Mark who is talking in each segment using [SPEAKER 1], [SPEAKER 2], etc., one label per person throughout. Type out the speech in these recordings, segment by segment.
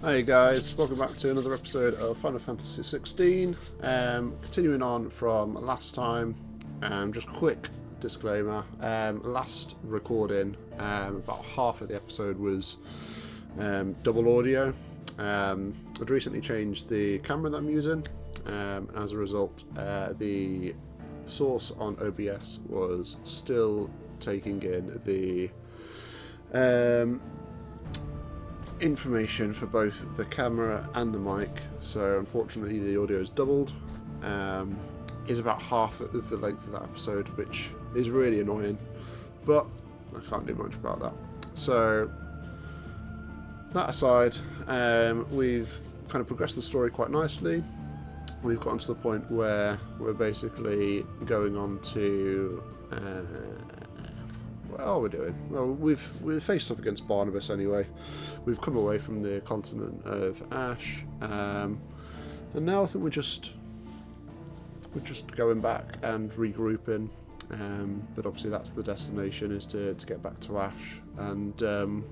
[SPEAKER 1] Hey guys, welcome back to another episode of Final Fantasy XVI. Continuing on from last time, just a quick disclaimer. Last recording, about half of the episode was double audio. I'd recently changed the camera that I'm using, and as a result, the source on OBS was still taking in the information for both the camera and the mic, so unfortunately the audio is doubled. Is about half of the length of that episode, which is really annoying, but I can't do much about that. So that aside, we've kind of progressed the story quite nicely. We've gotten to the point where we're basically going on to what are we doing? Well, we've faced off against Barnabas anyway. We've come away from the continent of Ash, and now I think we're just going back and regrouping. But obviously, that's the destination, is to get back to Ash and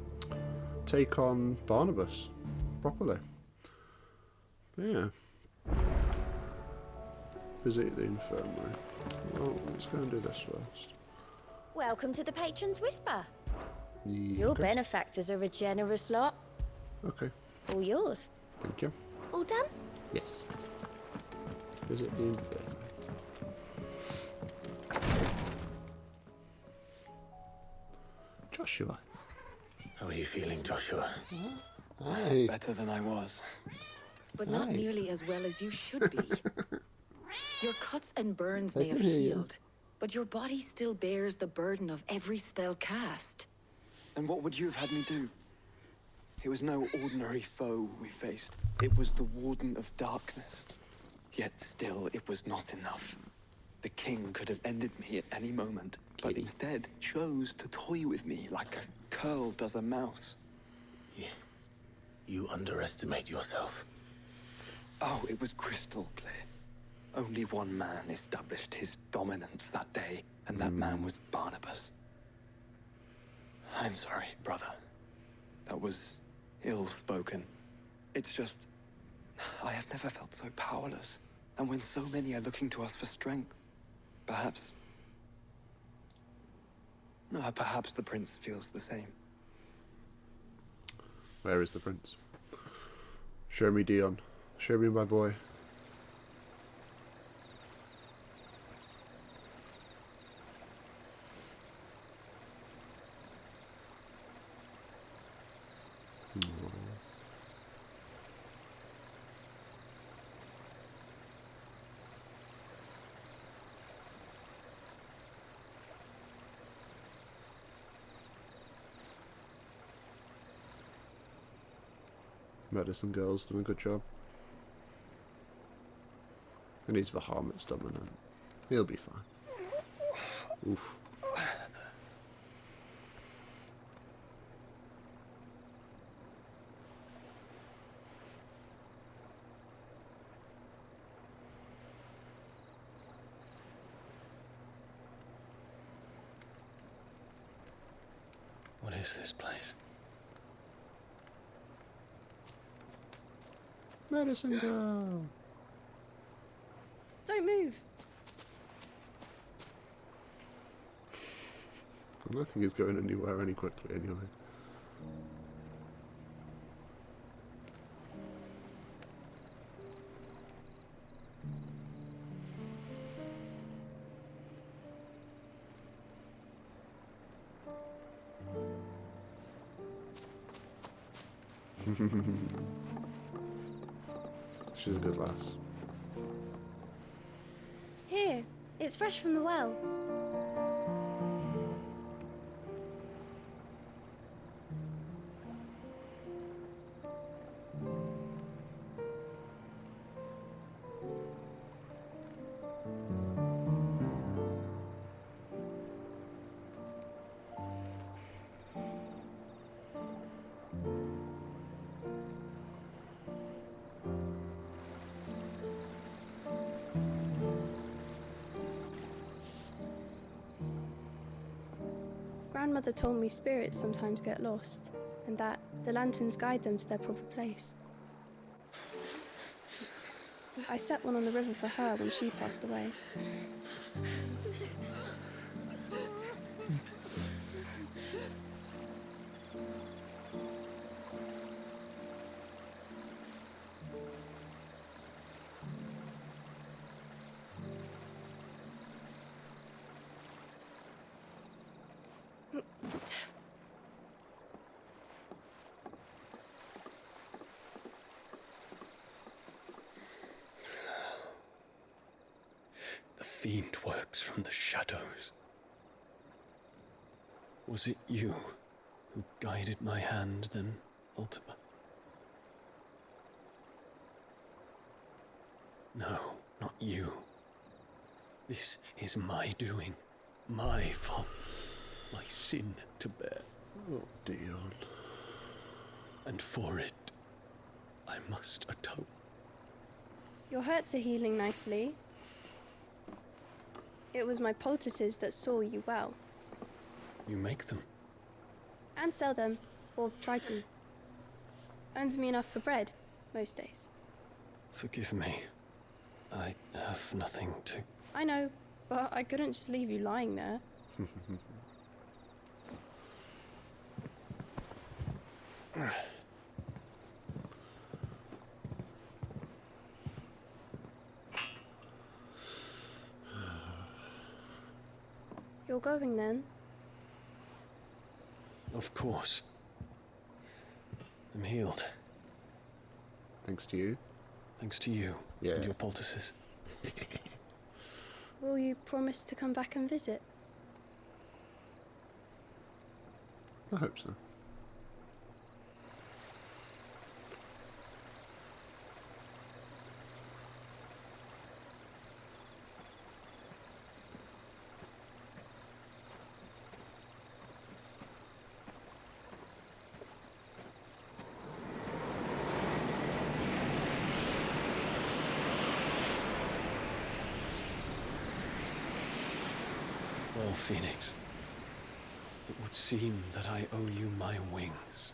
[SPEAKER 1] take on Barnabas properly. Yeah. Visit the infirmary. Well, let's go and do this first.
[SPEAKER 2] Welcome to the Patron's Whisper. Your
[SPEAKER 1] Okay.
[SPEAKER 2] benefactors are a generous lot.
[SPEAKER 1] Okay,
[SPEAKER 2] All yours.
[SPEAKER 1] thank you.
[SPEAKER 2] All done?
[SPEAKER 1] Yes. Visit the infirmary. Joshua.
[SPEAKER 3] How are you feeling, Joshua?
[SPEAKER 1] Hey.
[SPEAKER 3] Better than I was.
[SPEAKER 4] But not
[SPEAKER 1] Hi.
[SPEAKER 4] nearly as well as you should be. Your cuts and burns
[SPEAKER 1] I
[SPEAKER 4] may have
[SPEAKER 1] can hear you.
[SPEAKER 4] healed, but your body still bears the burden of every spell cast.
[SPEAKER 3] And what would you have had me do? It was no ordinary foe we faced. It was the Warden of Darkness. Yet still, it was not enough. The king could have ended me at any moment, but
[SPEAKER 1] Kitty.
[SPEAKER 3] instead chose to toy with me like a curl does a mouse.
[SPEAKER 5] You underestimate yourself.
[SPEAKER 3] Oh, it was crystal clear. Only one man established his dominance that day, and that man was Barnabas. I'm sorry, brother. That was ill-spoken. It's just, I have never felt so powerless. And when so many are looking to us for strength, perhaps the prince feels the same.
[SPEAKER 1] Where is the prince? Show me Dion. Show me my boy. Medicine girl's done a good job. And he's Bahamut's dominant. He'll be fine. Oof.
[SPEAKER 5] What is this place?
[SPEAKER 1] Medicine girl.
[SPEAKER 2] Don't move.
[SPEAKER 1] I don't think he's going anywhere any quickly anyway. She's a good lass.
[SPEAKER 2] Here, it's fresh from the well. Grandmother told me spirits sometimes get lost, and that
[SPEAKER 6] The lanterns guide them to their proper place. I set one on the river for her when she passed away.
[SPEAKER 5] The fiend works from the shadows. Was it you who guided my hand then, Ultima? No, not you. This is my doing, my fault, my sin to bear.
[SPEAKER 1] Oh, Dion.
[SPEAKER 5] And for it, I must atone.
[SPEAKER 6] Your hurts are healing nicely. It was my poultices that saw you well.
[SPEAKER 5] You make them?
[SPEAKER 6] And sell them, or try to. Earns me enough for bread, most days.
[SPEAKER 5] Forgive me. I have nothing to...
[SPEAKER 6] I know, but I couldn't just leave you lying there. You're going then?
[SPEAKER 5] Of course. I'm healed.
[SPEAKER 1] Thanks to you.
[SPEAKER 5] Thanks to you
[SPEAKER 1] Yeah.
[SPEAKER 5] and your poultices.
[SPEAKER 6] Will you promise to come back and visit?
[SPEAKER 1] I hope so.
[SPEAKER 5] Well, Phoenix, it would seem that I owe you my wings.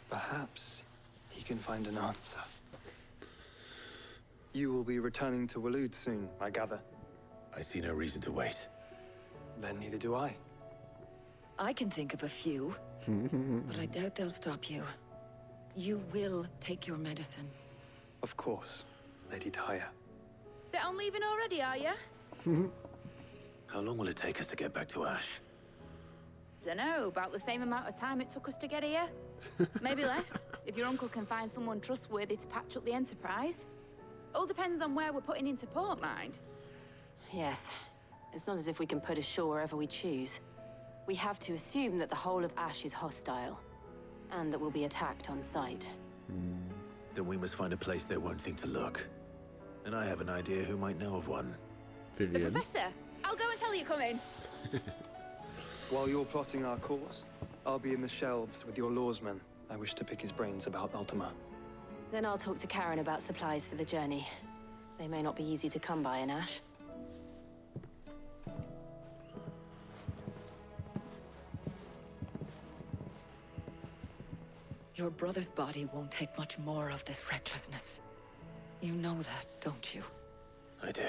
[SPEAKER 3] Perhaps he can find an answer. You will be returning to Waloed soon, I gather.
[SPEAKER 5] I see no reason to wait.
[SPEAKER 3] Then neither do I.
[SPEAKER 4] I can think of a few, but I doubt they'll stop you. You will take your medicine.
[SPEAKER 3] Of course, Lady Daya.
[SPEAKER 2] Set on leaving already, are you?
[SPEAKER 5] How long will it take us to get back to Ash?
[SPEAKER 2] Dunno, about the same amount of time it took us to get here. Maybe less, if your uncle can find someone trustworthy to patch up the Enterprise. All depends on where we're putting into port, mind.
[SPEAKER 7] Yes. It's not as if we can put ashore wherever we choose. We have to assume that the whole of Ash is hostile, and that we'll be attacked on sight.
[SPEAKER 8] Then we must find a place they won't think to look. And I have an idea who might know of one.
[SPEAKER 2] The
[SPEAKER 1] Vivian.
[SPEAKER 2] Professor! I'll go and tell you come in.
[SPEAKER 3] While you're plotting our course, I'll be in the shelves with your lawsman. I wish to pick his brains about Ultima.
[SPEAKER 7] Then I'll talk to Karen about supplies for the journey. They may not be easy to come by in Ash.
[SPEAKER 4] Your brother's body won't take much more of this recklessness. You know that, don't you?
[SPEAKER 8] I do.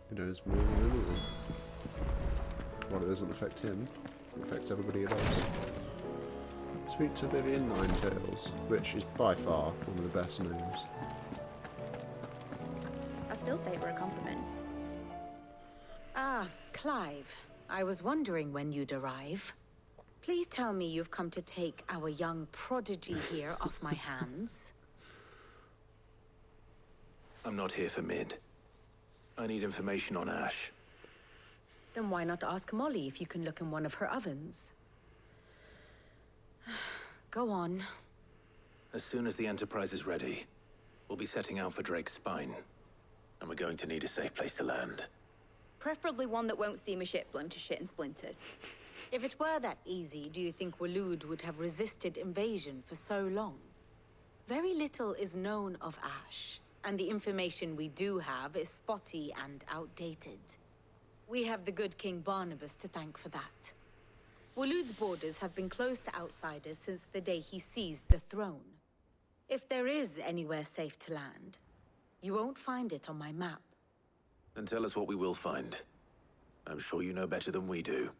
[SPEAKER 1] He knows more than anyone. Well, it doesn't affect him. It affects everybody else. Speak to Vivian Ninetails, which is by far one of the best names.
[SPEAKER 2] I still say it were a compliment.
[SPEAKER 9] Ah, Clive. I was wondering when you'd arrive. Please tell me you've come to take our young prodigy here off my hands.
[SPEAKER 8] I'm not here for Mid. I need information on Ash.
[SPEAKER 9] Then why not ask Molly if you can look in one of her ovens? Go on.
[SPEAKER 8] As soon as the Enterprise is ready, we'll be setting out for Drake's Spine. And we're going to need a safe place to land.
[SPEAKER 2] Preferably one that won't see my ship blown to shit and splinters.
[SPEAKER 9] If it were that easy, do you think Waloed would have resisted invasion for so long? Very little is known of Ash, and the information we do have is spotty and outdated. We have the good King Barnabas to thank for that. Waloed's borders have been closed to outsiders since the day he seized the throne. If there is anywhere safe to land, you won't find it on my map.
[SPEAKER 8] Then tell us what we will find. I'm sure you know better than we do.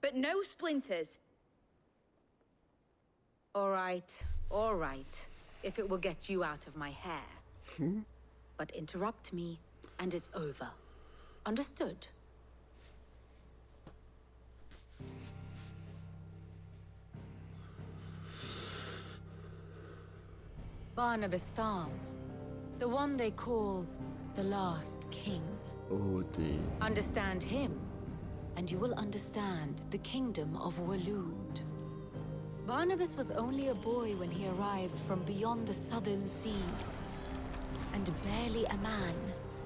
[SPEAKER 2] But no splinters.
[SPEAKER 9] All right, if it will get you out of my hair. But interrupt me, and it's over. Understood? Barnabas Tharm, the one they call the last king.
[SPEAKER 1] Odin.
[SPEAKER 9] Understand him, and you will understand the kingdom of Waloed. Barnabas was only a boy when he arrived from beyond the southern seas, and barely a man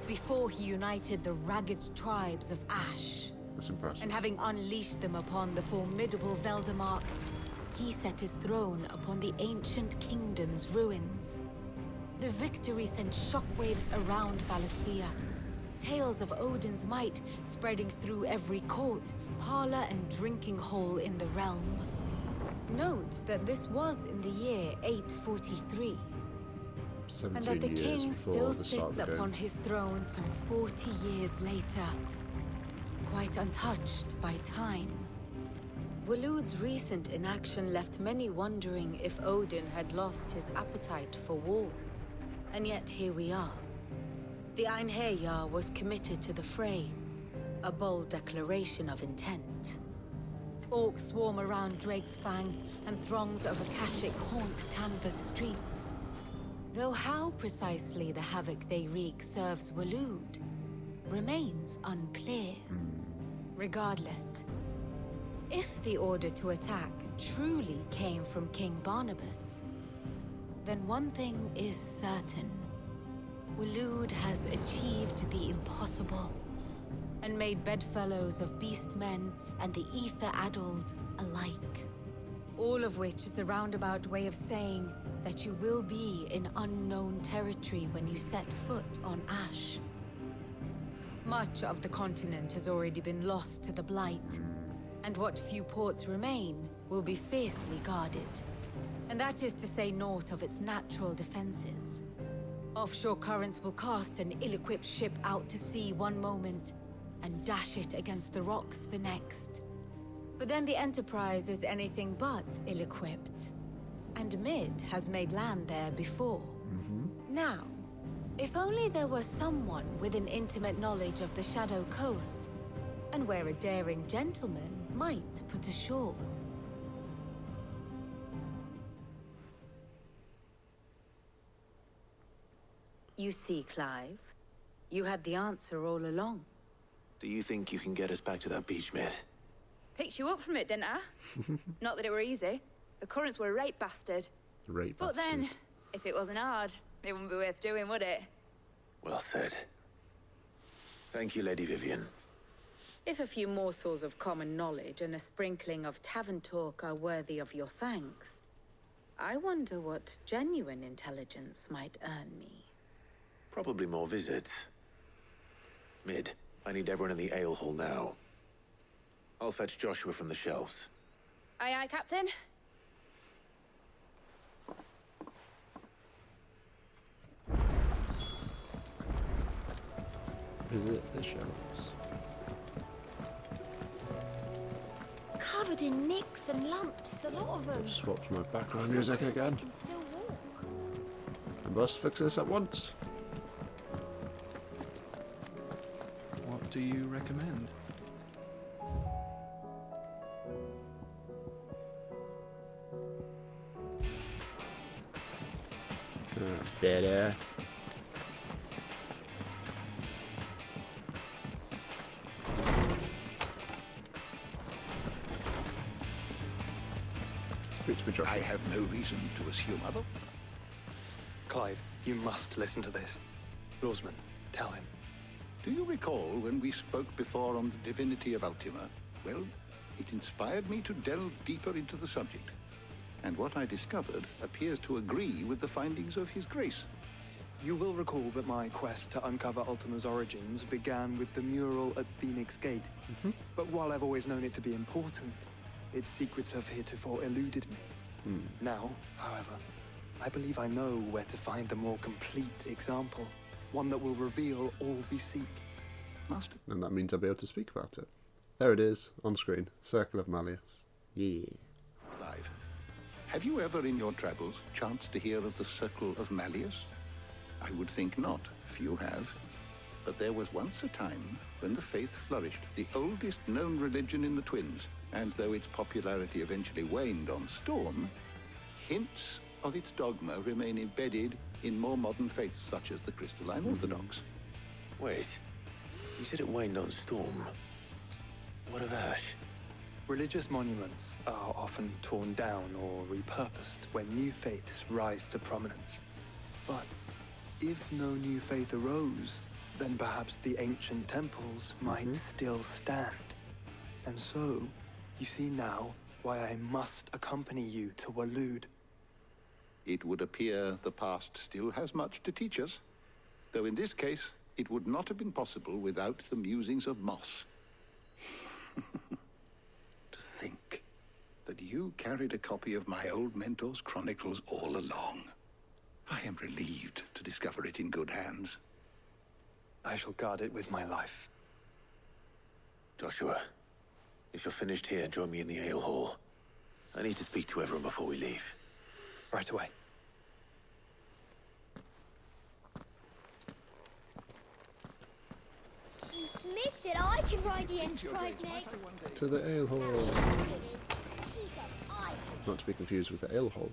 [SPEAKER 9] before he united the ragged tribes of Ash.
[SPEAKER 1] That's impressive.
[SPEAKER 9] And having unleashed them upon the formidable Veldemark, he set his throne upon the ancient kingdom's ruins. The victory sent shockwaves around Valisthea, tales of Odin's might spreading through every court, parlor, and drinking hole in the realm. Note that this was in the year 843, and that the king still sits upon his throne some 40 years later, quite untouched by time. Waloed's recent inaction left many wondering if Odin had lost his appetite for war. And yet here we are. The Einherjar was committed to the fray, a bold declaration of intent. Orcs swarm around Drake's Fang, and throngs of Akashic haunt canvas streets. Though how precisely the havoc they wreak serves Waloed remains unclear. Regardless, if the order to attack truly came from King Barnabas, then one thing is certain. Waloed has achieved the impossible, and made bedfellows of beastmen and the ether-addled alike. All of which is a roundabout way of saying that you will be in unknown territory when you set foot on Ash. Much of the continent has already been lost to the Blight, and what few ports remain will be fiercely guarded. And that is to say naught of its natural defenses. Offshore currents will cast an ill-equipped ship out to sea one moment, and dash it against the rocks the next. But then the Enterprise is anything but ill-equipped. And Mid has made land there before. Now, if only there were someone with an intimate knowledge of the Shadow Coast, and where a daring gentleman might put ashore. You see, Clive, you had the answer all along.
[SPEAKER 8] Do you think you can get us back to that beach, Mid?
[SPEAKER 2] Picked you up from it, didn't I? Not that it were easy. The currents were a rape bastard. But then, if it wasn't hard, it wouldn't be worth doing, would it?
[SPEAKER 8] Well said. Thank you, Lady Vivian.
[SPEAKER 9] If a few morsels of common knowledge and a sprinkling of tavern talk are worthy of your thanks, I wonder what genuine intelligence might earn me.
[SPEAKER 8] Probably more visits. Mid, I need everyone in the ale hall now. I'll fetch Joshua from the shelves.
[SPEAKER 2] Aye, aye, Captain.
[SPEAKER 1] Visit the shelves.
[SPEAKER 2] Covered in nicks and lumps, the lot of them.
[SPEAKER 1] I've swapped my background music again.
[SPEAKER 2] Can still walk.
[SPEAKER 1] I must fix this at once.
[SPEAKER 5] What do you recommend?
[SPEAKER 1] That's better. Speak to me, Joshua.
[SPEAKER 10] I have no reason to assume other.
[SPEAKER 3] Clive, you must listen to this. Lawsman, tell him.
[SPEAKER 10] Do you recall when we spoke before on the divinity of Ultima? Well, it inspired me to delve deeper into the subject. and what I discovered appears to agree with the findings of His Grace.
[SPEAKER 3] You will recall that my quest to uncover Ultima's origins began with the mural at Phoenix Gate. But while I've always known it to be important, its secrets have heretofore eluded me. Now, however, I believe I know where to find the more complete example. One that will reveal all we seek.
[SPEAKER 10] Master.
[SPEAKER 1] And that means I'll be able to speak about it. There it is, on screen. Circle of Malleus. Yeah.
[SPEAKER 10] Clive, have you ever in your travels chanced to hear of the Circle of Malleus? I would think not, if you have. But there was once a time when the faith flourished, the oldest known religion in the Twins, and though its popularity eventually waned on Storm, hints of its dogma remain embedded in more modern faiths such as the Crystalline Orthodox.
[SPEAKER 8] Wait, you said it waned on Storm. What of Ash?
[SPEAKER 3] Religious monuments are often torn down or repurposed when new faiths rise to prominence. But if no new faith arose, then perhaps the ancient temples might still stand. And so, you see now why I must accompany you to Waloed.
[SPEAKER 10] It would appear the past still has much to teach us, though in this case, it would not have been possible without the musings of Moss. To think that you carried a copy of my old mentor's chronicles all along. I am relieved to discover it in good hands.
[SPEAKER 3] I shall guard it with my life.
[SPEAKER 8] Joshua, if you're finished here, join me in the ale hall. I need to speak to everyone before we leave.
[SPEAKER 3] Right away.
[SPEAKER 11] Mid said I can ride the Enterprise next.
[SPEAKER 1] To the ale hall.
[SPEAKER 11] She said I could.
[SPEAKER 1] Not to be confused with the ale hole.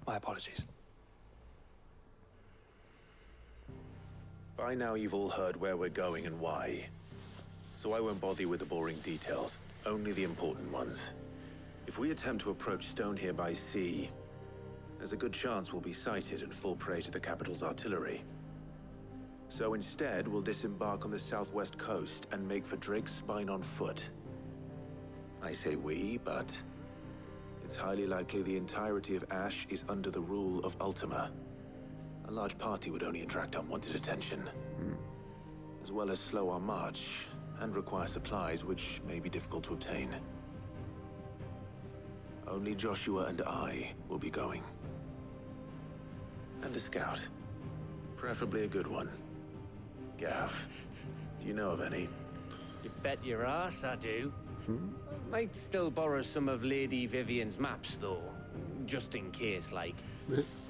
[SPEAKER 3] My apologies.
[SPEAKER 8] By now you've all heard where we're going and why. So I won't bother you with the boring details, only the important ones. If we attempt to approach Stone here by sea, there's a good chance we'll be sighted and fall prey to the capital's artillery. So instead, we'll disembark on the southwest coast and make for Drake's Spine on foot. I say we, but it's highly likely the entirety of Ash is under the rule of Ultima. A large party would only attract unwanted attention, as well as slow our march and require supplies which may be difficult to obtain. Only Joshua and I will be going. And a scout. Preferably a good one. Gav, do you know of any?
[SPEAKER 12] You bet your ass I do. Might still borrow some of Lady Vivian's maps, though. Just in case, like.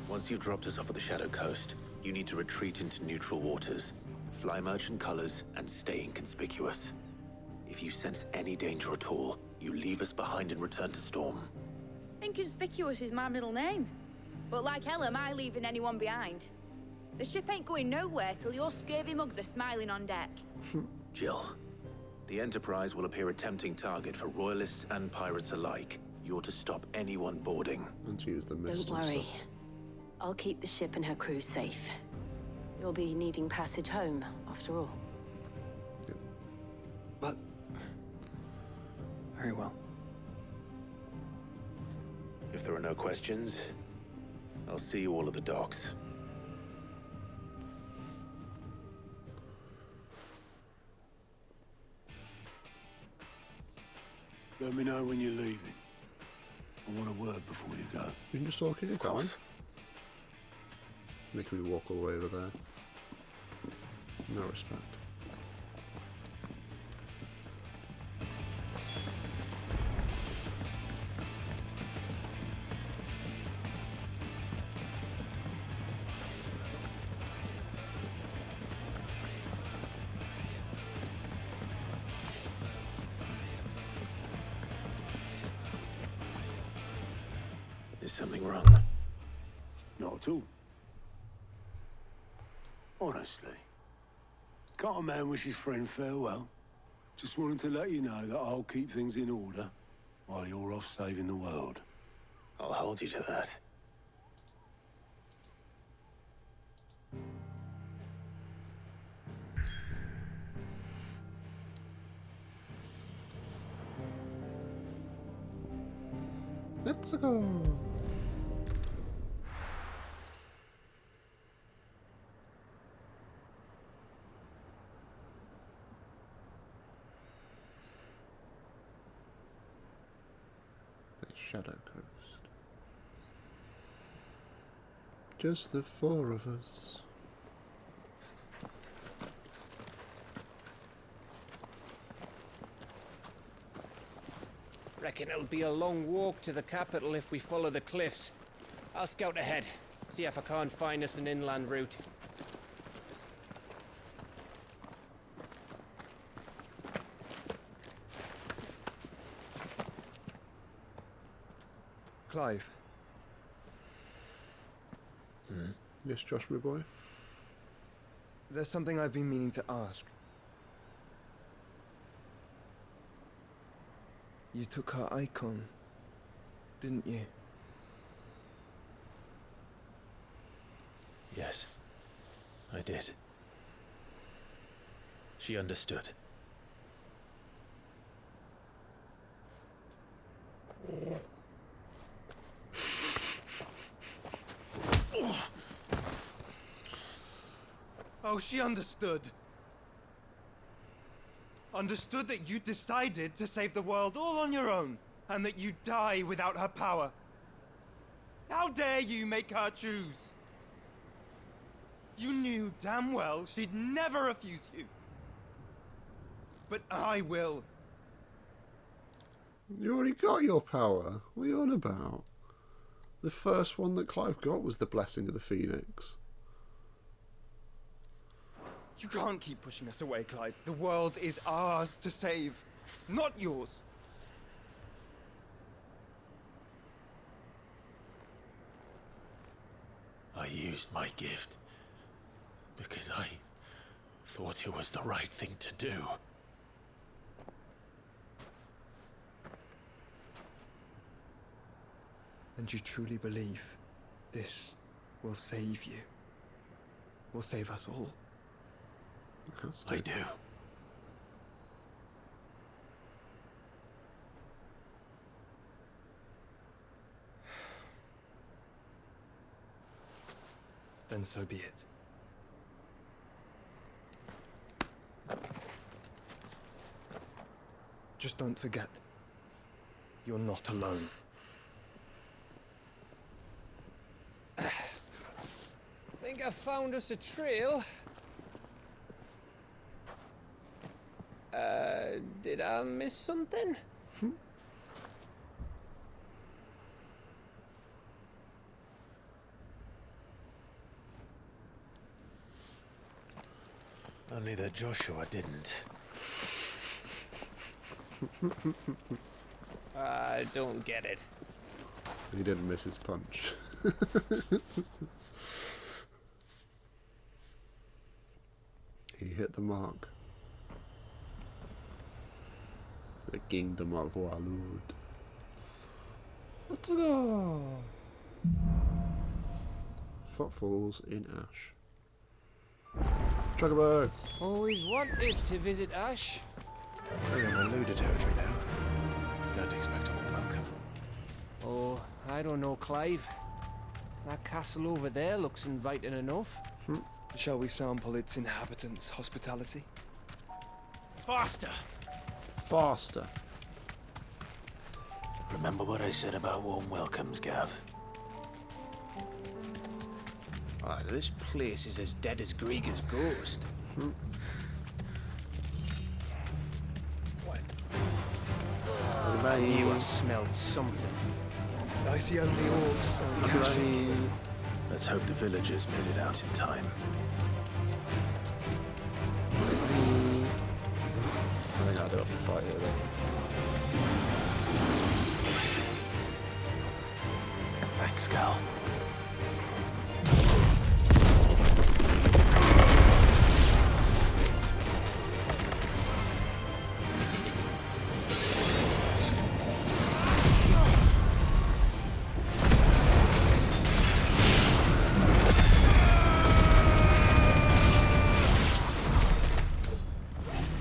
[SPEAKER 8] Once you've dropped us off at the Shadow Coast, you need to retreat into neutral waters, fly merchant colors, and stay inconspicuous. If you sense any danger at all, you leave us behind and return to Storm.
[SPEAKER 2] Inconspicuous is my middle name. But like hell am I leaving anyone behind. The ship ain't going nowhere till your scurvy mugs are smiling on deck.
[SPEAKER 8] Jill, the Enterprise will appear a tempting target for royalists and pirates alike. You're to stop anyone boarding.
[SPEAKER 1] And to use the mist
[SPEAKER 7] Don't
[SPEAKER 1] and
[SPEAKER 7] worry.
[SPEAKER 1] stuff.
[SPEAKER 7] I'll keep the ship and her crew safe. You'll be needing passage home, after all.
[SPEAKER 3] But... very well.
[SPEAKER 8] If there are no questions, I'll see you all at the docks.
[SPEAKER 13] Let me know when you're leaving. I want a word before you go.
[SPEAKER 1] You can just talk here,
[SPEAKER 8] Of course.
[SPEAKER 1] Making me walk all the way over there. No respect.
[SPEAKER 8] Is something wrong?
[SPEAKER 13] Not at all. Honestly. Can't a man wish his friend farewell? Just wanted to let you know that I'll keep things in order while you're off saving the world.
[SPEAKER 8] I'll hold you to that.
[SPEAKER 1] Let's go. The Shadow Coast. Just the four of us.
[SPEAKER 12] Reckon it'll be a long walk to the capital if we follow the cliffs. I'll scout ahead, see if I can't find us an inland route.
[SPEAKER 14] Clive.
[SPEAKER 1] Yes, Josh, my boy.
[SPEAKER 14] There's something I've been meaning to ask. You took her icon, didn't you?
[SPEAKER 8] Yes, I did. She understood.
[SPEAKER 14] Oh, she understood. Understood that you decided to save the world all on your own, and that you'd die without her power. How dare you make her choose? You knew damn well she'd never refuse you. But I will.
[SPEAKER 1] You already got your power. What are you on about? The first one that Clive got was the Blessing of the Phoenix.
[SPEAKER 14] You can't keep pushing us away, Clive. The world is ours to save, not yours.
[SPEAKER 8] I used my gift because I thought it was the right thing to do.
[SPEAKER 14] And you truly believe this will save you? Will save us all?
[SPEAKER 8] I do.
[SPEAKER 14] Then so be it. Just don't forget, you're not alone.
[SPEAKER 12] Think I found us a trail. Did I miss something?
[SPEAKER 8] Only that Joshua didn't.
[SPEAKER 12] I don't get it.
[SPEAKER 1] He didn't miss his punch. He hit the mark. The kingdom of Walud. Let's go. Footfalls in Ash. Chocobo.
[SPEAKER 12] Always wanted to visit Ash.
[SPEAKER 8] We're in Maluda territory now. Don't expect a warm welcome.
[SPEAKER 12] Oh, I don't know, Clive. That castle over there looks inviting enough.
[SPEAKER 14] Shall we sample its inhabitants' hospitality?
[SPEAKER 8] Faster!
[SPEAKER 1] Faster.
[SPEAKER 8] Remember what I said about warm welcomes, Gav?
[SPEAKER 12] Oh, this place is as dead as Grieger's ghost.
[SPEAKER 1] I
[SPEAKER 12] knew I smelled something.
[SPEAKER 14] I see only orcs and casual.
[SPEAKER 8] Let's hope the villagers made it out in time.
[SPEAKER 1] I think I do have to fight here though.
[SPEAKER 8] Thanks, Cal.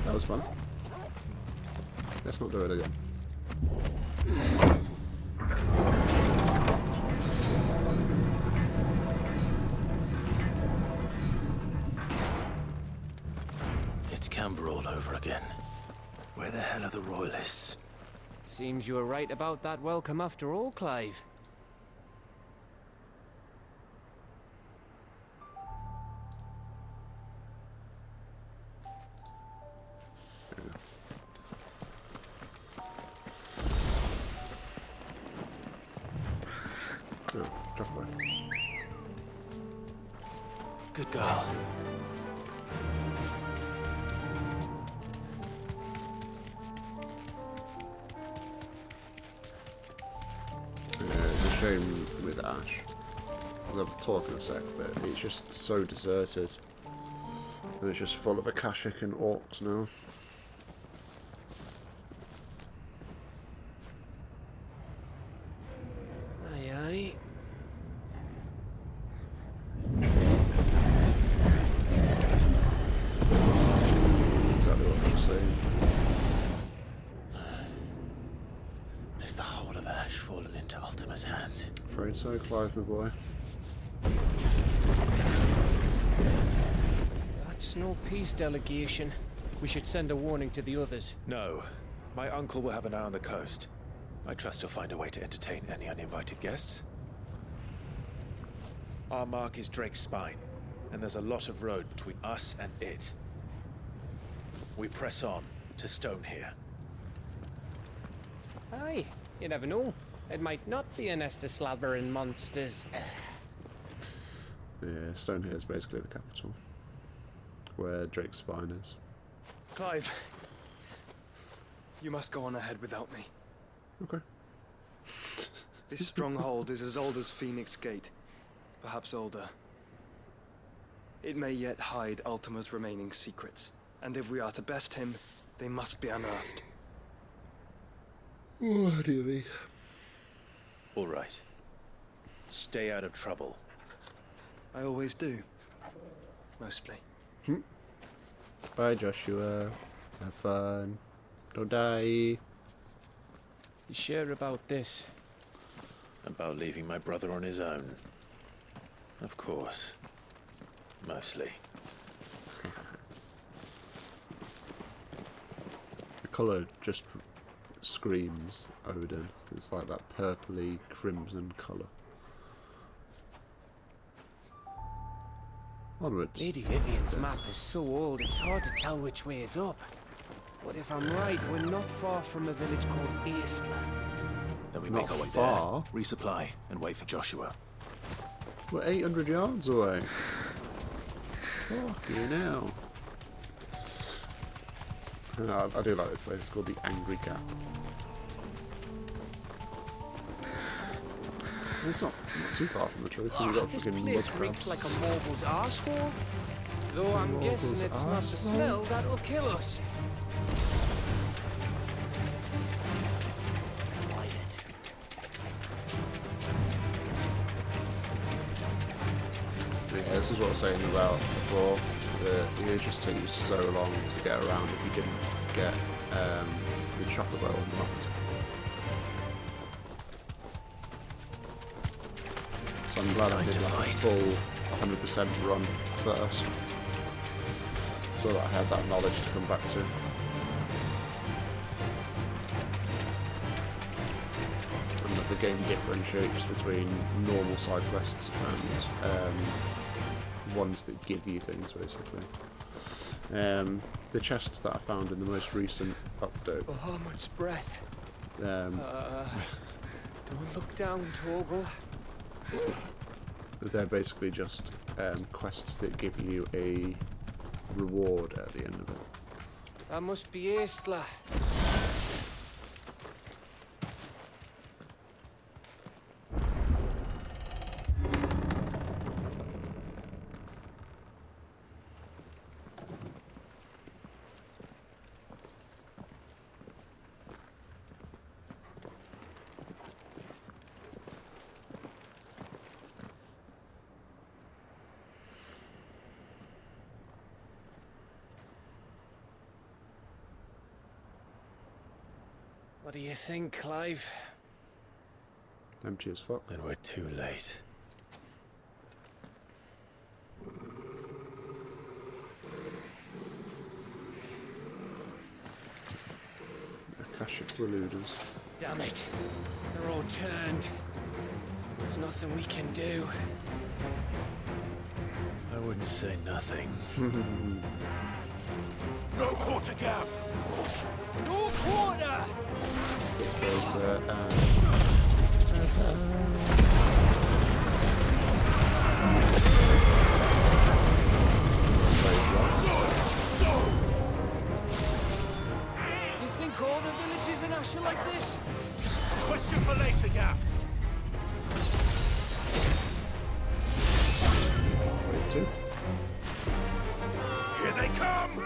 [SPEAKER 1] That was fun. Let's not do it again.
[SPEAKER 8] Camber all over again. Where the hell are the royalists?
[SPEAKER 12] Seems you were right about that welcome after all, Clive.
[SPEAKER 1] No, drop away.
[SPEAKER 8] Good girl.
[SPEAKER 1] It's a shame with Ash. I'll talk in a sec, but it's just so deserted. And it's just full of Akashic and orcs now.
[SPEAKER 12] Aye, aye.
[SPEAKER 1] Exactly what you're saying.
[SPEAKER 8] Is the whole of Ash fallen into Ultima's hands?
[SPEAKER 1] Afraid so, Clive, my boy.
[SPEAKER 12] That's no peace delegation. We should send a warning to the others.
[SPEAKER 8] No. My uncle will have an eye on the coast. I trust he'll find a way to entertain any uninvited guests. Our mark is Drake's Spine, and there's a lot of road between us and it. We press on to Stone here.
[SPEAKER 12] Aye, you never know. It might not be a nest of slabbering monsters.
[SPEAKER 1] Yeah, Stonehill is basically the capital, where Drake's Spine is.
[SPEAKER 3] Clive, you must go on ahead without me.
[SPEAKER 1] Okay.
[SPEAKER 3] This stronghold is as old as Phoenix Gate, perhaps older. It may yet hide Ultima's remaining secrets, and if we are to best him, they must be unearthed.
[SPEAKER 1] Oh, dear me.
[SPEAKER 8] All right. Stay out of trouble.
[SPEAKER 3] I always do. Mostly.
[SPEAKER 1] Bye, Joshua. Have fun. Don't die.
[SPEAKER 12] You sure about this?
[SPEAKER 8] About leaving my brother on his own. Of course. Mostly.
[SPEAKER 1] The colour just screams Odin. It's like that purpley crimson colour. Onwards.
[SPEAKER 12] Lady Vivian's map is so old it's hard to tell which way is up. But if I'm right, we're not far from a village called Aistla.
[SPEAKER 8] Then we
[SPEAKER 1] Not
[SPEAKER 8] make our way
[SPEAKER 1] far.
[SPEAKER 8] there, resupply, and wait for Joshua.
[SPEAKER 1] We're 800 yards away. Fuck you now. I do like this place. It's called the Angry Gap. It's not too far from the truth. We've got
[SPEAKER 12] This
[SPEAKER 1] fucking
[SPEAKER 12] place
[SPEAKER 1] mud
[SPEAKER 12] reeks
[SPEAKER 1] crabs.
[SPEAKER 12] like a marble's arsehole. Though I'm guessing
[SPEAKER 1] Marble's
[SPEAKER 12] it's not the
[SPEAKER 1] arsehole?
[SPEAKER 12] smell that'll kill us.
[SPEAKER 1] Yeah, this is what I was saying about before. It would just take you so long to get around if you didn't get the chocolate well unlocked. So I'm glad I did like a full 100% run first, so that I had that knowledge to come back to. And that the game differentiates between normal side quests and ones that give you things, basically. The chests that I found in the most recent update.
[SPEAKER 12] Oh, how much breath.
[SPEAKER 1] Um,
[SPEAKER 12] Don't look down, Torgal.
[SPEAKER 1] They're basically just quests that give you a reward at the end of it.
[SPEAKER 12] That must be Aistla. What do you think, Clive?
[SPEAKER 1] Empty as fuck.
[SPEAKER 8] Then we're too late.
[SPEAKER 1] Akashic Reluders.
[SPEAKER 12] Damn it. They're all turned. There's nothing we can do.
[SPEAKER 8] I wouldn't say nothing.
[SPEAKER 14] No quarter, Gav!
[SPEAKER 12] No quarter! You think all the villages in Ash are like this?
[SPEAKER 14] Question for later, Gav! Here they come!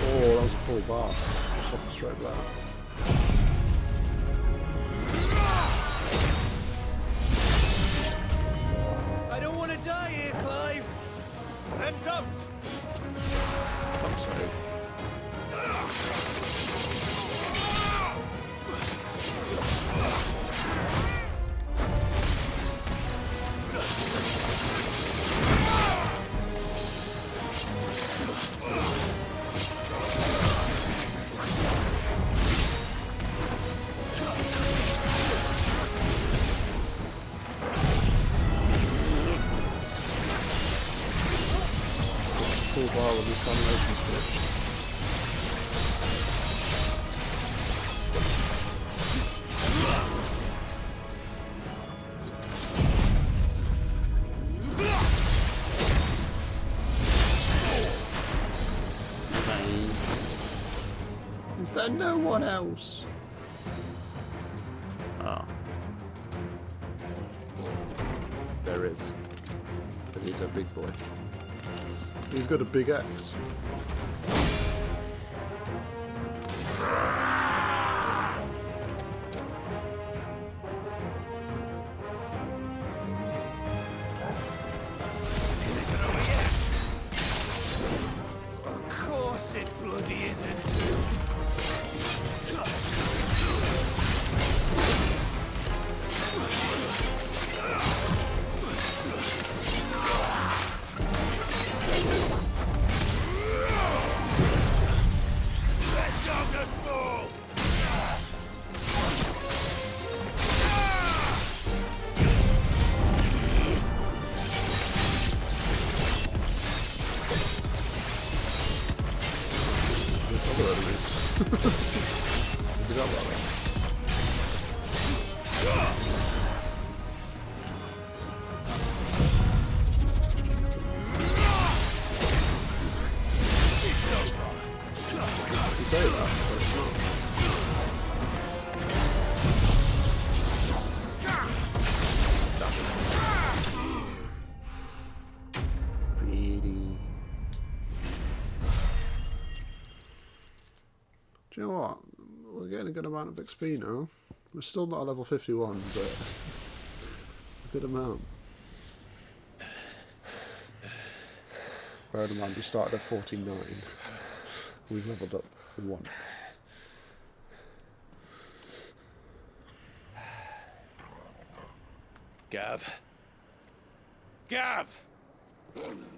[SPEAKER 1] Oh, that was a full bar. Just off the straight bar.
[SPEAKER 12] I don't want to die here, Clive.
[SPEAKER 14] Then don't!
[SPEAKER 1] I'm sorry. Full bar with this animation switch. Is there no one else? Ah. There is. But he's a big boy. He's got a big axe.
[SPEAKER 12] Of course it bloody isn't. Do you know what? We're getting a good amount of XP now. We're still not at level 51, but a good amount. Bear in mind, we started at 49. We've leveled up once.
[SPEAKER 14] Gav. Gav!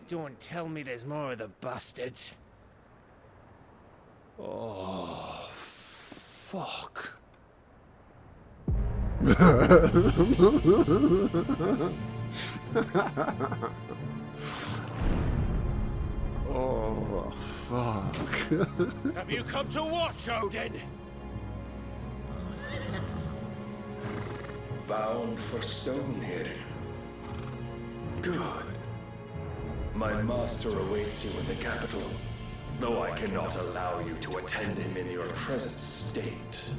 [SPEAKER 12] Don't tell me there's more of the bastards. Oh, fuck.
[SPEAKER 1] Oh, fuck.
[SPEAKER 14] Have you come to watch, Odin?
[SPEAKER 15] Bound for Stonehill. Good. My master awaits you in the capital, though I cannot allow you to attend him in your present state.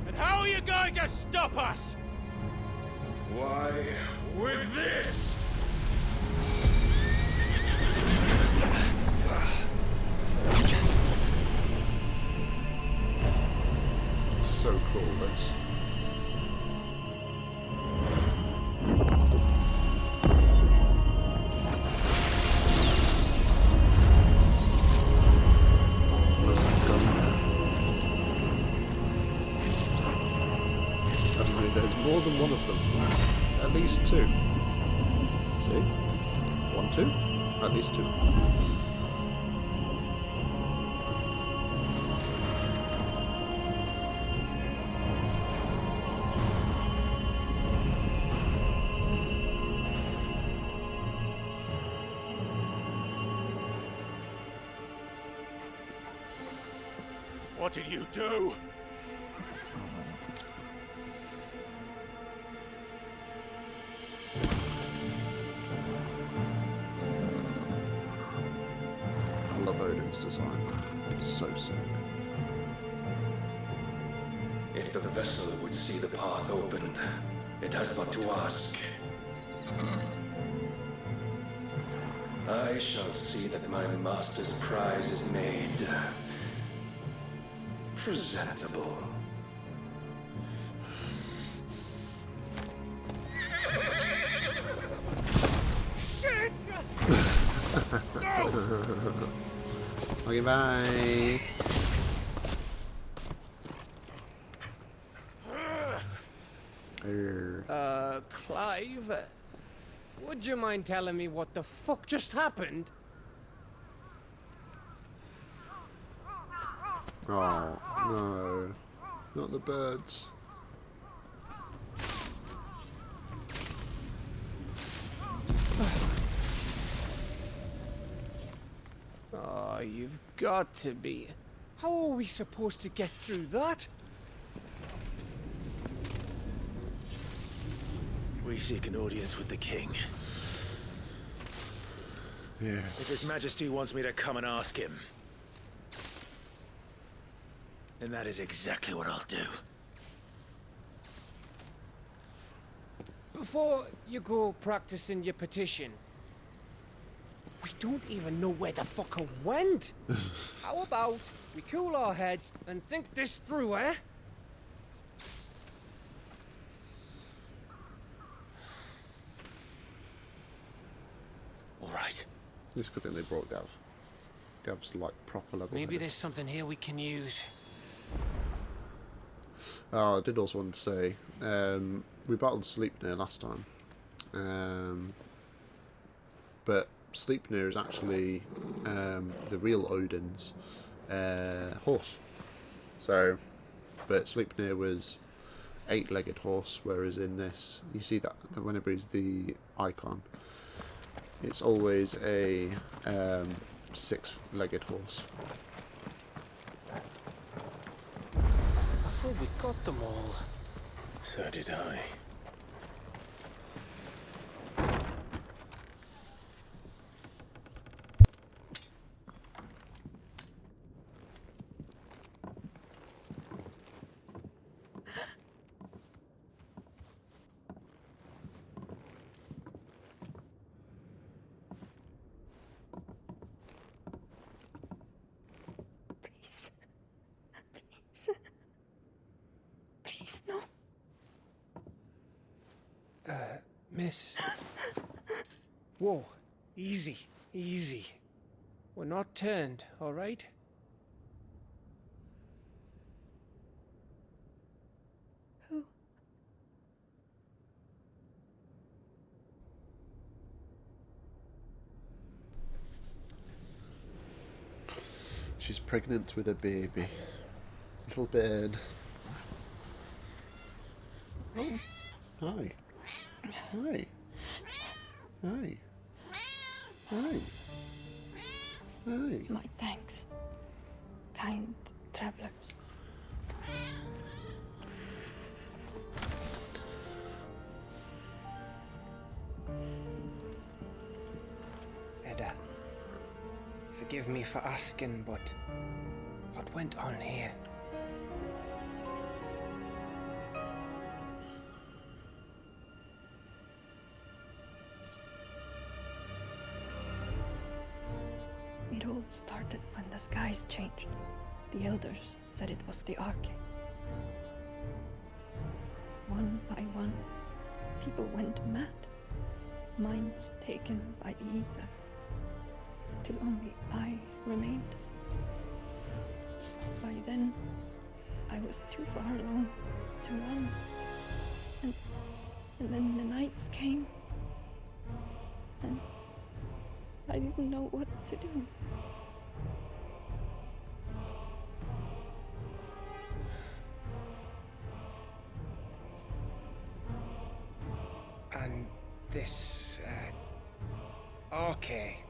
[SPEAKER 14] And how are you going to stop us?
[SPEAKER 15] Why, with this!
[SPEAKER 1] So cool, this. 2. At least 2.
[SPEAKER 8] What did you do?
[SPEAKER 1] I love Odin's design. So sick.
[SPEAKER 15] If the vessel would see the path opened, it has but to ask. I shall see that my master's prize is made presentable.
[SPEAKER 12] Shit!
[SPEAKER 1] Okay, bye.
[SPEAKER 12] Clive, would you mind telling me what the fuck just happened?
[SPEAKER 1] Oh, no. Not the birds.
[SPEAKER 12] Oh, you've got to be. How are we supposed to get through that?
[SPEAKER 8] We seek an audience with the king.
[SPEAKER 1] Yeah.
[SPEAKER 8] If His Majesty wants me to come and ask him, then that is exactly what I'll do.
[SPEAKER 12] Before you go practicing your petition, we don't even know where the fucker went. How about we cool our heads and think this through, eh?
[SPEAKER 8] All right.
[SPEAKER 1] It's a good thing they brought Gav. Gav's like proper level.
[SPEAKER 12] Maybe there's something here we can use.
[SPEAKER 1] Oh, I did also want to say, we battled Sleipnir last time. But Sleipnir is actually the real Odin's horse. So, but Sleipnir was 8-legged horse, whereas in this, you see that whenever he's the icon, it's always a 6-legged horse.
[SPEAKER 12] I thought we got them all.
[SPEAKER 8] So did I.
[SPEAKER 4] Please. Please. Please, no.
[SPEAKER 12] Miss. Whoa. Easy. Easy. We're not turned, all right?
[SPEAKER 4] Who?
[SPEAKER 1] She's pregnant with a baby. Little bird. Oh. Hi. Hi. Hi. Hi. Hi.
[SPEAKER 6] My thanks, kind travelers.
[SPEAKER 12] Edda, forgive me for asking, but what went on here?
[SPEAKER 6] It all started when the skies changed. The elders said it was the Arche. One by one, people went mad. Minds taken by the ether. Till only I remained. By then, I was too far along to run. And then the nights came. And I didn't know what to do.
[SPEAKER 12] And this, okay,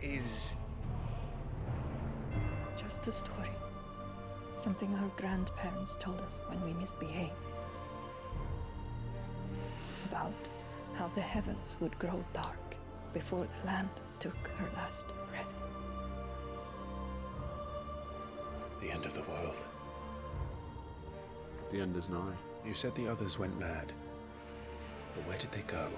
[SPEAKER 12] is...
[SPEAKER 6] Just a story. Something our grandparents told us when we misbehaved. About how the heavens would grow dark before the land took her last breath.
[SPEAKER 5] The end of the world.
[SPEAKER 1] The end is nigh.
[SPEAKER 5] You said the others went mad. But where did they go?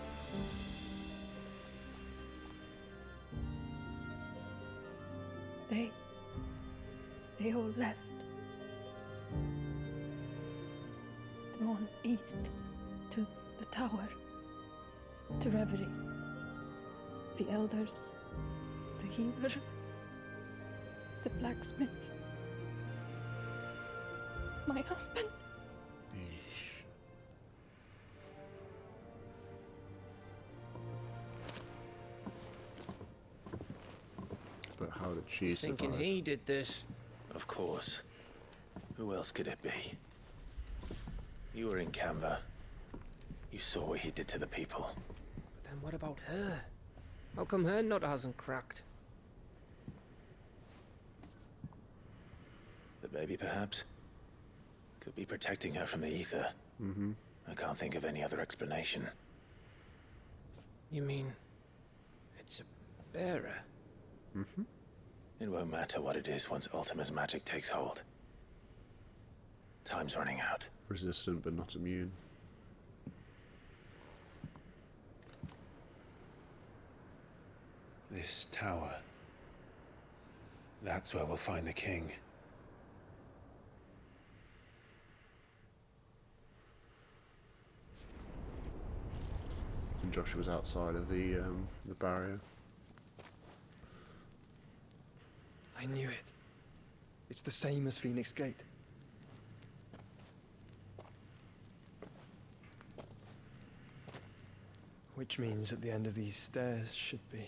[SPEAKER 6] They all left. Drawn east to the tower, to Reverie. The elders, the healer, the blacksmith, my husband.
[SPEAKER 1] But how did she
[SPEAKER 12] Thinking
[SPEAKER 1] survive?
[SPEAKER 12] he did this.
[SPEAKER 8] Of course. Who else could it be? You were in Canva. You saw what he did to the people.
[SPEAKER 12] But then what about her? How come her nut hasn't cracked?
[SPEAKER 8] The baby, perhaps? Could be protecting her from the ether.
[SPEAKER 1] Mm-hmm.
[SPEAKER 8] I can't think of any other explanation.
[SPEAKER 12] You mean... it's a bearer?
[SPEAKER 1] Mm-hmm.
[SPEAKER 8] It won't matter what it is once Ultima's magic takes hold. Time's running out.
[SPEAKER 1] Resistant but not immune.
[SPEAKER 5] This tower. That's where we'll find the king.
[SPEAKER 1] And Joshua's outside of the barrier.
[SPEAKER 3] I knew it. It's the same as Phoenix Gate. Which means at the end of these stairs should be...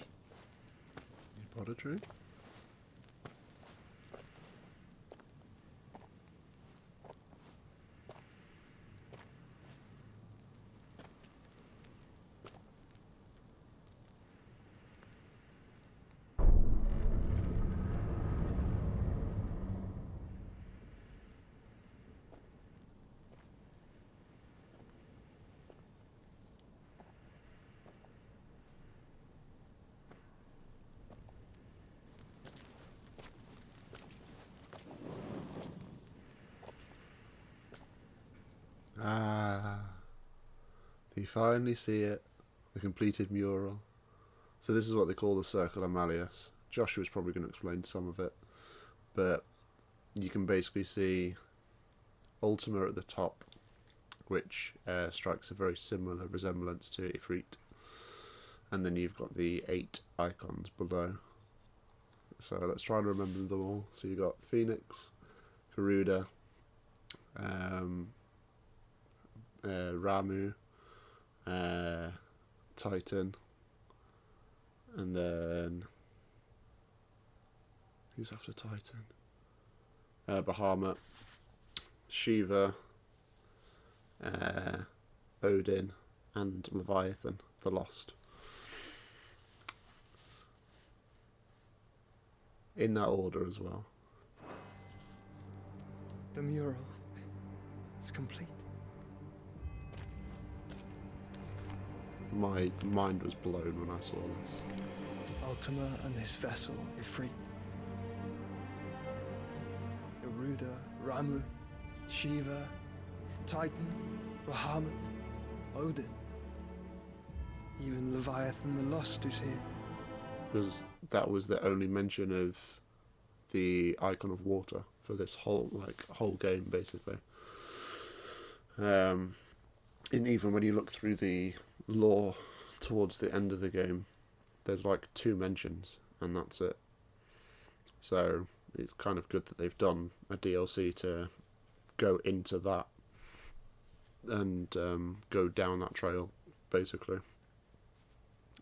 [SPEAKER 1] The Auditory? Ah, you finally see it, the completed mural. So this is what they call the Circle of Malleus. Joshua's probably going to explain some of it, but you can basically see Ultima at the top, which strikes a very similar resemblance to Ifrit, and then you've got the 8 icons below. So let's try and remember them all. So you've got Phoenix, Garuda, Ramu, Titan, and then who's after Titan? Bahamut, Shiva, Odin, and Leviathan, the Lost. In that order as well.
[SPEAKER 3] The mural is complete.
[SPEAKER 1] My mind was blown when I saw this.
[SPEAKER 3] Ultima and his vessel, Ifrit. Garuda, Ramu, Shiva, Titan, Bahamut, Odin. Even Leviathan the Lost is here.
[SPEAKER 1] Because that was the only mention of the icon of water for this whole game, basically. And even when you look through the lore towards the end of the game, there's like 2 mentions, and that's it. So it's kind of good that they've done a DLC to go into that and go down that trail, basically.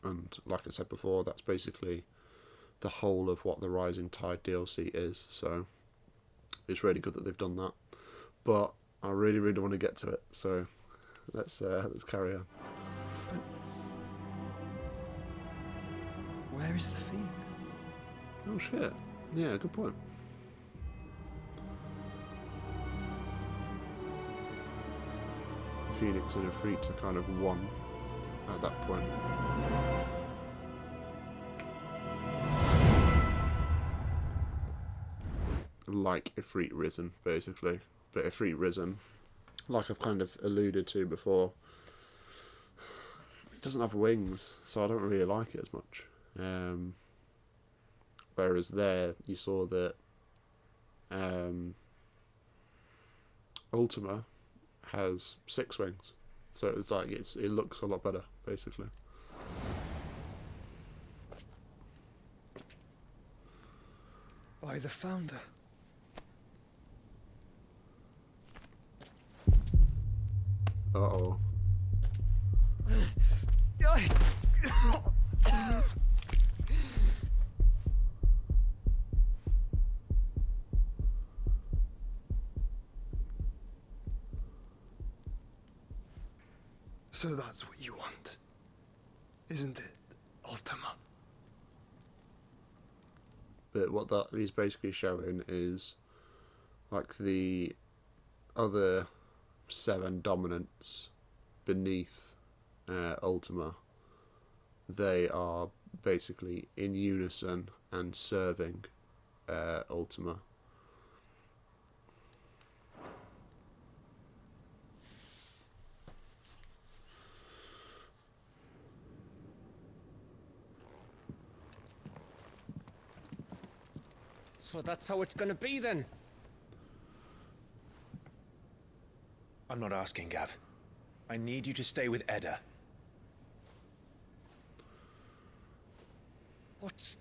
[SPEAKER 1] And like I said before, that's basically the whole of what the Rising Tide DLC is. So it's really good that they've done that. But I really, really want to get to it. So let's carry on.
[SPEAKER 5] Where is the Phoenix?
[SPEAKER 1] Oh shit! Yeah, good point. Phoenix and Ifrit are kind of one at that point. Like Ifrit Risen, basically. But Ifrit Risen, like I've kind of alluded to before, it doesn't have wings, so I don't really like it as much. Whereas there, you saw that Ultima has 6 wings, so it's like it looks a lot better, basically.
[SPEAKER 5] By the Founder.
[SPEAKER 1] Uh-oh.
[SPEAKER 5] So that's what you want, isn't it, Ultima?
[SPEAKER 1] But what that is basically showing is, like, the other 7 dominants beneath Ultima, they are basically in unison and serving Ultima.
[SPEAKER 12] So that's how it's gonna be then?
[SPEAKER 8] I'm not asking, Gav. I need you to stay with Edda.
[SPEAKER 12] What?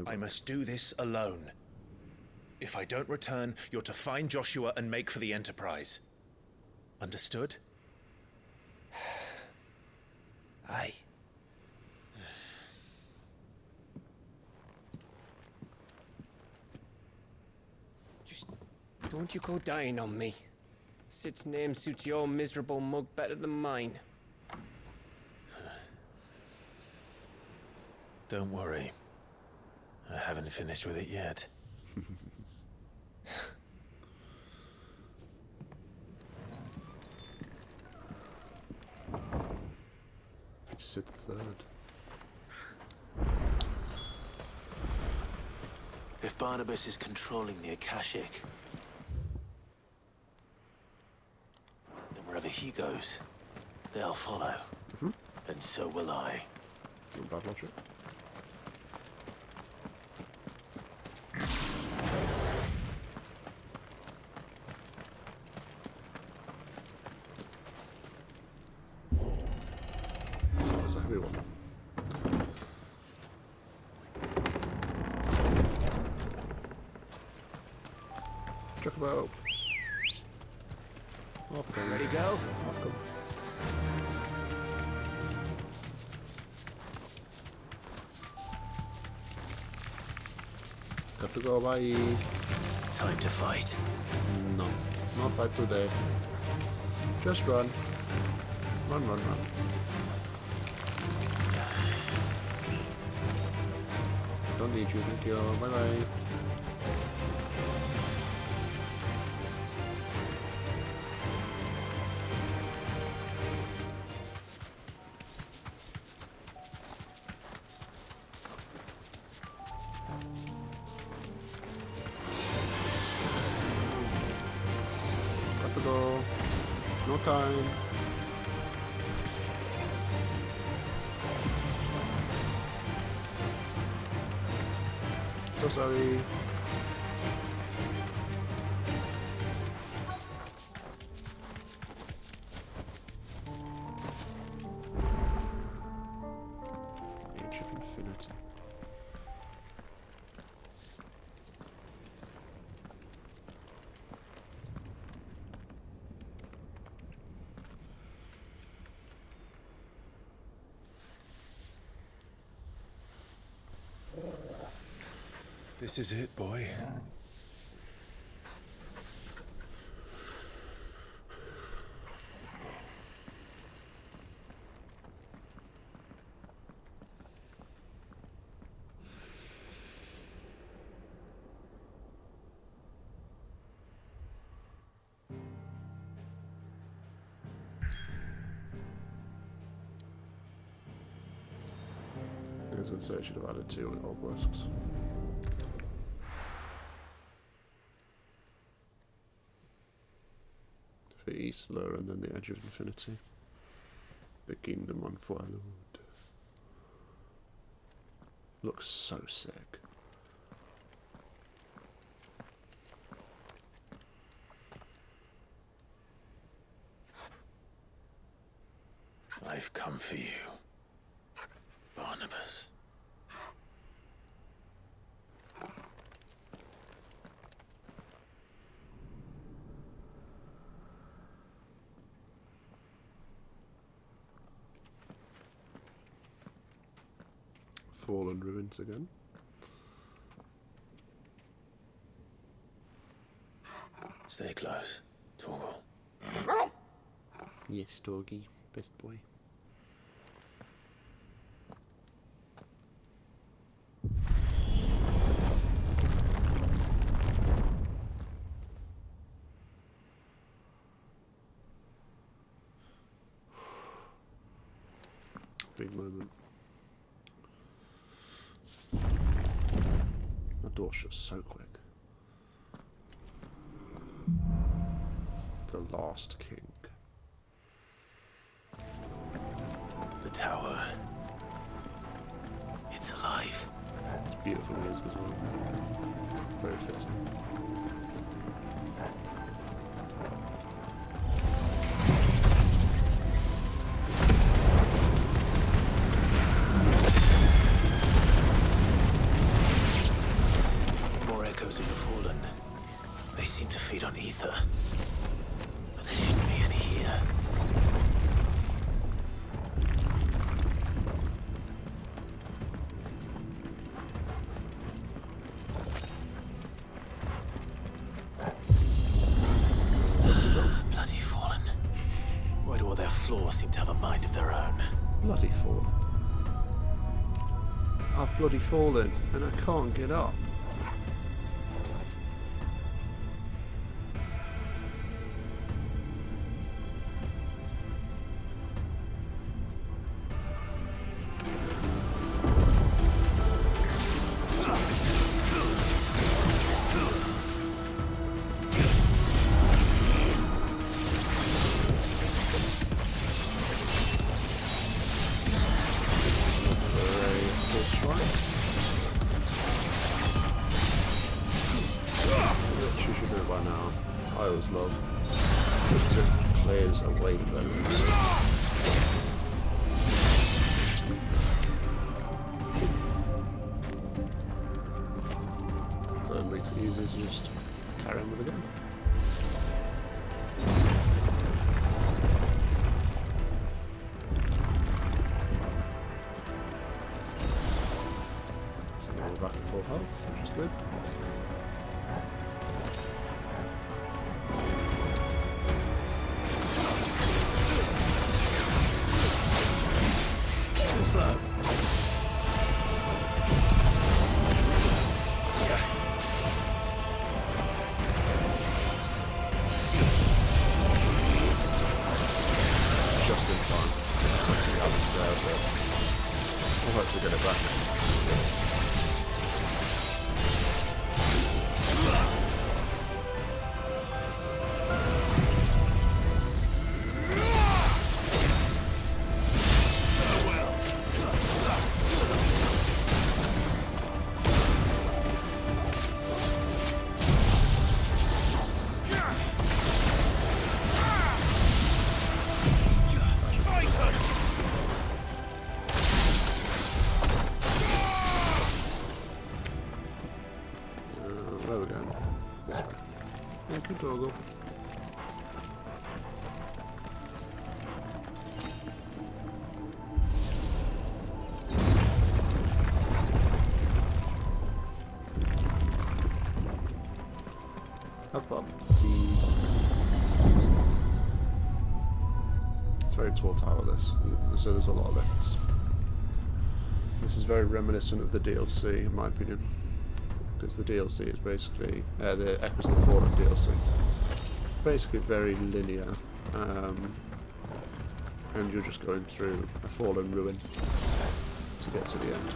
[SPEAKER 8] I must do this alone. If I don't return, you're to find Joshua and make for the Enterprise. Understood?
[SPEAKER 12] Aye. Just don't you go dying on me. Sid's name suits your miserable mug better than mine.
[SPEAKER 8] Don't worry. I haven't finished with it yet.
[SPEAKER 1] Sid III.
[SPEAKER 8] If Barnabas is controlling the Akashic, then wherever he goes, they'll follow. And so will I.
[SPEAKER 1] Not bad logic. That's a heavy one. Chocobo. Off come.
[SPEAKER 12] Ready, go?
[SPEAKER 1] Off come. Got to go, bye.
[SPEAKER 8] Time to fight.
[SPEAKER 1] No. No fight today. Just run. Run, run, run. Don't need you, thank you. Bye bye. Got to go. No time. So sorry. Age of Infinity.
[SPEAKER 5] This is it, boy.
[SPEAKER 1] I was going to say I should have added 2 obelisks. For Isla and then the Edge of Infinity. The Kingdom Unfollowed. Looks so sick.
[SPEAKER 8] I've come for you, Barnabas.
[SPEAKER 1] Fallen ruins again.
[SPEAKER 8] Stay close, Torgal.
[SPEAKER 1] Yes, doggy, best boy. Big moment. That door shuts so quick. The last king.
[SPEAKER 8] The tower. It's alive.
[SPEAKER 1] It's beautiful music as well. Very fitting.
[SPEAKER 8] More echoes of the fallen. They seem to feed on ether. But there shouldn't be any here. Bloody fallen. Why do all their flaws seem to have a mind of their own?
[SPEAKER 1] Bloody fallen. I've bloody fallen and I can't get up. Where are we going? This way. Yeah, good toggle. Up, please. It's a very tall tower, this. So there's a lot of lifts. This is very reminiscent of the DLC, in my opinion. Because the DLC is basically, the Echoes of the Fallen DLC. Basically very linear. And you're just going through a fallen ruin to get to the end.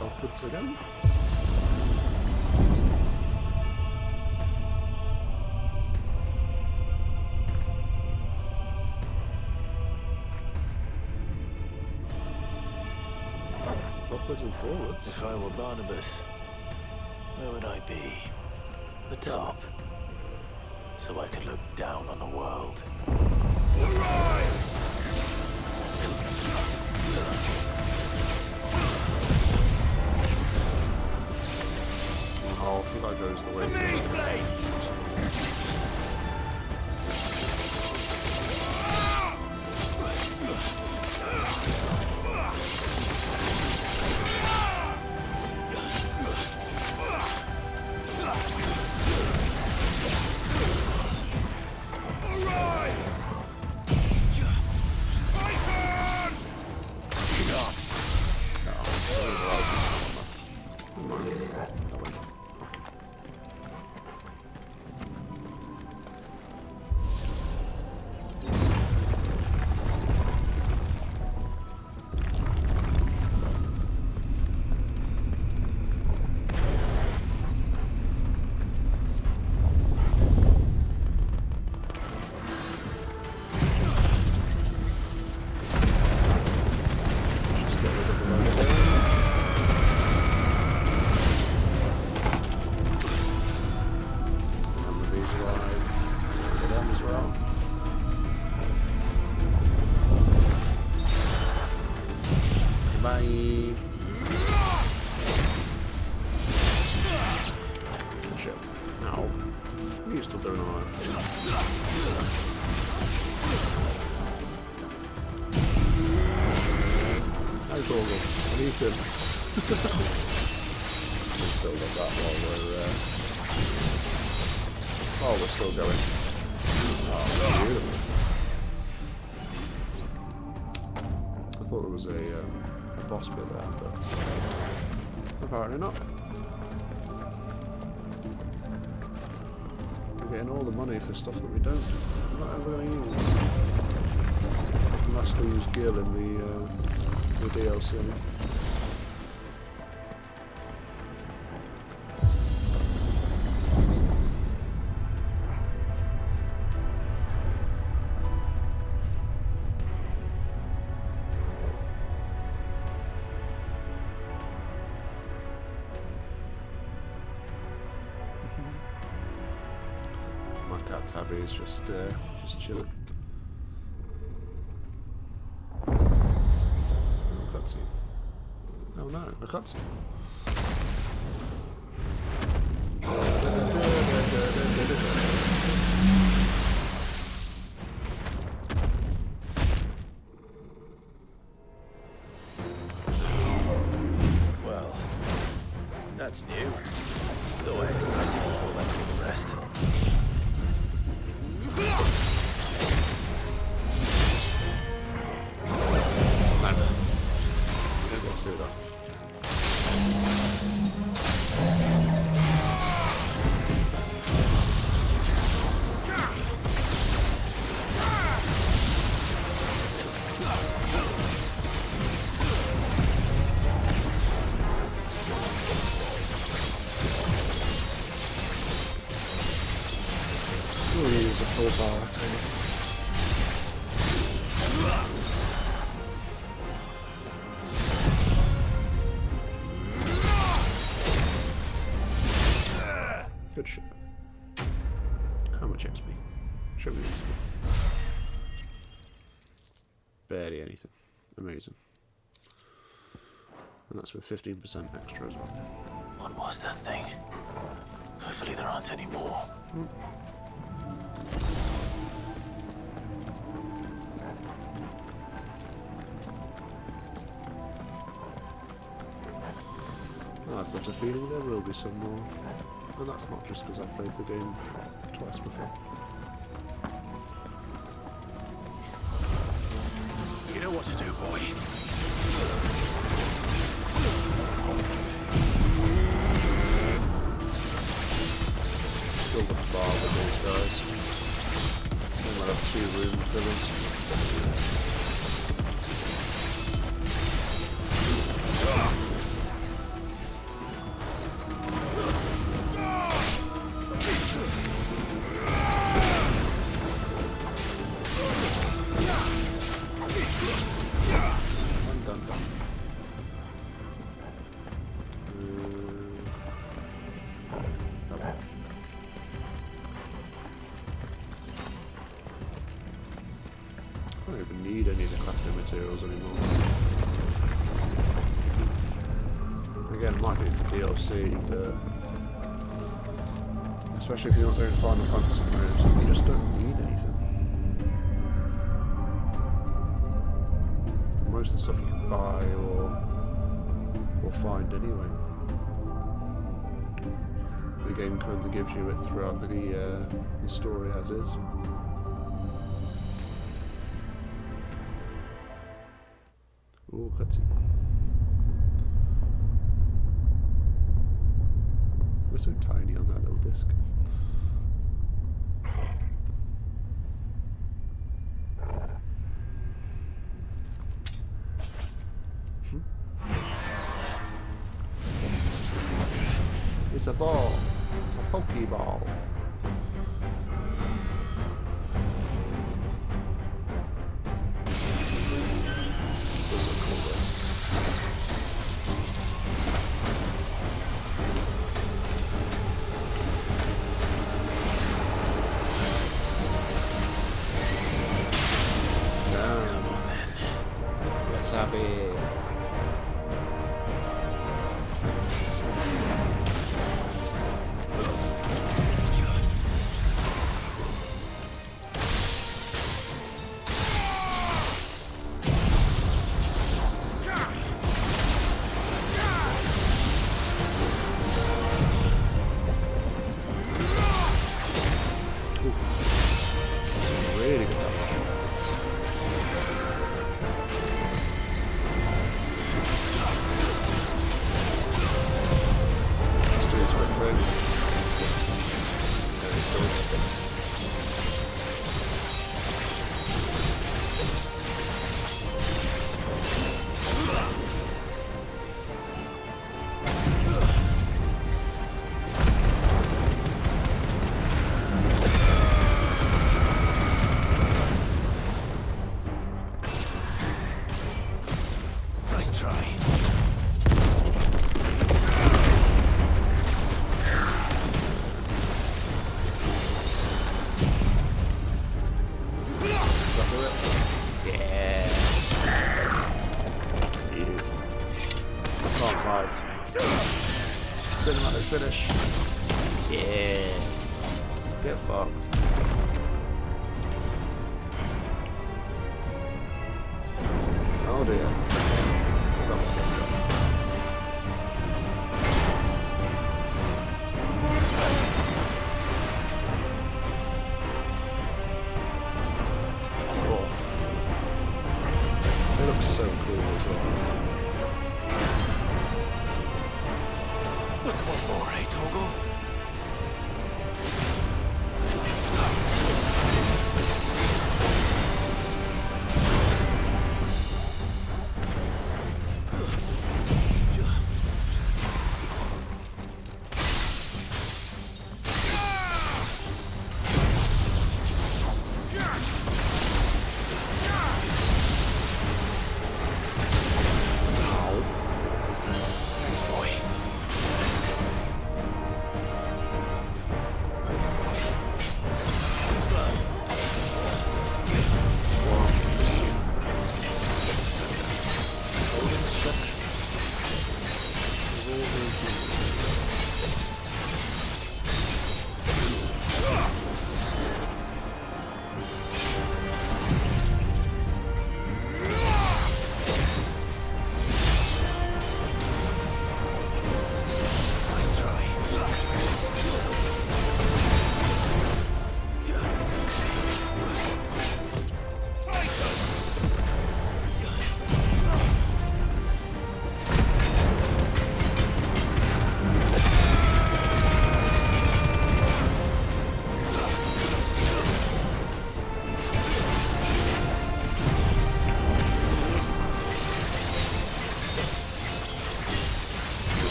[SPEAKER 1] Upwards again. Upwards and forwards.
[SPEAKER 8] If I were Barnabas, where would I be? The top. So I could look down on the world.
[SPEAKER 1] Oh, I think that goes the way. We're still going. Oh, beautiful. I thought there was a boss bit there, but apparently not. We're getting all the money for stuff that we don't. We're not ever going to use. Unless they use Gil in the DLC. Tabby's just chilling. Oh, cutscene. Oh no, a cutscene.
[SPEAKER 8] That's new. Though I expected to feel like all the rest.
[SPEAKER 1] Man. We don't get to do that. We'll use a full bar, I think. Good shot. How much XP? Show me XP. Barely anything. Amazing. And that's with 15% extra as well.
[SPEAKER 8] What was that thing? Hopefully there aren't any more.
[SPEAKER 1] I've got a feeling there will be some more. And that's not just because I've played the game twice before.
[SPEAKER 8] You know what to do, boy.
[SPEAKER 1] Still got the bar with those guys. Then we'll have 2 room fillers. I don't even need any of the crafting materials anymore. Again, it might be for DLC, but especially if you're not doing Final Fantasy modes, you just don't need anything. Most of the stuff you can buy or find anyway. The game kind of gives you it throughout the story as is. Ooh, cutscene. We're so tiny on that little disc. It's a ball. A Pokeball. Cinematic finish. Yeah. Get fucked. Oh dear. Forgot about this guy. looks so cool as well.
[SPEAKER 8] What's one more, eh, Torgal?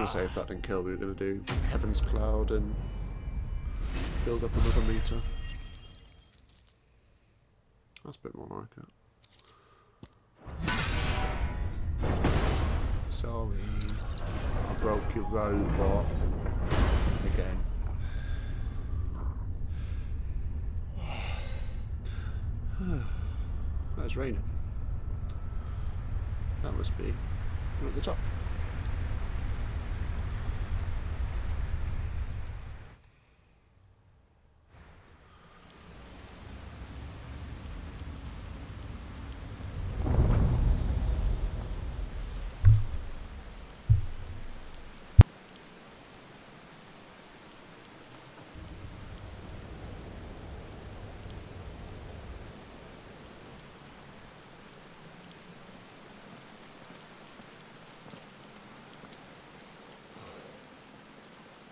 [SPEAKER 1] Say if that didn't kill me, we were going to do Heaven's Cloud and build up another meter. That's a bit more like it. Sorry, I broke your robot again. That's raining. That must be at the top.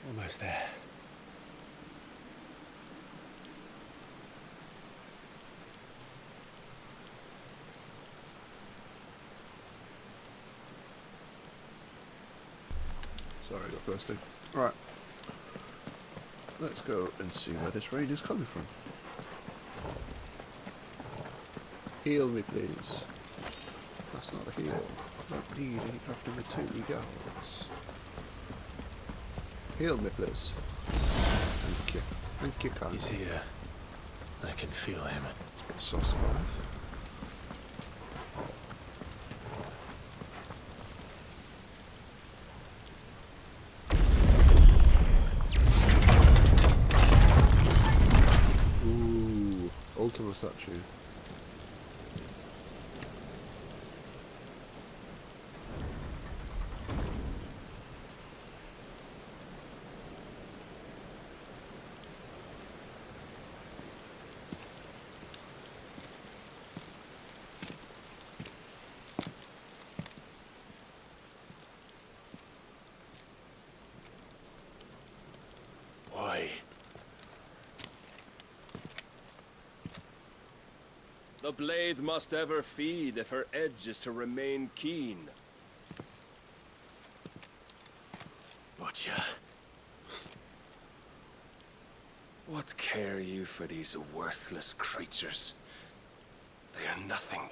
[SPEAKER 5] Almost there.
[SPEAKER 1] Sorry, I got thirsty. Right. Let's go and see where this rain is coming from. Heal me, please. That's not a heal. I don't need any crafting materials. Heal me, please. Thank you. Thank you, kindly.
[SPEAKER 5] He's here. I can feel him.
[SPEAKER 1] It's a bit sauce alive. Ooh, Ultima statue.
[SPEAKER 15] The blade must ever feed if her edge is to remain keen. Butcher. What care you for these worthless creatures? They are nothing.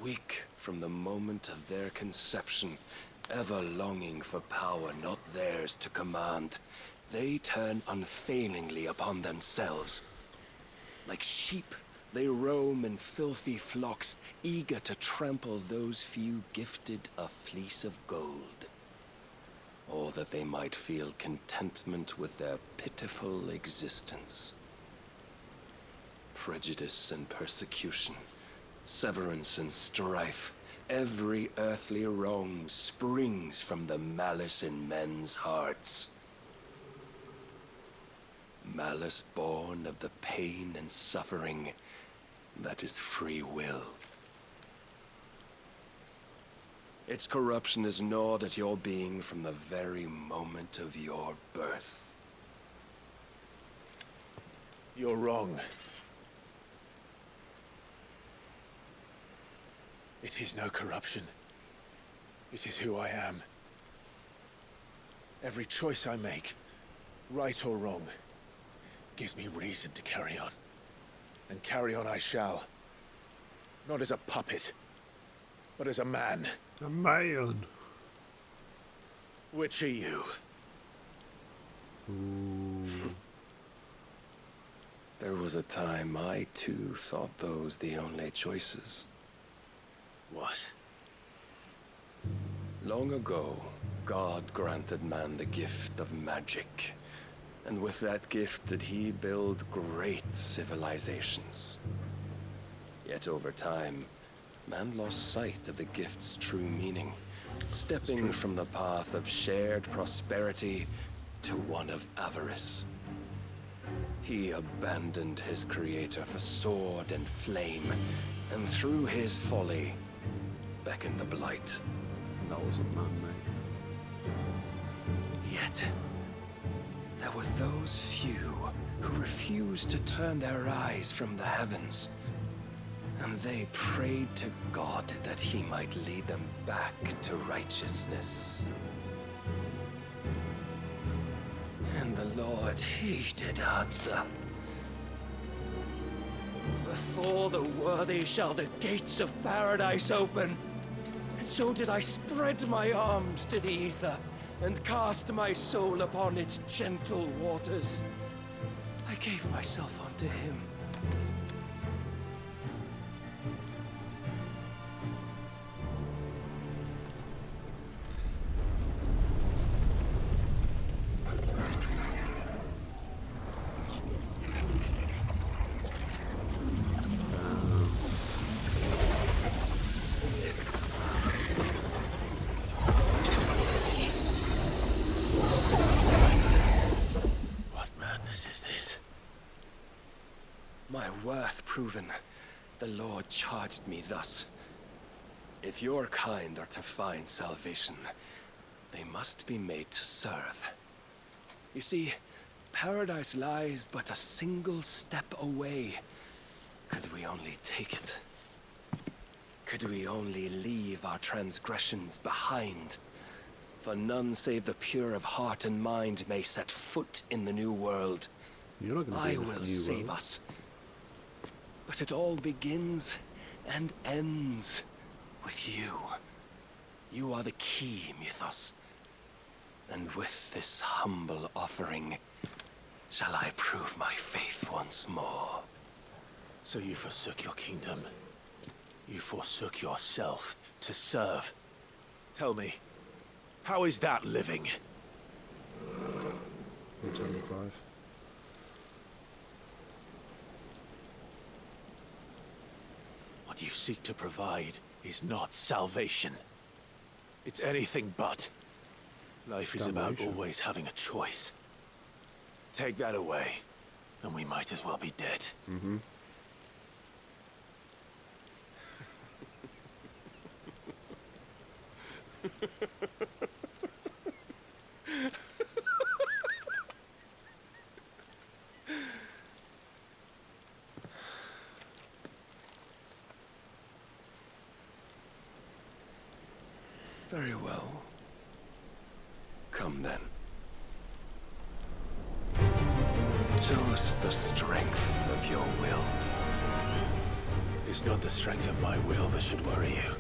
[SPEAKER 15] Weak from the moment of their conception, ever longing for power not theirs to command, they turn unfailingly upon themselves. Like sheep, they roam in filthy flocks, eager to trample those few gifted a fleece of gold. or that they might feel contentment with their pitiful existence. Prejudice and persecution, severance and strife, every earthly wrong springs from the malice in men's hearts. Malice born of the pain and suffering that is free will. Its corruption is gnawed at your being from the very moment of your birth.
[SPEAKER 8] You're wrong. It is no corruption. It is who I am. Every choice I make, right or wrong, gives me reason to carry on. And carry on I shall. Not as a puppet, but as a man.
[SPEAKER 1] A man.
[SPEAKER 8] Which are you?
[SPEAKER 15] There was a time I too thought those the only choices.
[SPEAKER 8] What?
[SPEAKER 15] Long ago, God granted man the gift of magic. And with that gift did he build great civilizations. Yet over time, man lost sight of the gift's true meaning, stepping from the path of shared prosperity to one of avarice. He abandoned his creator for sword and flame, and through his folly, beckoned the blight.
[SPEAKER 1] That wasn't man-made.
[SPEAKER 15] Yet, there were those few who refused to turn their eyes from the heavens, and they prayed to God that he might lead them back to righteousness. And the Lord, he did answer. Before the worthy shall the gates of paradise open. And so did I spread my arms to the ether, and cast my soul upon its gentle waters. I gave myself unto him. My worth proven, the Lord charged me thus. If your kind are to find salvation, they must be made to serve. You see, paradise lies but a single step away. Could we only take it? Could we only leave our transgressions behind? For none save the pure of heart and mind may set foot in the new world.
[SPEAKER 1] You're not gonna
[SPEAKER 15] I will save us. But it all begins and ends with you. You are the key, Mythos. And with this humble offering, shall I prove my faith once more.
[SPEAKER 8] So you forsook your kingdom. You forsook yourself to serve. Tell me, how is that living? What you seek to provide is not salvation. It's anything but. Life is about always having a choice. Take that away, and we might as well be dead.
[SPEAKER 1] Mm-hmm.
[SPEAKER 15] Very well. Come then. Show us the strength of your will.
[SPEAKER 8] It's not the strength of my will that should worry you,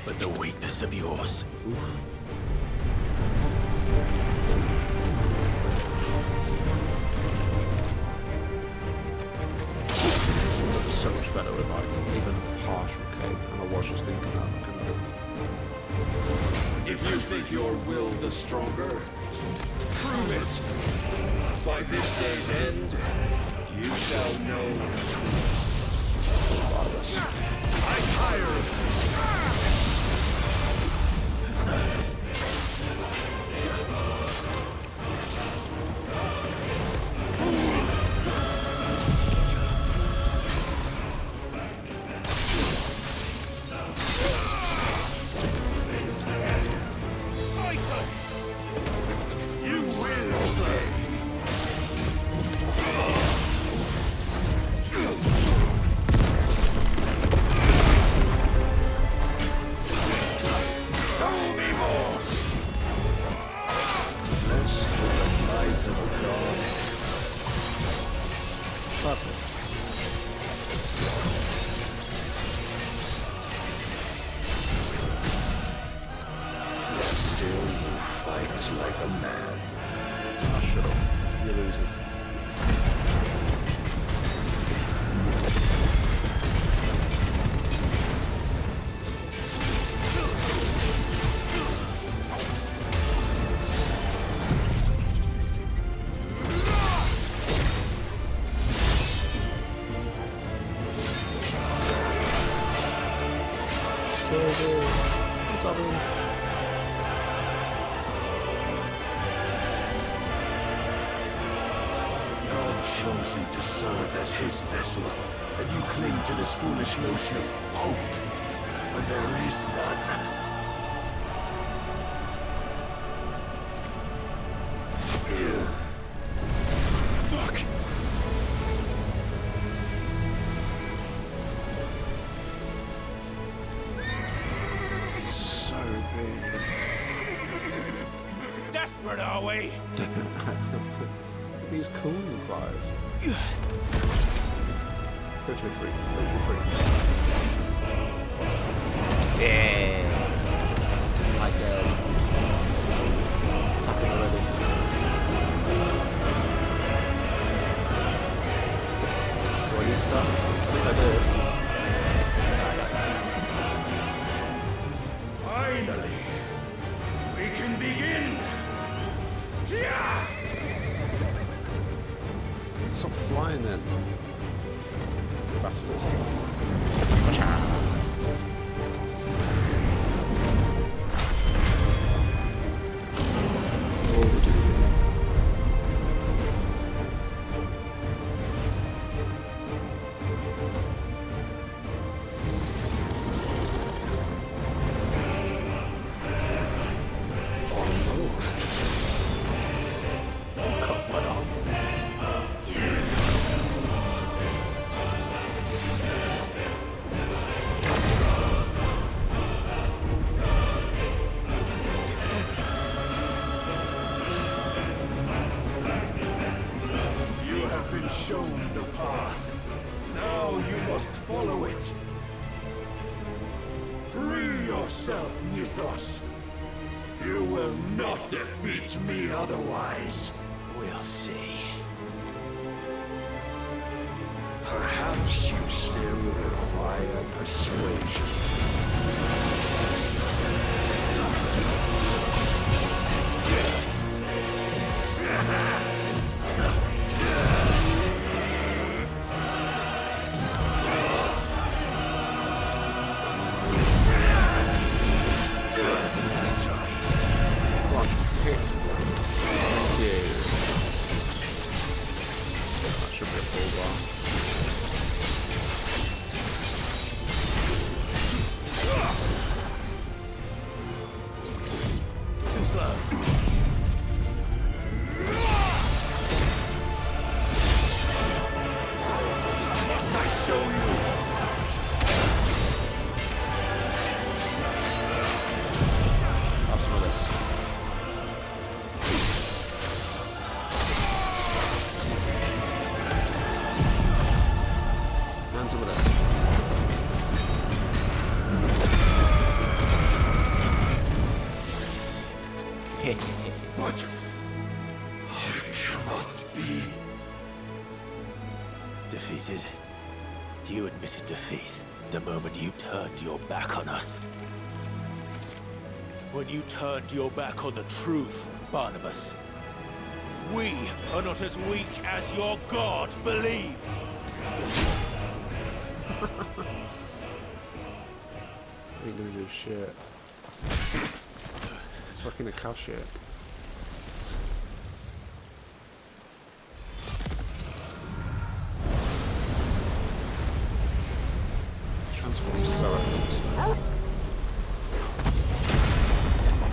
[SPEAKER 8] but the weakness of yours.
[SPEAKER 1] Oof. So much better with like even partial cape, and I was just thinking that.
[SPEAKER 15] If you think stronger? Prove it! By this day's end, you shall know the truth. I tire of this. Chose you to serve as his vessel, and you cling to this foolish notion of hope when there is none. Fuck!
[SPEAKER 1] So big.
[SPEAKER 14] Desperate, are we?
[SPEAKER 1] He's cool, Clive. Go to a free. Yeah. My turn. Tapping already. Do I need to tap? I think I do.
[SPEAKER 15] Finally, we can begin. Yeah.
[SPEAKER 1] Stop flying then. Bastard.
[SPEAKER 15] Shown the path. Now you must follow it. Free yourself, Mythos. You will not defeat me otherwise.
[SPEAKER 8] We'll see.
[SPEAKER 15] Perhaps you still require persuasion.
[SPEAKER 8] What?
[SPEAKER 15] I cannot be.
[SPEAKER 8] Defeated? You admitted defeat the moment you turned your back on us.
[SPEAKER 16] when you turned your back on the truth, Barnabas. We are not as weak as your god believes.
[SPEAKER 1] Ain't gonna do shit. It's fucking a cow shit. Transforms so effortlessly.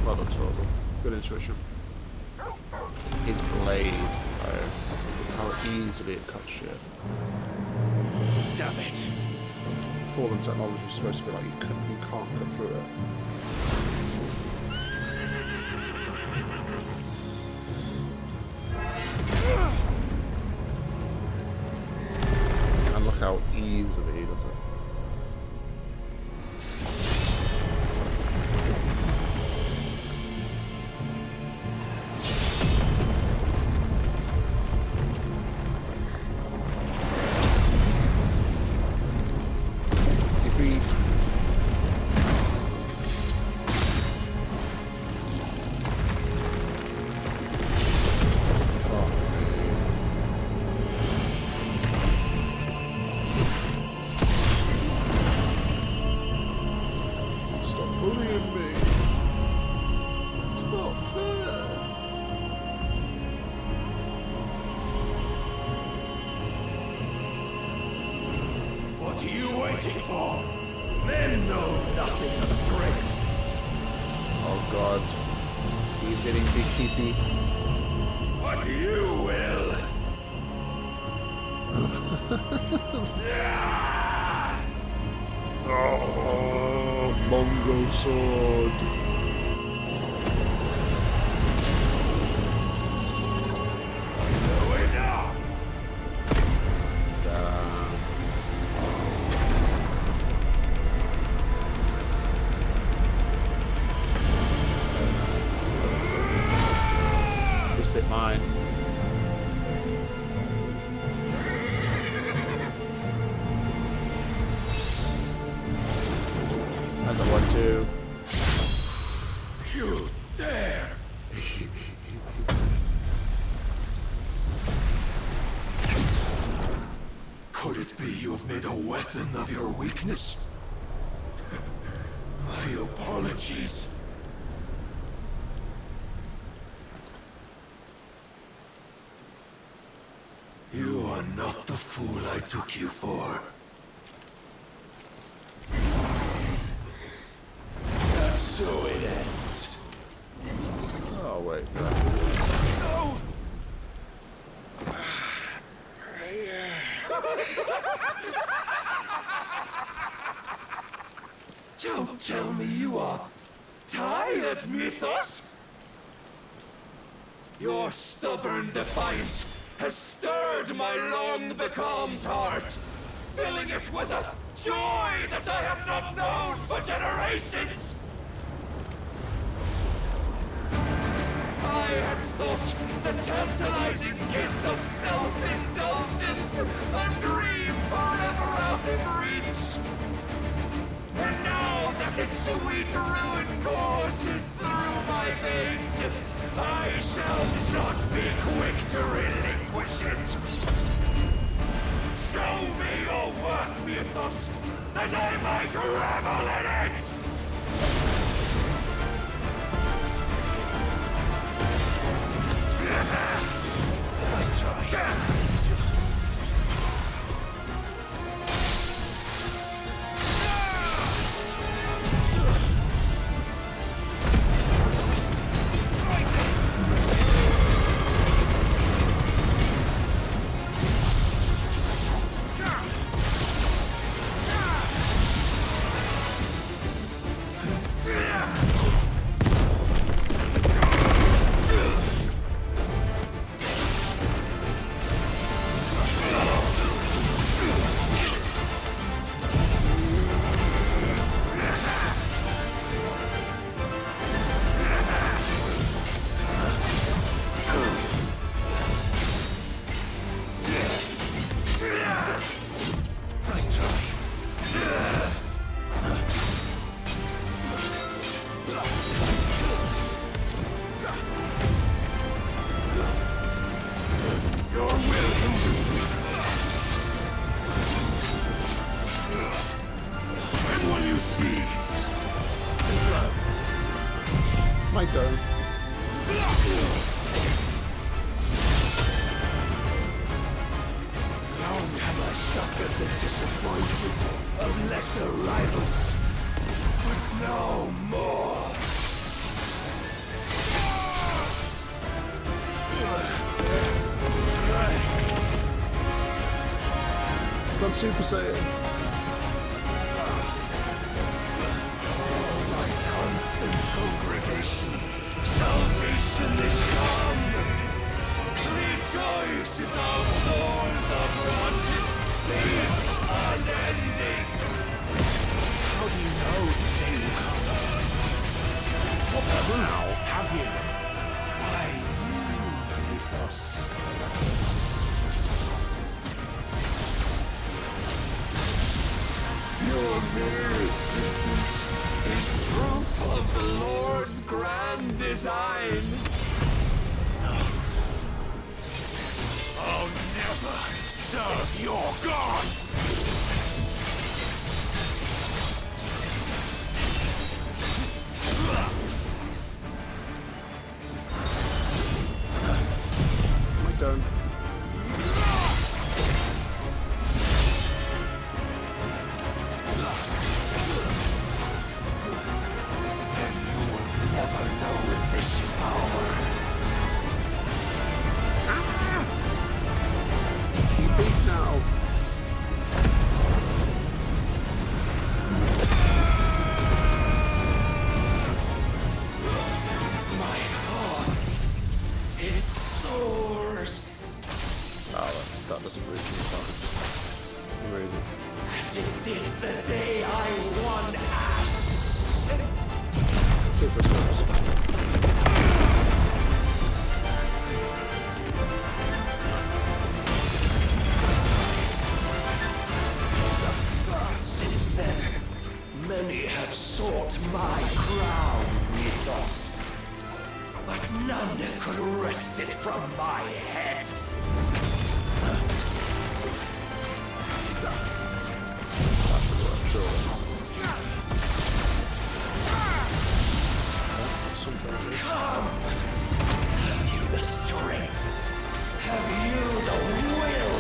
[SPEAKER 1] Well done, Torgal. Good intuition. His blade, though. Look how easily it cuts shit.
[SPEAKER 16] Damn it.
[SPEAKER 1] Fallen technology is supposed to be like you can't cut through it. And look how easily he does it.
[SPEAKER 15] What are you waiting for? Men know nothing of strength.
[SPEAKER 1] Oh god. He's getting big TP.
[SPEAKER 15] What you will.
[SPEAKER 1] Oh, Mongol sword. Mine. Another one too.
[SPEAKER 15] You dare! Could it be you have made a weapon of your weakness? My apologies. You are not the fool I took you for. And so it ends.
[SPEAKER 1] Oh wait, no.
[SPEAKER 15] No! Don't tell me you are tired, Mythos! Your stubborn defiance has stirred my long-becalmed heart, filling it with a joy that I have not known for generations! I had thought the tantalizing kiss of self-indulgence a dream forever out of reach. And now that its sweet ruin courses through my veins, I shall not be quick to relinquish it. Show me your work, Mythos, that I might revel in it! Nice try. lesser rivals, but no more.
[SPEAKER 1] Got Super Saiyan.
[SPEAKER 15] My constant congregation, salvation is come. Rejoice as our souls are granted peace unending.
[SPEAKER 16] How do you know this day will come? What proof have you?
[SPEAKER 15] By you, Mythos. Your mere existence is proof of the Lord's grand design.
[SPEAKER 16] I'll never serve your god!
[SPEAKER 1] I don't.
[SPEAKER 15] Then you will never know this power.
[SPEAKER 1] You beat now.
[SPEAKER 15] My heart, it soars.
[SPEAKER 1] Oh, that doesn't really sound amazing.
[SPEAKER 15] As it did the day I won Ash.
[SPEAKER 1] Let's see if this works.
[SPEAKER 15] Since then, many have sought my crown, Mythos. But none could wrest it from my head. Come! Have you the strength? Have you the will?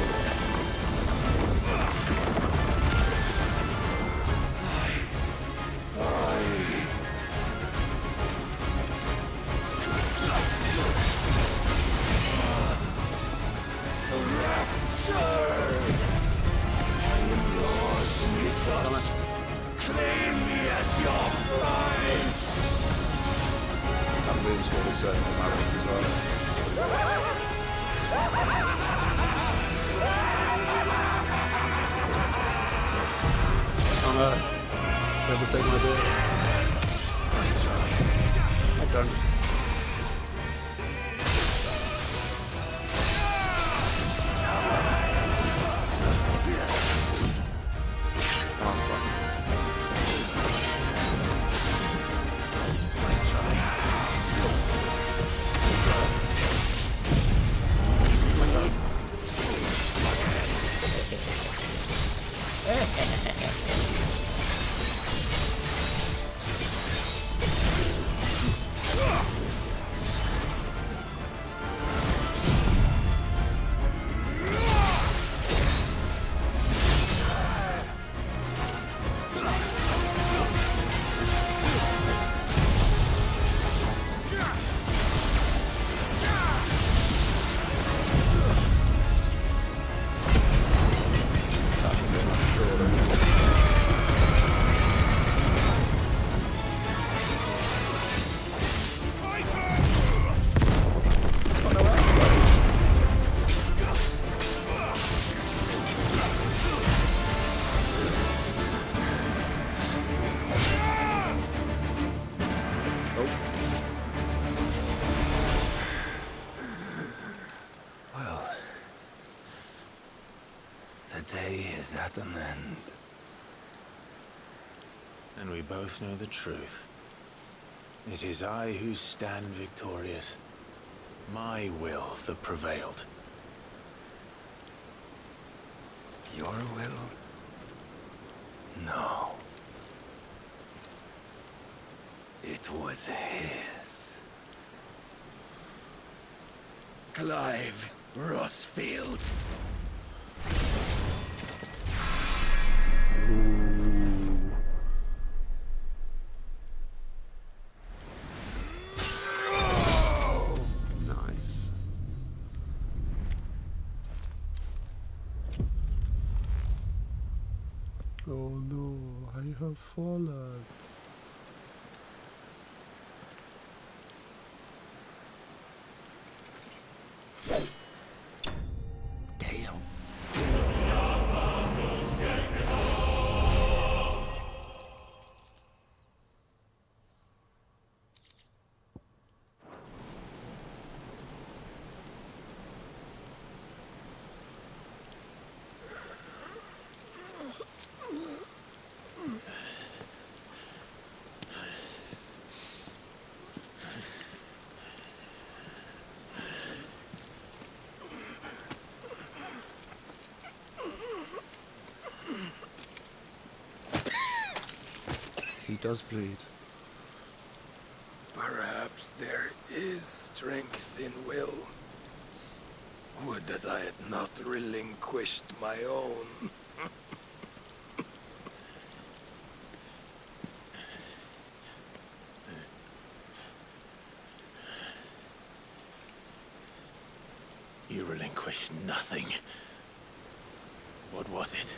[SPEAKER 15] Rapture! I am yours, Mythos. Claim me as your prize!
[SPEAKER 1] That move's got a certain balance as well. Oh no. They have the same idea. I don't. Oh, fuck.
[SPEAKER 15] Well, the day is at an end.
[SPEAKER 16] And we both know the truth. It is I who stand victorious. My will that prevailed.
[SPEAKER 15] Your will? No. It was his. Clive Rossfield.
[SPEAKER 1] Ooh. Oh no, I have fallen.
[SPEAKER 10] Damn.
[SPEAKER 1] He does bleed.
[SPEAKER 15] Perhaps there is strength in will. Would that I had not relinquished my own.
[SPEAKER 16] You relinquished nothing. What was it,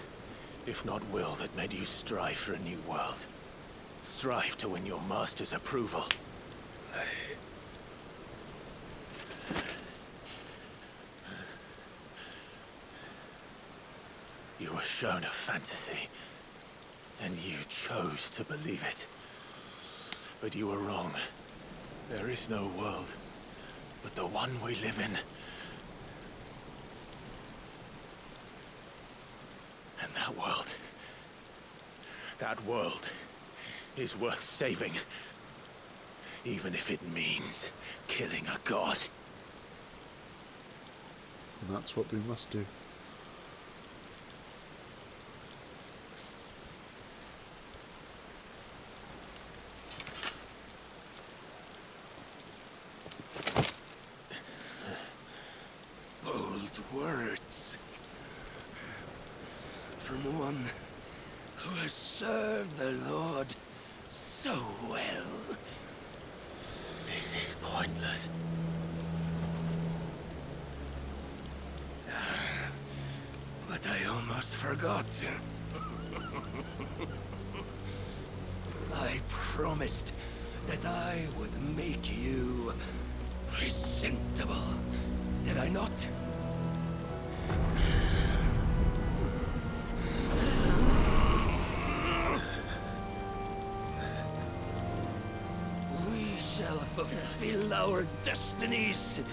[SPEAKER 16] if not will, that made you strive for a new world? Strive to win your master's approval? You were shown a fantasy, and you chose to believe it. But you were wrong. There is no world, but the one we live in. And that world is worth saving. Even if it means killing a god.
[SPEAKER 1] And that's what we must do.
[SPEAKER 15] Bold words. From one who has served the Lord so well.
[SPEAKER 16] This is pointless.
[SPEAKER 15] But I almost forgot. I promised that I would make you presentable. Did I not? We shall fulfill our destinies.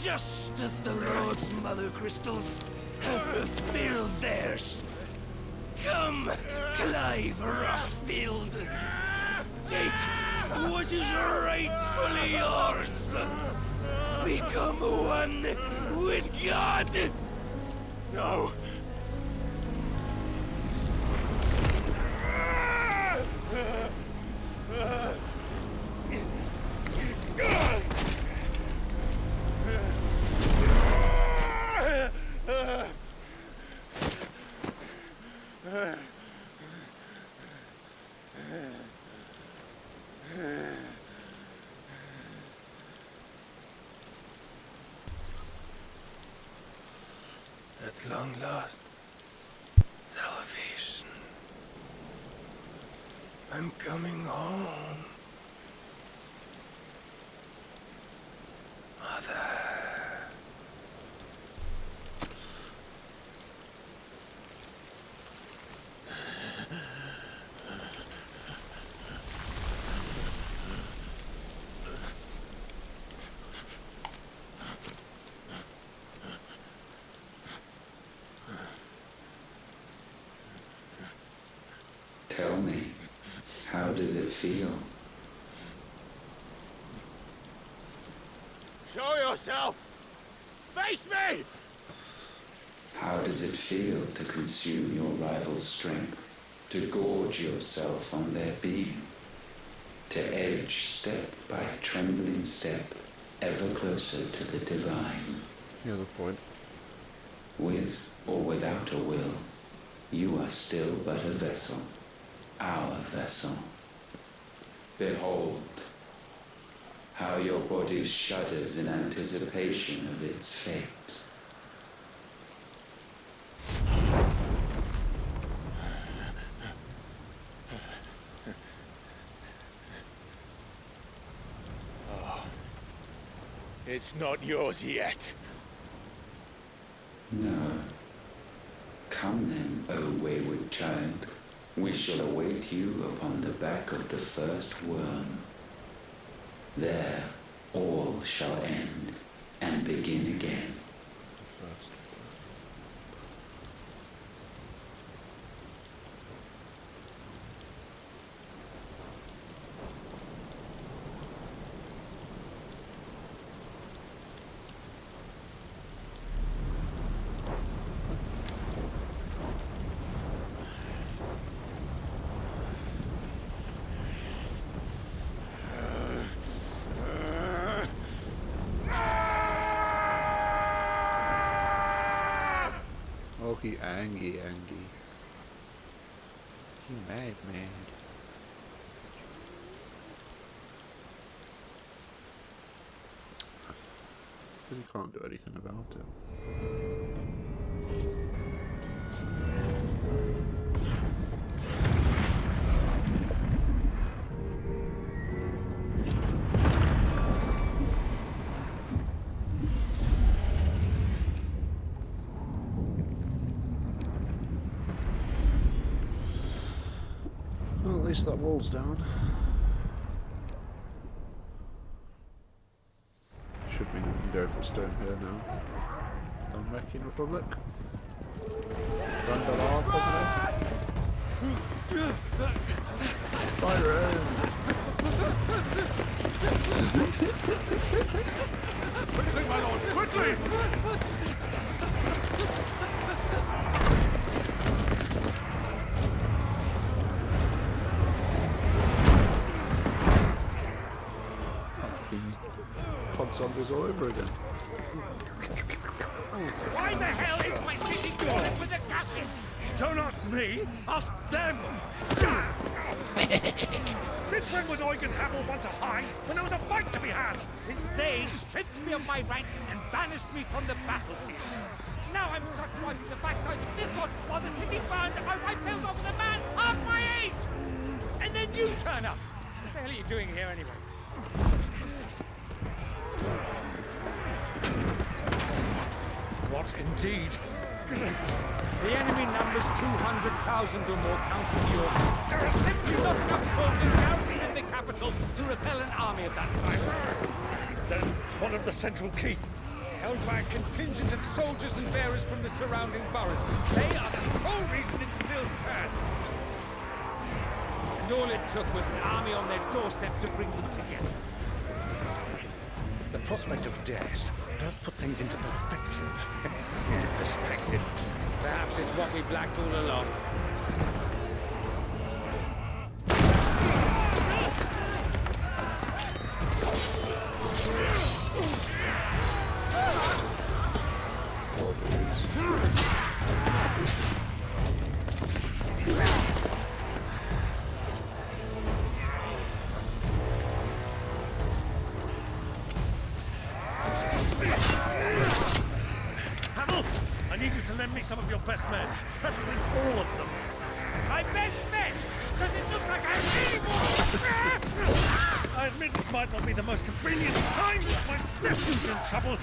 [SPEAKER 15] Just as the Lord's Mother Crystals have fulfilled theirs. Come, Clive Rossfield. Take what is rightfully yours. Become one with God.
[SPEAKER 16] No.
[SPEAKER 15] At long last, salvation. I'm coming home. Mother.
[SPEAKER 17] Tell me, how does it feel?
[SPEAKER 16] Show yourself! Face me!
[SPEAKER 17] How does it feel to consume your rival's strength? To gorge yourself on their beam? To edge step by trembling step ever closer to the divine?
[SPEAKER 1] Here's a point.
[SPEAKER 17] With or without a will, you are still but a vessel. Our vessel. Behold, how your body shudders in anticipation of its fate.
[SPEAKER 16] It's not yours yet.
[SPEAKER 17] No. Come then, O wayward child. We shall await you upon the back of the first worm. There, all shall end and begin again.
[SPEAKER 1] Oh, he angry. He mad. Because he can't do anything about it. Well, at least that wall's down. Should mean that we can go for stone here now. Done making Republic. Barnabas, probably. Byron!
[SPEAKER 18] Quickly, my lord, quickly!
[SPEAKER 1] COD zombies all over again.
[SPEAKER 18] Why the hell is my city crawling with the captain? Don't ask me, ask them! Since when was Eugen Hamel one to hide when there was a fight to be had? Since they stripped me of my rank and banished me from the battlefield. Now I'm stuck wiping the backsides of this one while the city burns and my wife tells off with a man half my age! And then you turn up! What the hell are you doing here anyway? What indeed? The enemy numbers 200,000 or more counting yours. There are simply not enough soldiers garrisoned in the capital to repel an army of that size. Then one of the central keep, held by a contingent of soldiers and bearers from the surrounding boroughs. They are the sole reason it still stands. And all it took was an army on their doorstep to bring them together. The prospect of death does put things into perspective. Perspective. Perhaps it's what we've lacked all along. Some of your best men, preferably all of them. My best men? Does it look like I really want? I admit this might not be the most convenient time, but my nephew's in trouble,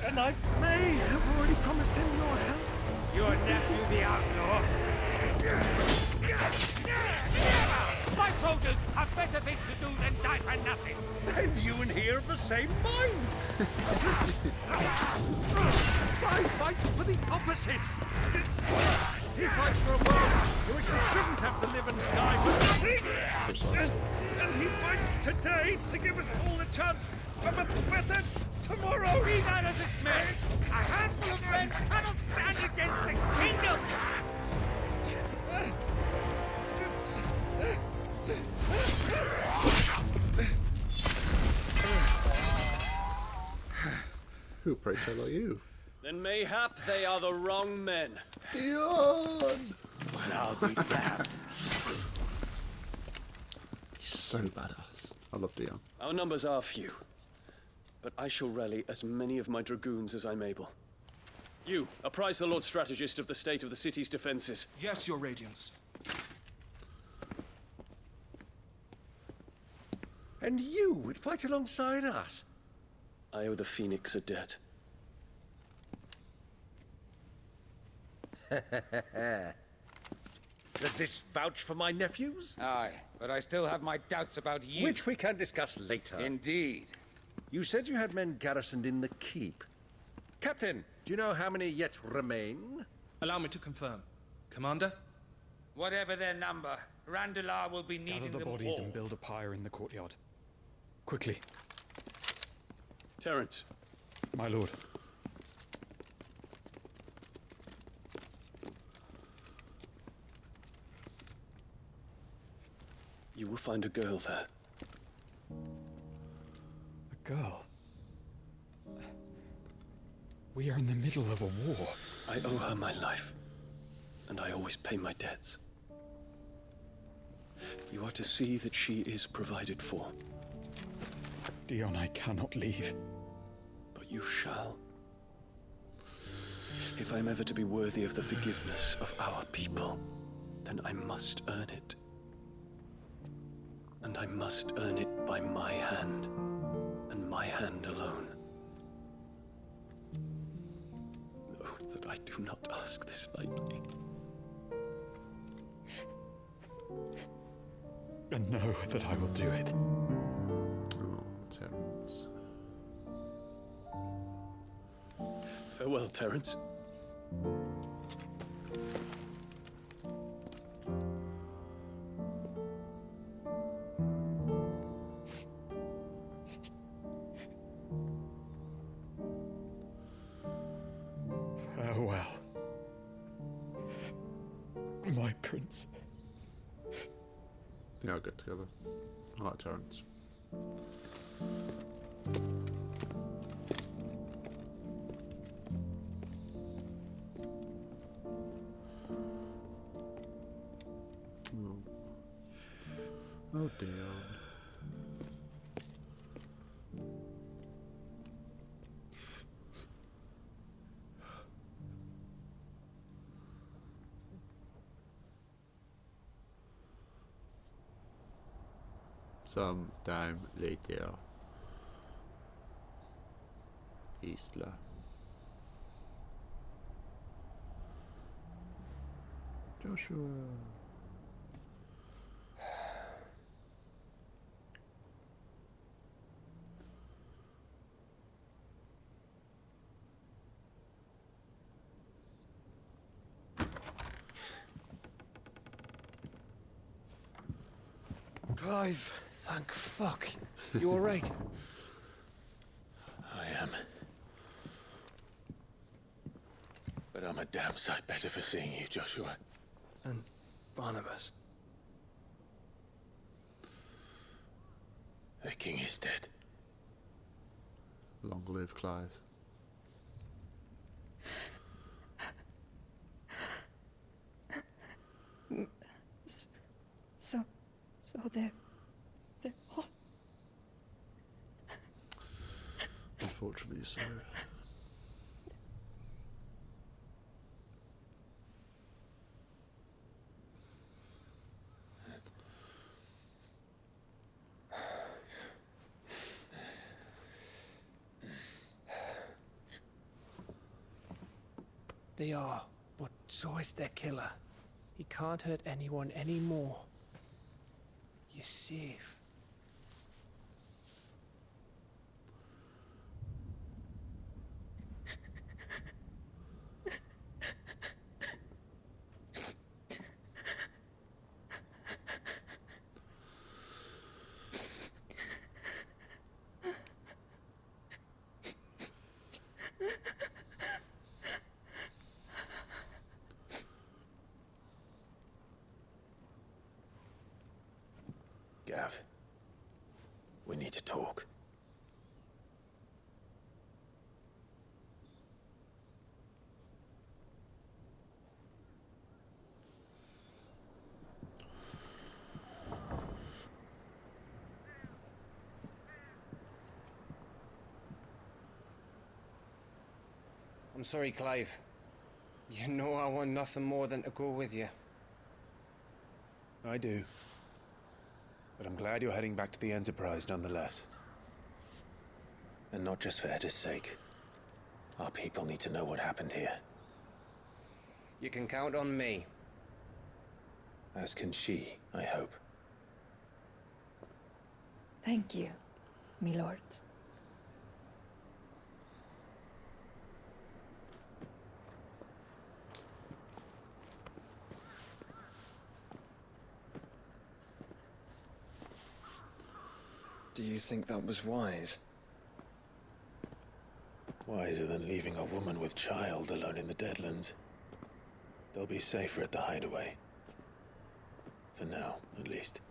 [SPEAKER 18] and I may have already promised him your help. Your nephew, the outlaw? My soldiers have better things to do than die for nothing. And you and he are of the same mind. I fights for the opposite. He fights for a world in which we shouldn't have to live and die for nothing. And he fights today to give us all a chance of a better tomorrow. Be that as it may, a handful of men cannot stand against the kingdom.
[SPEAKER 1] Who, pray tell, are you?
[SPEAKER 5] Then mayhap they are the wrong men.
[SPEAKER 1] Dion!
[SPEAKER 16] Well, I'll be damned.
[SPEAKER 1] He's so badass. I love Dion.
[SPEAKER 5] Our numbers are few, but I shall rally as many of my dragoons as I'm able. You, apprise the Lord Strategist of the state of the city's defenses.
[SPEAKER 18] Yes, Your Radiance. And you would fight alongside us?
[SPEAKER 5] I owe the Phoenix a debt.
[SPEAKER 19] Does this vouch for my nephews?
[SPEAKER 18] Aye, but I still have my doubts about you.
[SPEAKER 19] Which we can discuss later.
[SPEAKER 18] Indeed.
[SPEAKER 19] You said you had men garrisoned in the keep. Captain, do you know how many yet remain?
[SPEAKER 20] Allow me to confirm. Commander?
[SPEAKER 18] Whatever their number, Randalar will be needing
[SPEAKER 21] Gather the
[SPEAKER 18] them
[SPEAKER 21] bodies
[SPEAKER 18] all.
[SPEAKER 21] and build a pyre in the courtyard. Quickly.
[SPEAKER 5] Terence.
[SPEAKER 21] My lord.
[SPEAKER 5] You will find a girl there.
[SPEAKER 21] A girl? We are in the middle of a war.
[SPEAKER 5] I owe her my life, and I always pay my debts. You are to see that she is provided for.
[SPEAKER 21] Dion, I cannot leave.
[SPEAKER 5] But you shall. If I am ever to be worthy of the forgiveness of our people, then I must earn it. And I must earn it by my hand, and my hand alone. Know that I do not ask this lightly.
[SPEAKER 21] And know that I will do it.
[SPEAKER 1] Oh, Terence.
[SPEAKER 5] Farewell, Terence.
[SPEAKER 21] Farewell. My prince.
[SPEAKER 1] They are good together. I like Terence. Oh dear. Some time later. Isla. Joshua.
[SPEAKER 12] Clive, thank fuck. You all right?
[SPEAKER 16] I am. But I'm a damn sight better for seeing you, Joshua.
[SPEAKER 5] And Barnabas.
[SPEAKER 16] The king is dead.
[SPEAKER 1] Long live Clive.
[SPEAKER 6] So they're all...
[SPEAKER 1] Unfortunately so.
[SPEAKER 12] They are, but so is their killer. He can't hurt anyone anymore. You're safe.
[SPEAKER 16] Gav, we need to talk.
[SPEAKER 12] I'm sorry, Clive. You know I want nothing more than to go with you.
[SPEAKER 22] I do. But I'm glad you're heading back to the Enterprise nonetheless.
[SPEAKER 16] And not just for Edda's sake. Our people need to know what happened here.
[SPEAKER 12] You can count on me.
[SPEAKER 16] As can she, I hope.
[SPEAKER 6] Thank you, my lords.
[SPEAKER 3] Do you think that was wise?
[SPEAKER 16] Wiser than leaving a woman with child alone in the Deadlands. They'll be safer at the hideaway. For now, at least.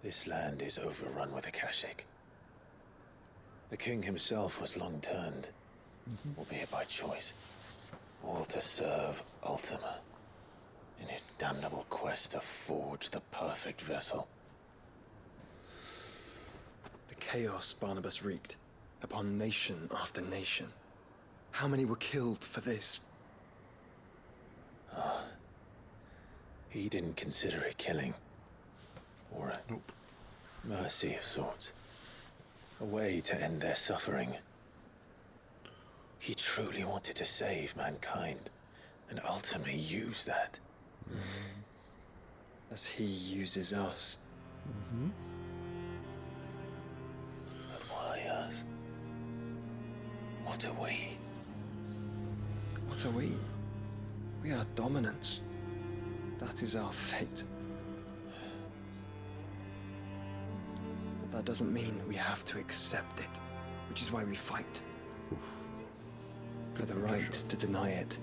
[SPEAKER 16] This land is overrun with Akashic. The king himself was long turned, albeit by choice, all to serve Ultima in his damnable quest to forge the perfect vessel.
[SPEAKER 3] The chaos Barnabas wreaked upon nation after nation. How many were killed for this?
[SPEAKER 16] He didn't consider it killing. Or a mercy of sorts. A way to end their suffering. He truly wanted to save mankind, and ultimately used that.
[SPEAKER 3] As he uses us.
[SPEAKER 16] But why us? What are we?
[SPEAKER 3] What are we? We are dominants. That is our fate. But that doesn't mean we have to accept it, which is why we fight. For the right to deny it.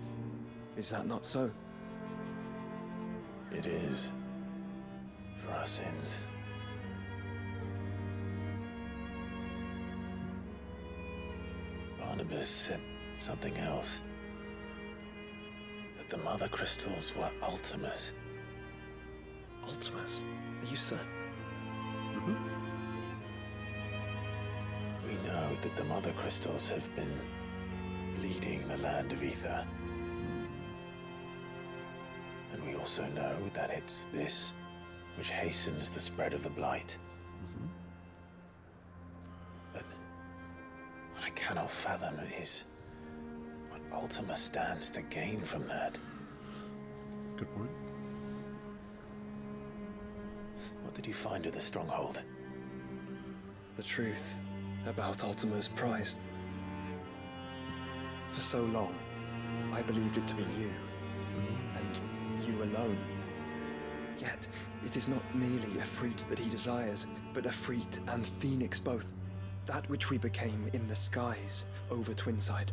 [SPEAKER 3] Is that not so?
[SPEAKER 16] It is. For our sins. Barnabas said something else. That the Mother Crystals were Ultimas.
[SPEAKER 3] Ultimas? Are you certain?
[SPEAKER 16] We know that the Mother Crystals have been leading the land of Ether. And we also know that it's this which hastens the spread of the Blight. But what I cannot fathom is what Ultima stands to gain from that.
[SPEAKER 1] Good point.
[SPEAKER 16] What did you find at the Stronghold?
[SPEAKER 3] The truth about Ultima's prize. For so long, I believed it to be you, and you alone. Yet, it is not merely a freed that he desires, but a freed and phoenix both. That which we became in the skies over Twinside.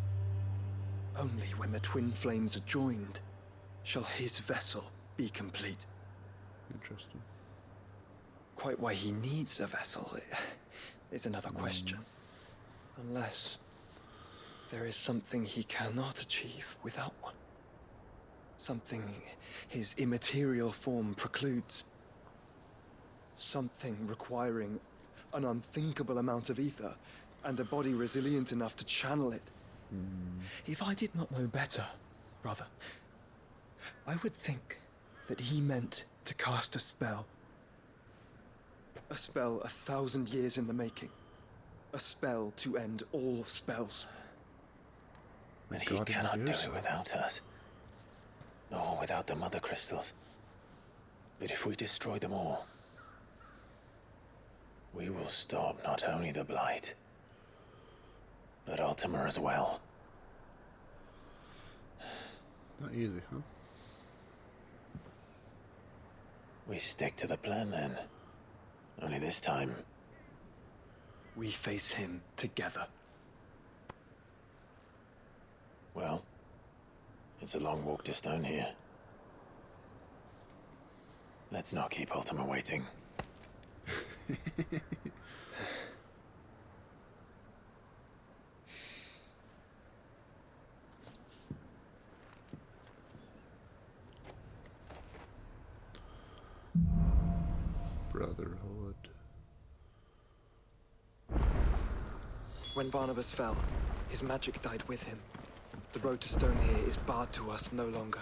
[SPEAKER 3] Only when the twin flames are joined, shall his vessel be complete.
[SPEAKER 1] Interesting.
[SPEAKER 3] Quite why he needs a vessel is another question. Unless there is something he cannot achieve without one. Something his immaterial form precludes. Something requiring an unthinkable amount of ether and a body resilient enough to channel it. If I did not know better, brother, I would think that he meant to cast a spell. A spell 1,000 years in the making. A spell to end all spells.
[SPEAKER 16] But he cannot do it without us. Nor without the Mother Crystals. But if we destroy them all, we will stop not only the Blight, but Ultima as well.
[SPEAKER 1] Not easy, huh?
[SPEAKER 16] We stick to the plan then. Only this time,
[SPEAKER 3] we face him together.
[SPEAKER 16] Well, it's a long walk to Stone here. Let's not keep Ultima waiting.
[SPEAKER 1] Brotherhood.
[SPEAKER 3] When Barnabas fell, his magic died with him. The road to Stone here is barred to us no longer.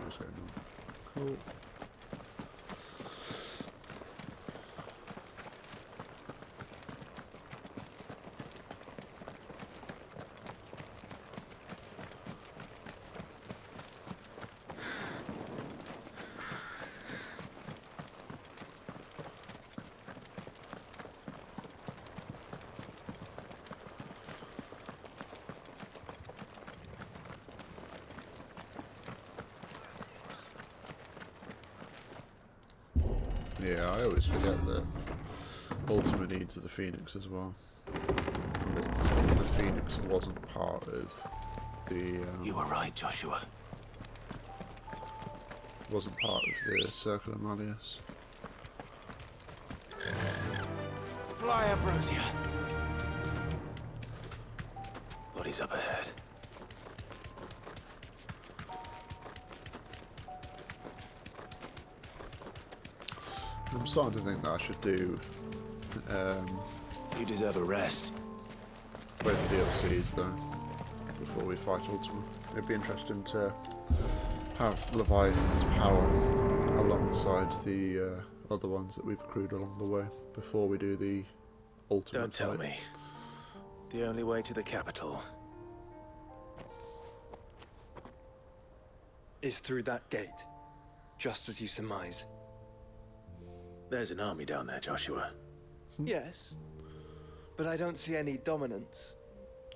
[SPEAKER 1] what's going on. Cool. Yeah, I always forget that Ultima needs the Phoenix as well. The Phoenix wasn't part of the...
[SPEAKER 16] You were right, Joshua.
[SPEAKER 1] Wasn't part of the Circle of Malleus.
[SPEAKER 16] Fly, Ambrosia. Bodies up ahead.
[SPEAKER 1] I'm starting to think that I should do...
[SPEAKER 16] you deserve a rest.
[SPEAKER 1] Both DLCs though, before we fight Ultima. It'd be interesting to have Leviathan's power alongside the other ones that we've accrued along the way before we do the Ultimate
[SPEAKER 16] Don't tell
[SPEAKER 1] fight.
[SPEAKER 16] me. The only way to the capital
[SPEAKER 3] is through that gate, just as you surmise.
[SPEAKER 16] There's an army down there, Joshua.
[SPEAKER 3] Yes, but I don't see any dominance.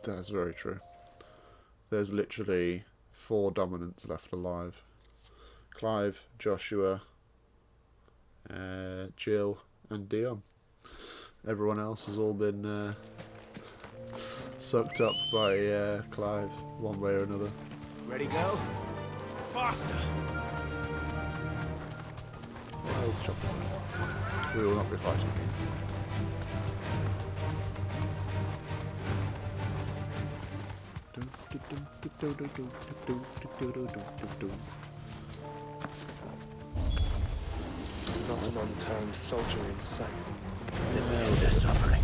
[SPEAKER 1] That's very true. There's literally 4 dominants left alive. Clive, Joshua, Jill and Dion. Everyone else has all been sucked up by Clive one way or another.
[SPEAKER 16] Ready, go? Faster!
[SPEAKER 1] We will not be fighting again.
[SPEAKER 3] Not an unturned soldier in sight.
[SPEAKER 16] They know their suffering.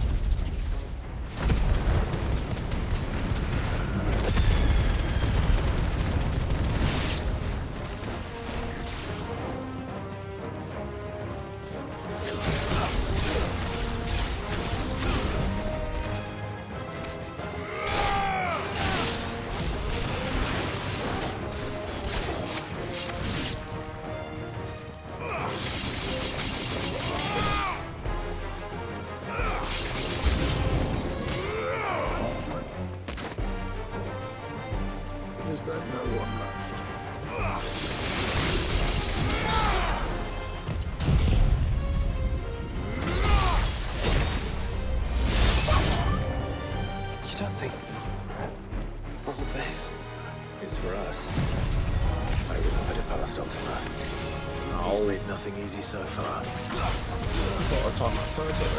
[SPEAKER 1] Is there no one left?
[SPEAKER 3] You don't think all this
[SPEAKER 16] is for us? I wouldn't put it past Ultima. He's made nothing easy so far.
[SPEAKER 1] Got a ton of further.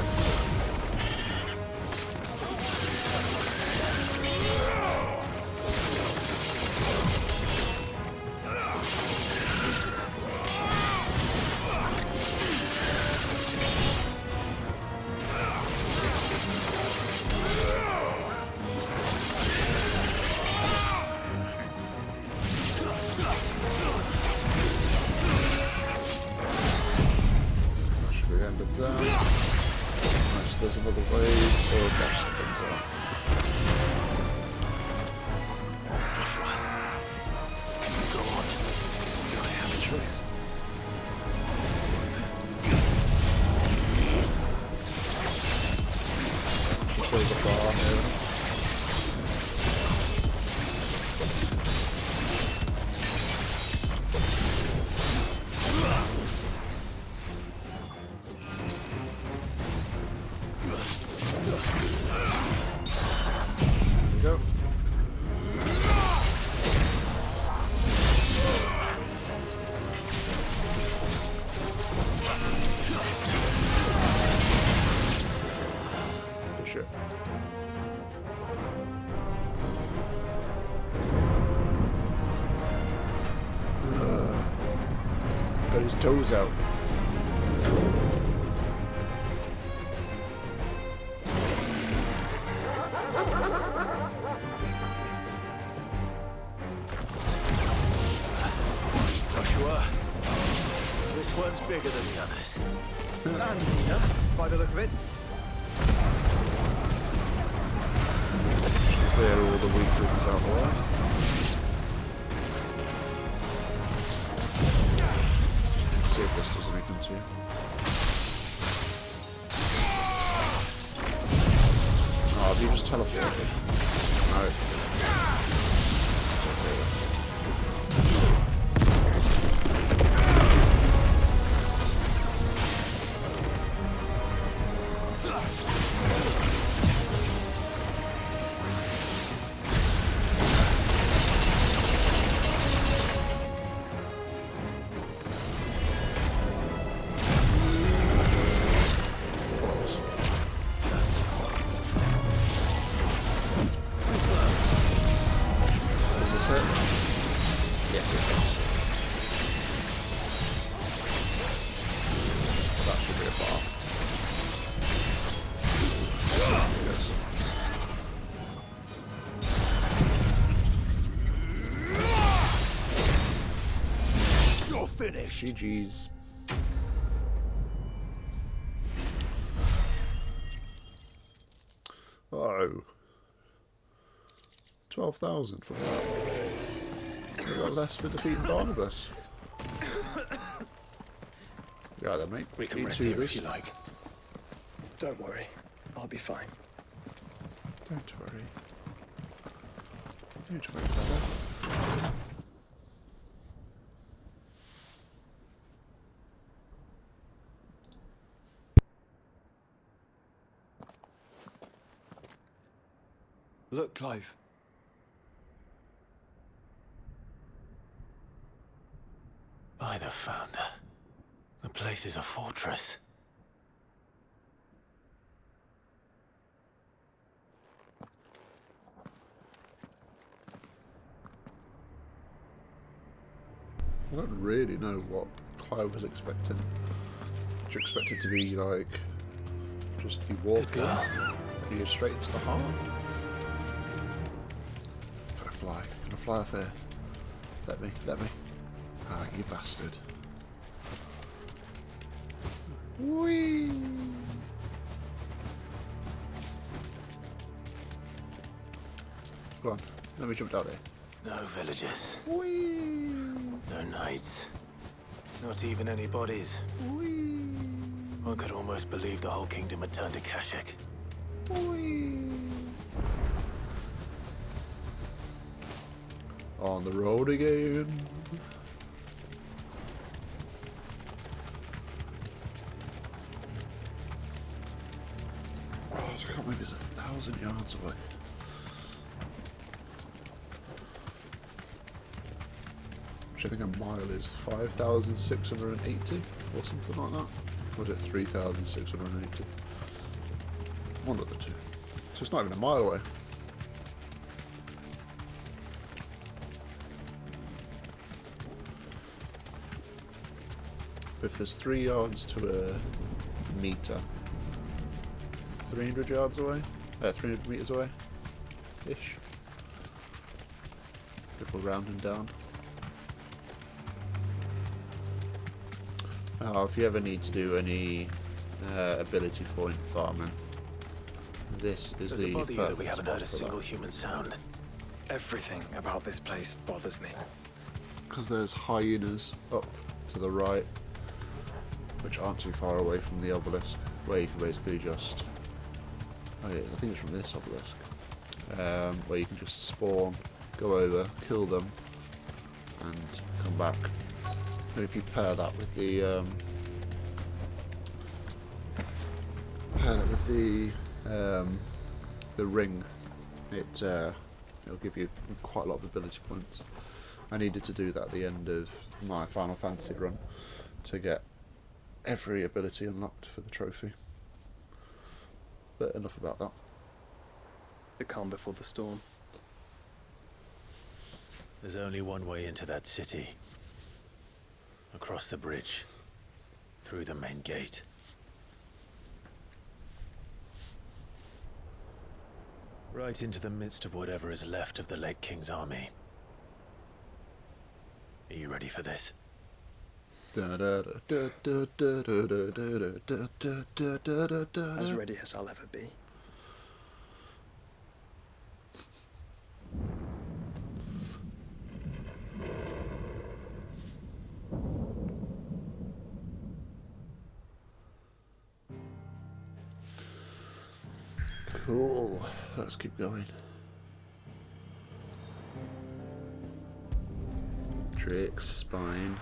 [SPEAKER 1] Unless there's another wave or a boss that comes out.
[SPEAKER 16] Can you go on? Do I have a choice?
[SPEAKER 1] Just there's a bar here. Got his toes out.
[SPEAKER 16] you are. This one's bigger than the others.
[SPEAKER 14] And meaner, by the look of it.
[SPEAKER 1] Clear all the weak things out the way. Let's see if this does anything to you. Oh, have you just teleported? No. GG's. Oh. 12,000 from that. We got less for defeating Barnabas. Yeah, then, mate.
[SPEAKER 3] We can rest here if you like. Don't worry. I'll be fine.
[SPEAKER 1] Don't worry. Don't worry, brother.
[SPEAKER 3] Look, Clive.
[SPEAKER 16] By the Founder. The place is a fortress.
[SPEAKER 1] I don't really know what Clive was expecting. Did you expect it to be like just you walk in and you straight into the heart? Gotta fly. Gonna fly off here. Let me. Ah, you bastard. Whee! Go on, let me jump down here.
[SPEAKER 16] No villagers.
[SPEAKER 1] Whee!
[SPEAKER 16] No knights. Not even any bodies.
[SPEAKER 1] Whee!
[SPEAKER 16] One could almost believe the whole kingdom had turned to Kashyyyk.
[SPEAKER 1] Whee! On the road again. Oh, I can't believe it's 1,000 yards away. Which I think a mile is 5,680 or something like that. Or is it 3,680? One of the two. So it's not even a mile away. If there's 3 yards to a meter, 300 yards away? 300 meters away? Ish. If we're rounding down. If you ever need to do any ability point farming, this is
[SPEAKER 3] Does
[SPEAKER 1] the
[SPEAKER 3] it bother you that we haven't heard a
[SPEAKER 1] spot for
[SPEAKER 3] single
[SPEAKER 1] that.
[SPEAKER 3] human sound? Everything about this place bothers me.
[SPEAKER 1] Because there's hyenas up to the right, which aren't too far away from the obelisk, where you can basically just... Oh yeah, I think it's from this obelisk. Where you can just spawn, go over, kill them, and come back. And if you pair that with the ring, it'll give you quite a lot of ability points. I needed to do that at the end of my Final Fantasy run to get every ability unlocked for the trophy. But enough about that.
[SPEAKER 3] The calm before the storm.
[SPEAKER 16] There's only one way into that city. Across the bridge. Through the main gate. Right into the midst of whatever is left of the late King's army. Are you ready for this?
[SPEAKER 3] As ready as I'll ever be.
[SPEAKER 1] Cool. Let's keep going. Drake's spine.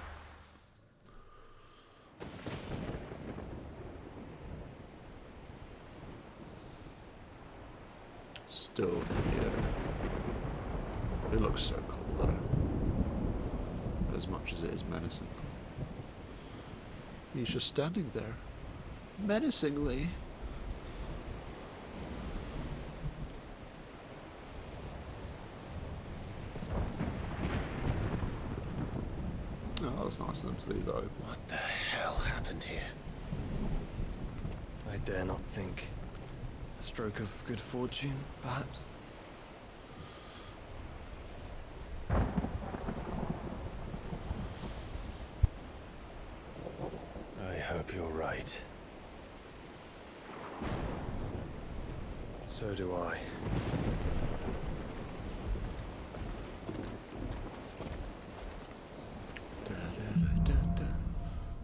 [SPEAKER 1] Still here. It looks so cool though. As much as it is menacing. He's just standing there. Menacingly. Oh, that was nice of them to leave that open.
[SPEAKER 5] What the hell happened here?
[SPEAKER 3] I dare not think. A stroke of good fortune, perhaps?
[SPEAKER 5] I hope you're right.
[SPEAKER 3] So do I.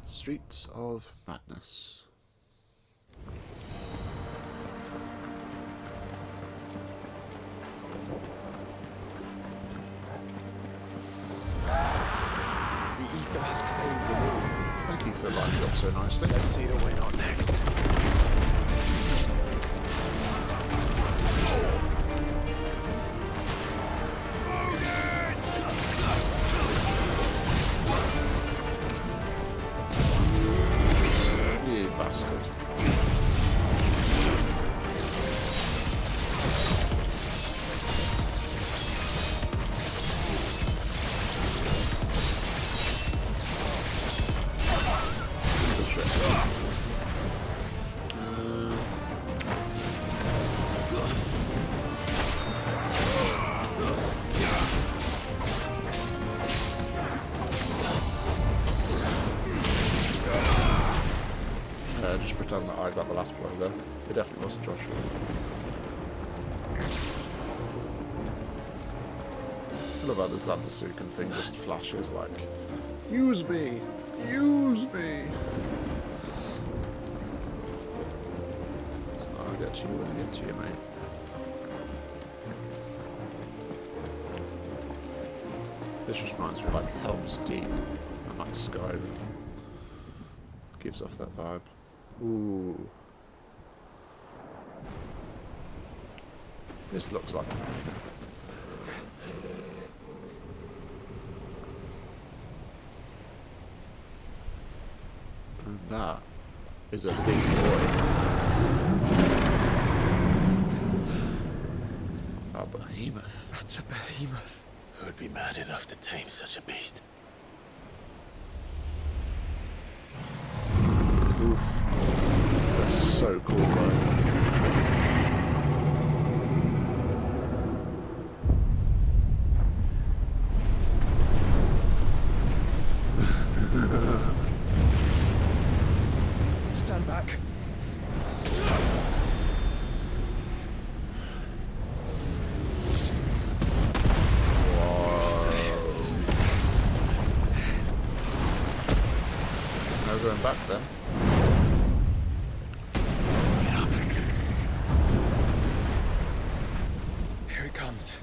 [SPEAKER 1] Streets of Madness.
[SPEAKER 3] The ether has claimed them all.
[SPEAKER 1] Thank you for lining up so nicely.
[SPEAKER 3] Let's see that we're not next.
[SPEAKER 1] You bastard. Just pretend that I got the last blow there. It definitely wasn't Joshua. I love how the Zandersuken thing just flashes like, use me! Use me! So I'll get to you when I get to you, mate. This just reminds me of like Helm's Deep and like Skyrim. Gives off that vibe. Ooh. This looks like and that is a big boy. A behemoth.
[SPEAKER 3] That's a behemoth.
[SPEAKER 16] Who would be mad enough to tame such a beast?
[SPEAKER 1] Oof. That's so cool though.
[SPEAKER 3] Stand back.
[SPEAKER 1] No going back then.
[SPEAKER 3] Here it comes.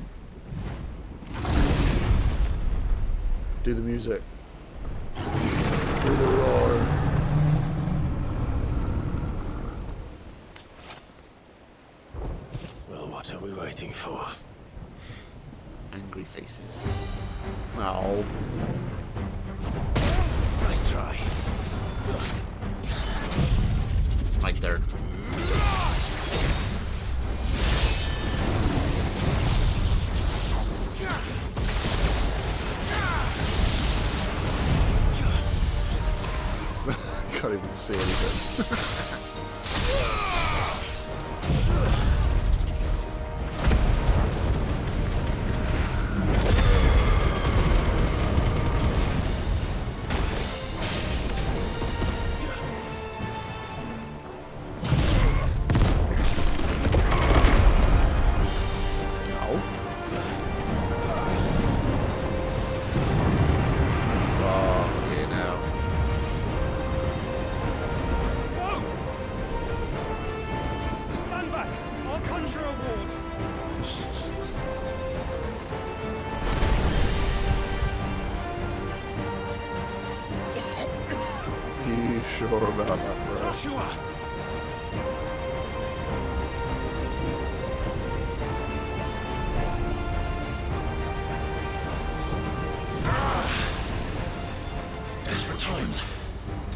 [SPEAKER 1] Do the music. Do the roar.
[SPEAKER 16] Well, what are we waiting for?
[SPEAKER 1] Angry faces. Ow.
[SPEAKER 16] Nice try.
[SPEAKER 1] Right there. Can't even see anything. sure about that, bro.
[SPEAKER 16] Joshua! Desperate times.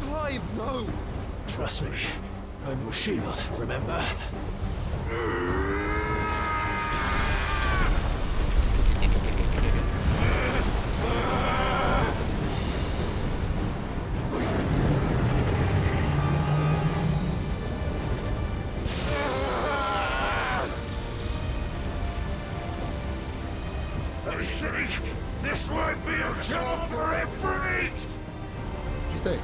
[SPEAKER 14] Clive, no!
[SPEAKER 16] Trust me. I'm your shield, remember?
[SPEAKER 15] I think this might be a job for a freak!
[SPEAKER 1] What do you think?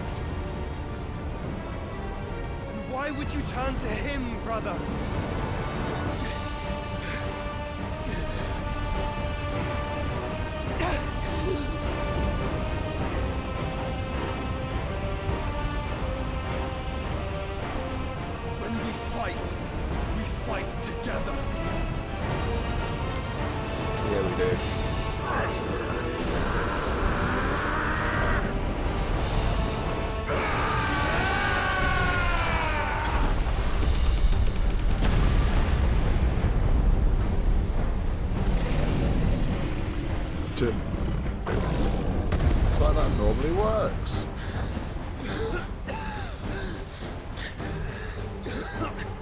[SPEAKER 14] And why would you turn to him, brother? When we fight together.
[SPEAKER 1] Yeah, we do. It's like that normally works.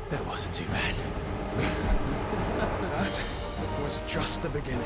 [SPEAKER 16] That wasn't too bad.
[SPEAKER 14] That was just the beginning.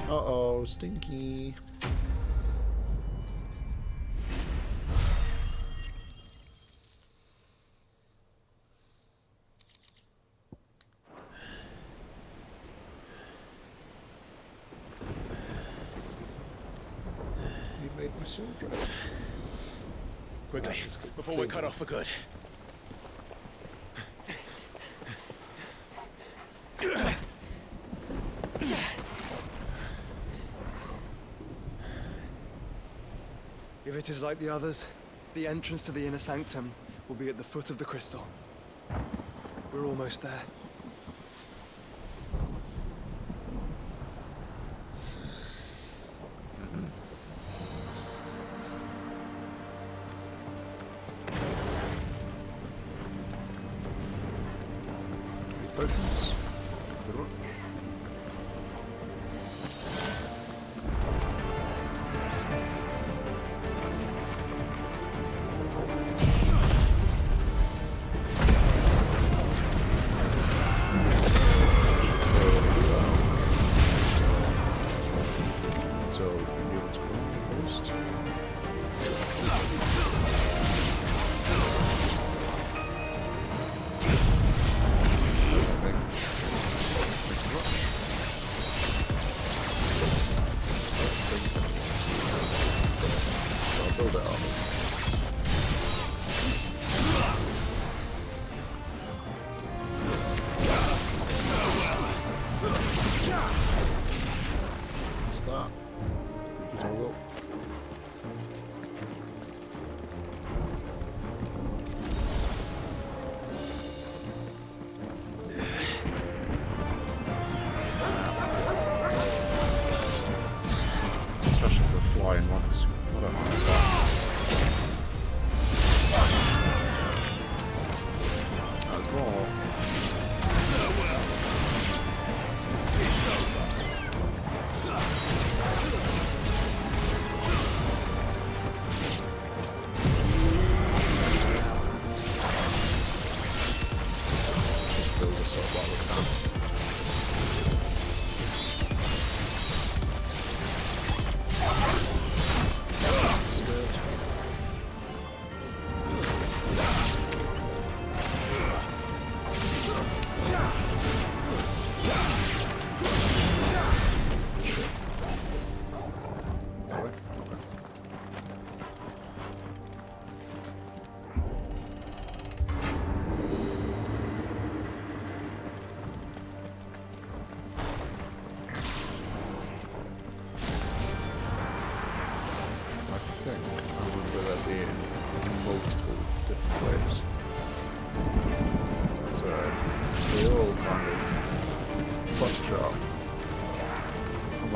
[SPEAKER 1] Uh-oh, stinky. made my sword red.
[SPEAKER 16] Quickly, before we're cut off for good.
[SPEAKER 14] If it is like the others, the entrance to the inner sanctum will be at the foot of the crystal. We're almost there.
[SPEAKER 1] Potions. Good one.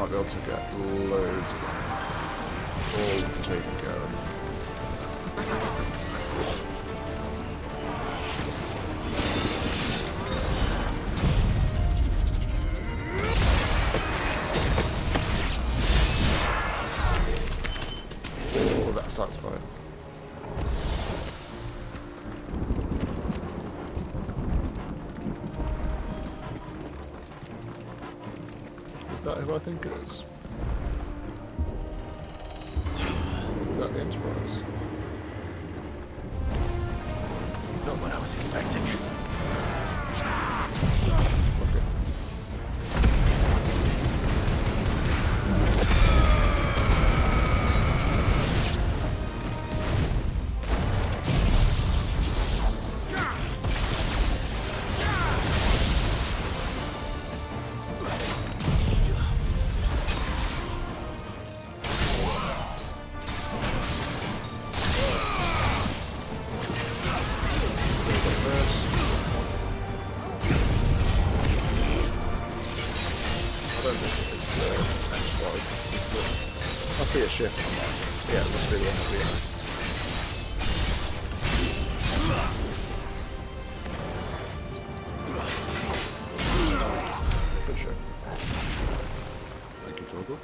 [SPEAKER 1] Be able to get loads of them all taken care of. Oh, that's satisfying. Is that who I think it is? Is that the Enterprise?
[SPEAKER 16] Not what I was expecting.
[SPEAKER 1] I see a ship on that. Yeah, it must be the one at the end. Good ship. Thank you, Toggle.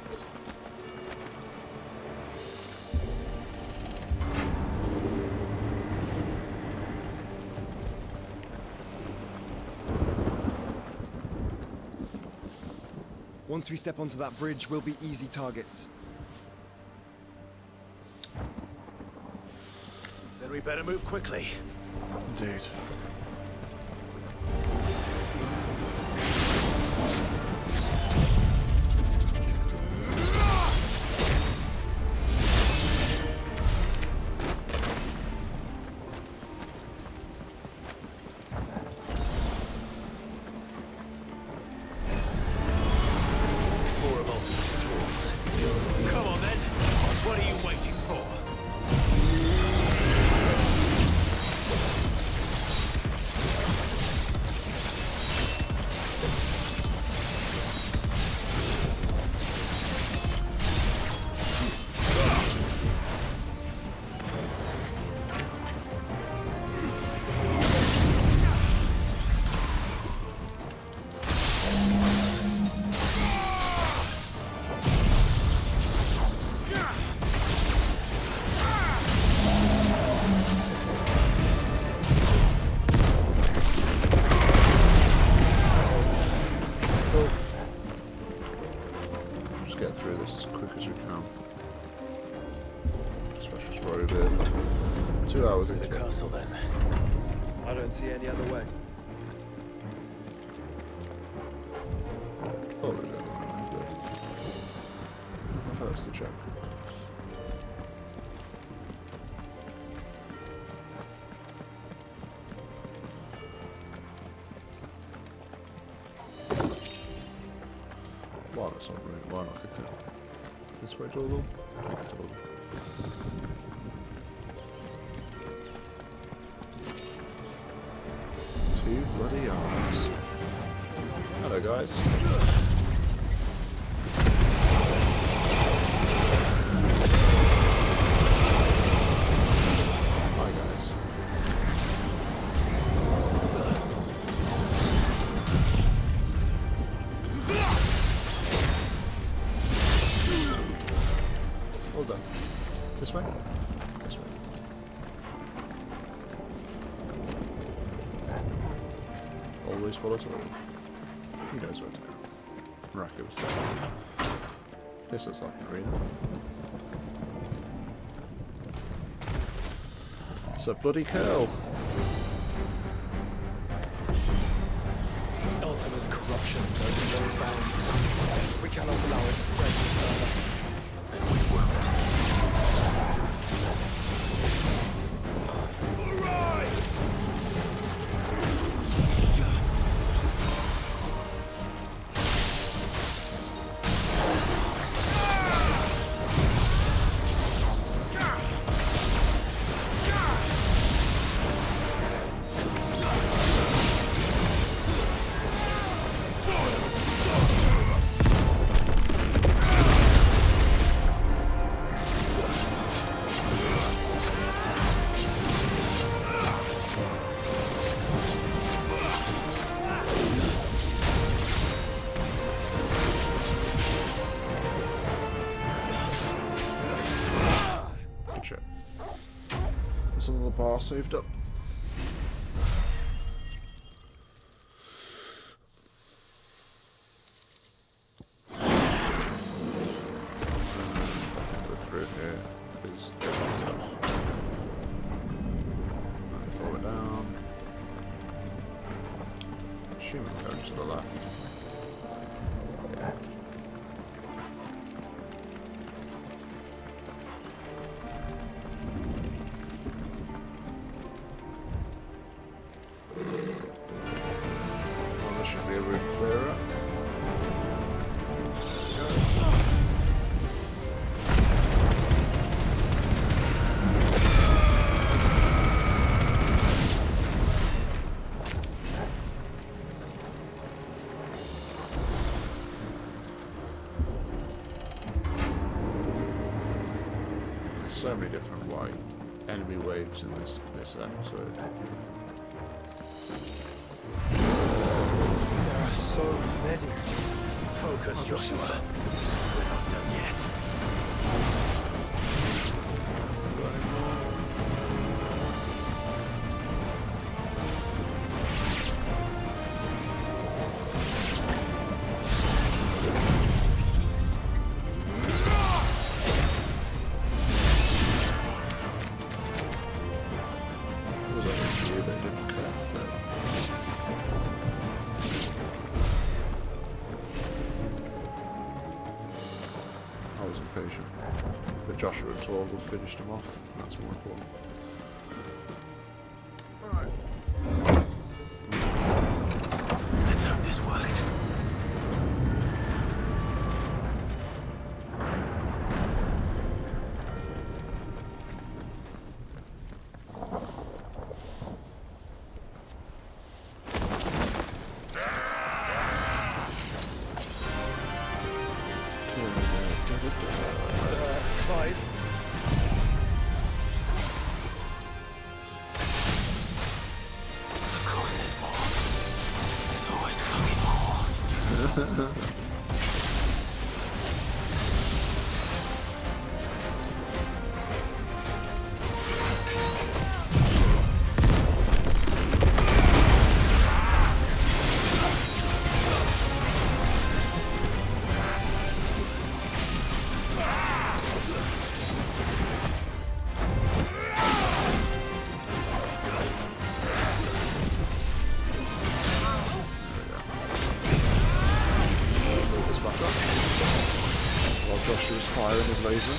[SPEAKER 14] Once we step onto that bridge, we'll be easy targets.
[SPEAKER 16] Then we better move quickly.
[SPEAKER 1] Indeed. can. Special story bit. 2 hours into
[SPEAKER 5] the castle then.
[SPEAKER 3] I don't see any other way.
[SPEAKER 1] Oh, we don't know. That's the check. Why not submarine? Why not kick it? This way to all of them? Kick it to all of them. Two bloody hours. Hello guys. Hi guys. Well done. This way? This way. Always follow to the wall. He knows where to go. Miraculous. This looks like an arena. It's a bloody curl.
[SPEAKER 3] Ultima's corruption knows no bounds. We cannot allow it to spread further. And we won't.
[SPEAKER 1] There's another bar saved up. Go through here because they're not tough. And throw it down. Assuming going to the left. Yeah. So many different like enemy waves in this episode.
[SPEAKER 3] There are so many.
[SPEAKER 16] Focus, Joshua. We're not done yet.
[SPEAKER 1] I was impatient, but Joshua and Torgal finished him off. That's more important. Right.
[SPEAKER 16] Let's hope this works.
[SPEAKER 1] razor.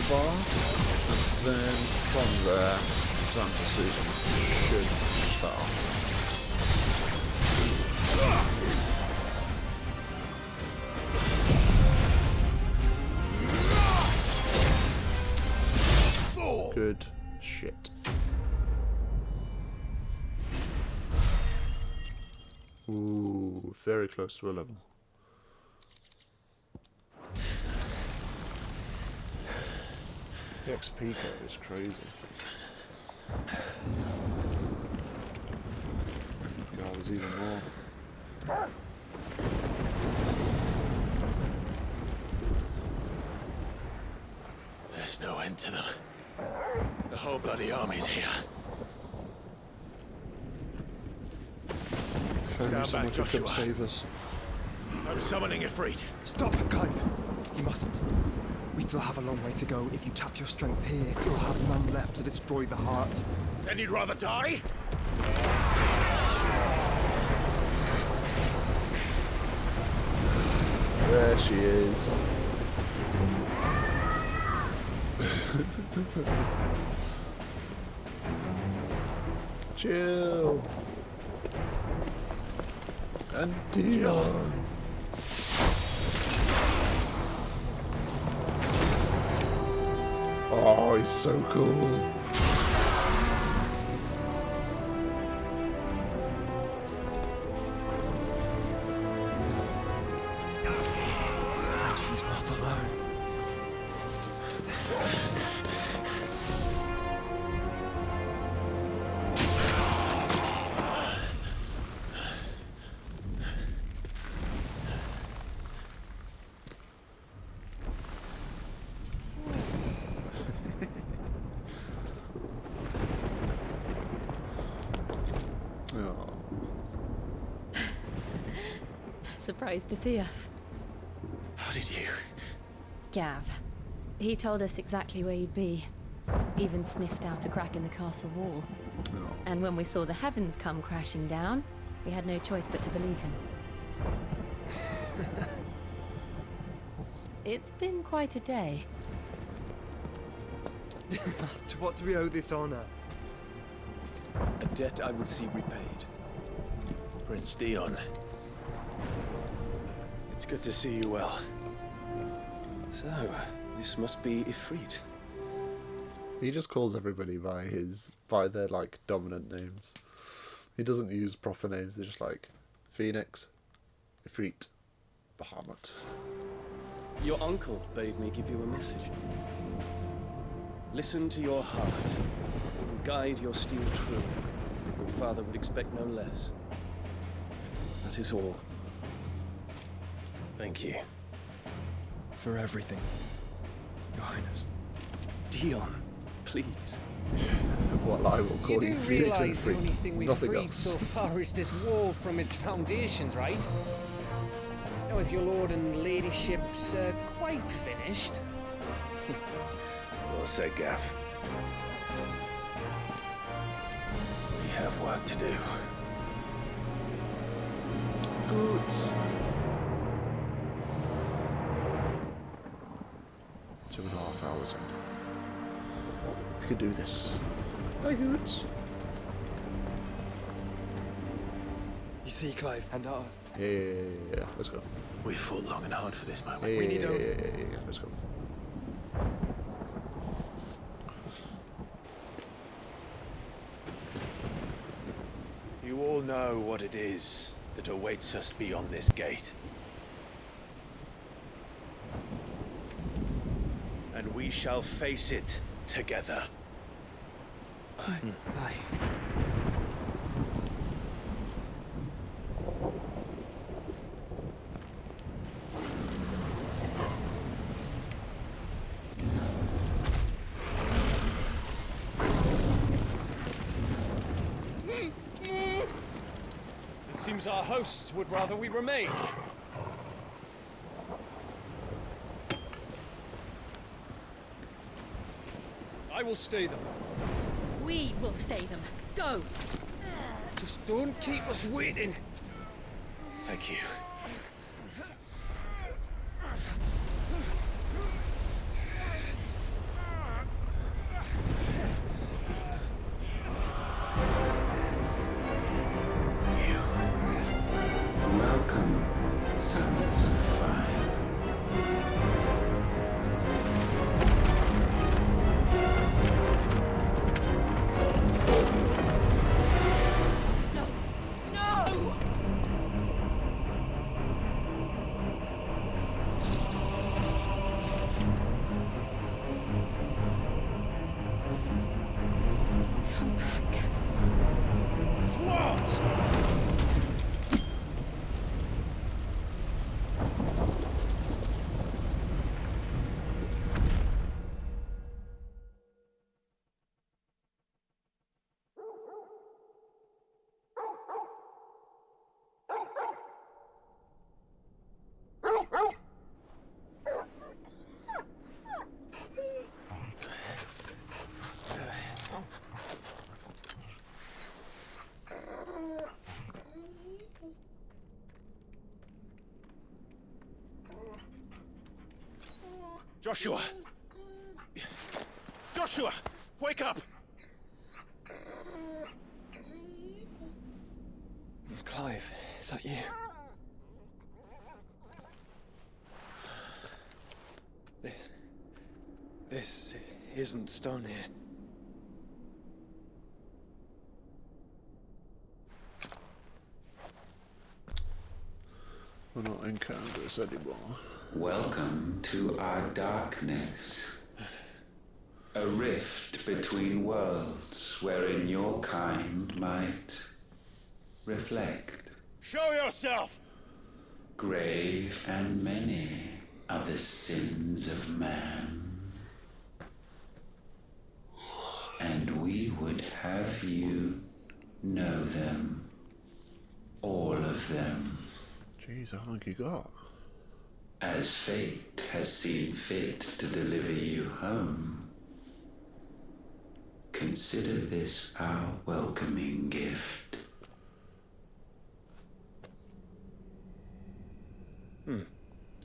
[SPEAKER 1] Bar. Then from there, Santa Susan should start. Good shit. Ooh, very close to a level. The XP code is crazy. God, there's even more.
[SPEAKER 16] There's no end to them. The whole bloody army's here. Stand back, Joshua.
[SPEAKER 1] Save us.
[SPEAKER 16] I'm summoning Ifrit.
[SPEAKER 14] Stop, Clive. You mustn't. We still have a long way to go. If you tap your strength here, you'll have none left to destroy the heart.
[SPEAKER 16] Then you'd rather die?
[SPEAKER 1] There she is. Chill. And Dion. Oh, he's so cool.
[SPEAKER 14] She's not alone.
[SPEAKER 9] Surprised to see us.
[SPEAKER 16] How did you?
[SPEAKER 9] Gav. He told us exactly where you'd be. Even sniffed out a crack in the castle wall.
[SPEAKER 1] Oh.
[SPEAKER 9] And when we saw the heavens come crashing down, we had no choice but to believe him. It's been quite a day.
[SPEAKER 14] To what do we owe this honor?
[SPEAKER 5] A debt I will see repaid.
[SPEAKER 16] Prince Dion. It's good to see you well.
[SPEAKER 5] So, this must be Ifrit.
[SPEAKER 1] He just calls everybody by their like dominant names. He doesn't use proper names. They're just like Phoenix, Ifrit, Bahamut.
[SPEAKER 5] Your uncle bade me give you a message. Listen to your heart, and guide your steel true. Your father would expect no less. That is all.
[SPEAKER 16] Thank you.
[SPEAKER 5] For everything. Your Highness. Dion, please.
[SPEAKER 1] What I will call you,
[SPEAKER 12] do
[SPEAKER 1] Felix and
[SPEAKER 12] realise the only
[SPEAKER 1] Freak.
[SPEAKER 12] thing we've
[SPEAKER 1] Nothing
[SPEAKER 12] freed
[SPEAKER 1] else.
[SPEAKER 12] so far is this wall from its foundations, right? Now, if your lord and ladyship's quite finished.
[SPEAKER 16] Well said, Gav. We have work to do.
[SPEAKER 1] Goods. 2.5 hours in. We could do this. Hey, Goods.
[SPEAKER 14] You see, Clive, and ours.
[SPEAKER 1] Yeah, let's go.
[SPEAKER 16] We fought long and hard for this moment.
[SPEAKER 1] Yeah,
[SPEAKER 16] We need a...
[SPEAKER 1] yeah, let's go.
[SPEAKER 16] You all know what it is that awaits us beyond this gate. And we shall face it together.
[SPEAKER 12] Aye.
[SPEAKER 5] It seems our hosts would rather we remain. I will stay them.
[SPEAKER 4] We will stay them. Go!
[SPEAKER 12] Just don't keep us waiting.
[SPEAKER 16] Thank you.
[SPEAKER 17] Welcome, sons of fire.
[SPEAKER 4] No! Come back.
[SPEAKER 5] What?
[SPEAKER 16] Joshua! Joshua! Wake up!
[SPEAKER 3] Clive, is that you? This isn't stone here.
[SPEAKER 1] We're not encounters anymore.
[SPEAKER 17] Welcome to our darkness. A rift between worlds wherein your kind might reflect.
[SPEAKER 16] Show yourself!
[SPEAKER 17] Grave and many are the sins of man. And we would have you know them. All of them.
[SPEAKER 1] Jeez, how long you got?
[SPEAKER 17] As fate has seen fit to deliver you home, consider this our welcoming gift.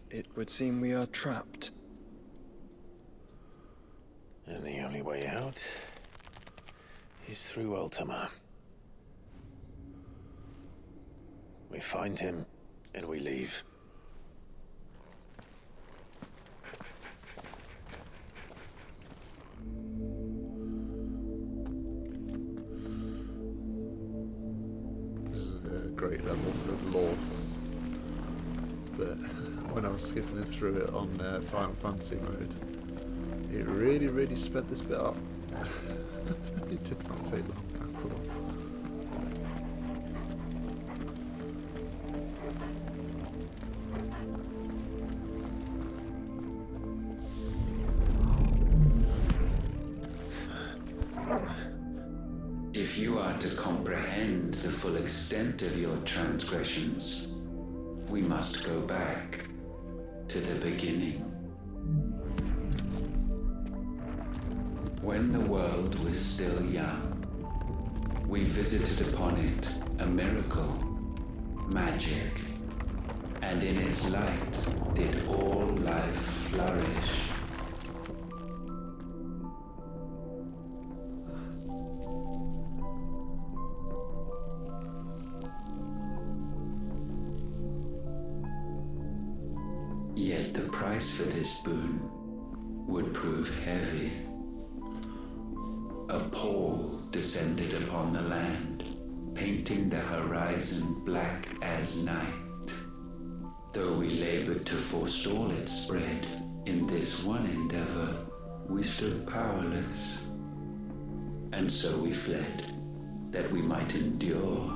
[SPEAKER 3] It would seem we are trapped.
[SPEAKER 16] And the only way out is through Ultima. We find him, and we leave.
[SPEAKER 1] This is a great level for lore. But when I was skipping through it on Final Fantasy mode, it really sped this bit up. It did not take long at all.
[SPEAKER 17] If you are to comprehend the full extent of your transgressions, we must go back to the beginning. When the world was still young, we visited upon it a miracle, magic, and in its light did all life flourish. Yet the price for this boon would prove heavy. A pall descended upon the land, painting the horizon black as night. Though we labored to forestall its spread, in this one endeavor we stood powerless. And so we fled, that we might endure,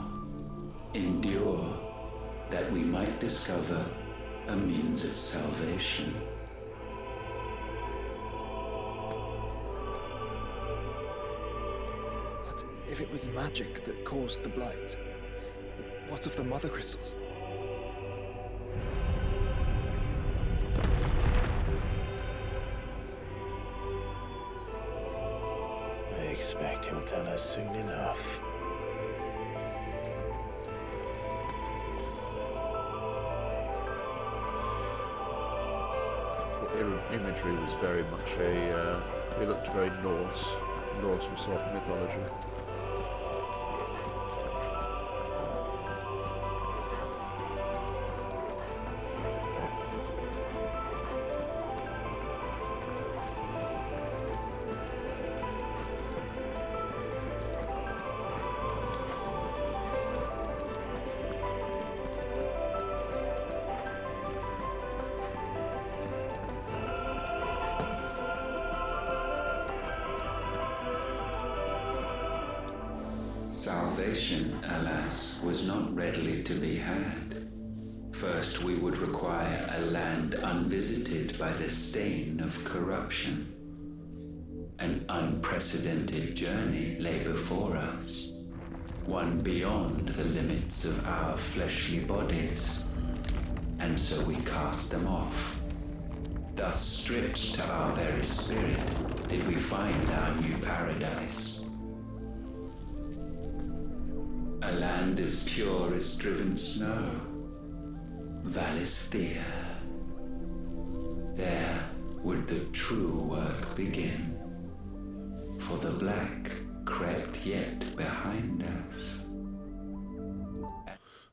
[SPEAKER 17] that we might discover a means of salvation.
[SPEAKER 3] But if it was magic that caused the blight, what of the mother crystals?
[SPEAKER 16] I expect he'll tell us soon enough.
[SPEAKER 1] Imagery was very much it looked very Norse mythology.
[SPEAKER 17] Salvation, alas, was not readily to be had. First, we would require a land unvisited by the stain of corruption. An unprecedented journey lay before us, one beyond the limits of our fleshly bodies. And so we cast them off. Thus, stripped to our very spirit, did we find our new paradise. A land as pure as driven snow, Valisthea. There would the true work begin, for the black crept yet behind us.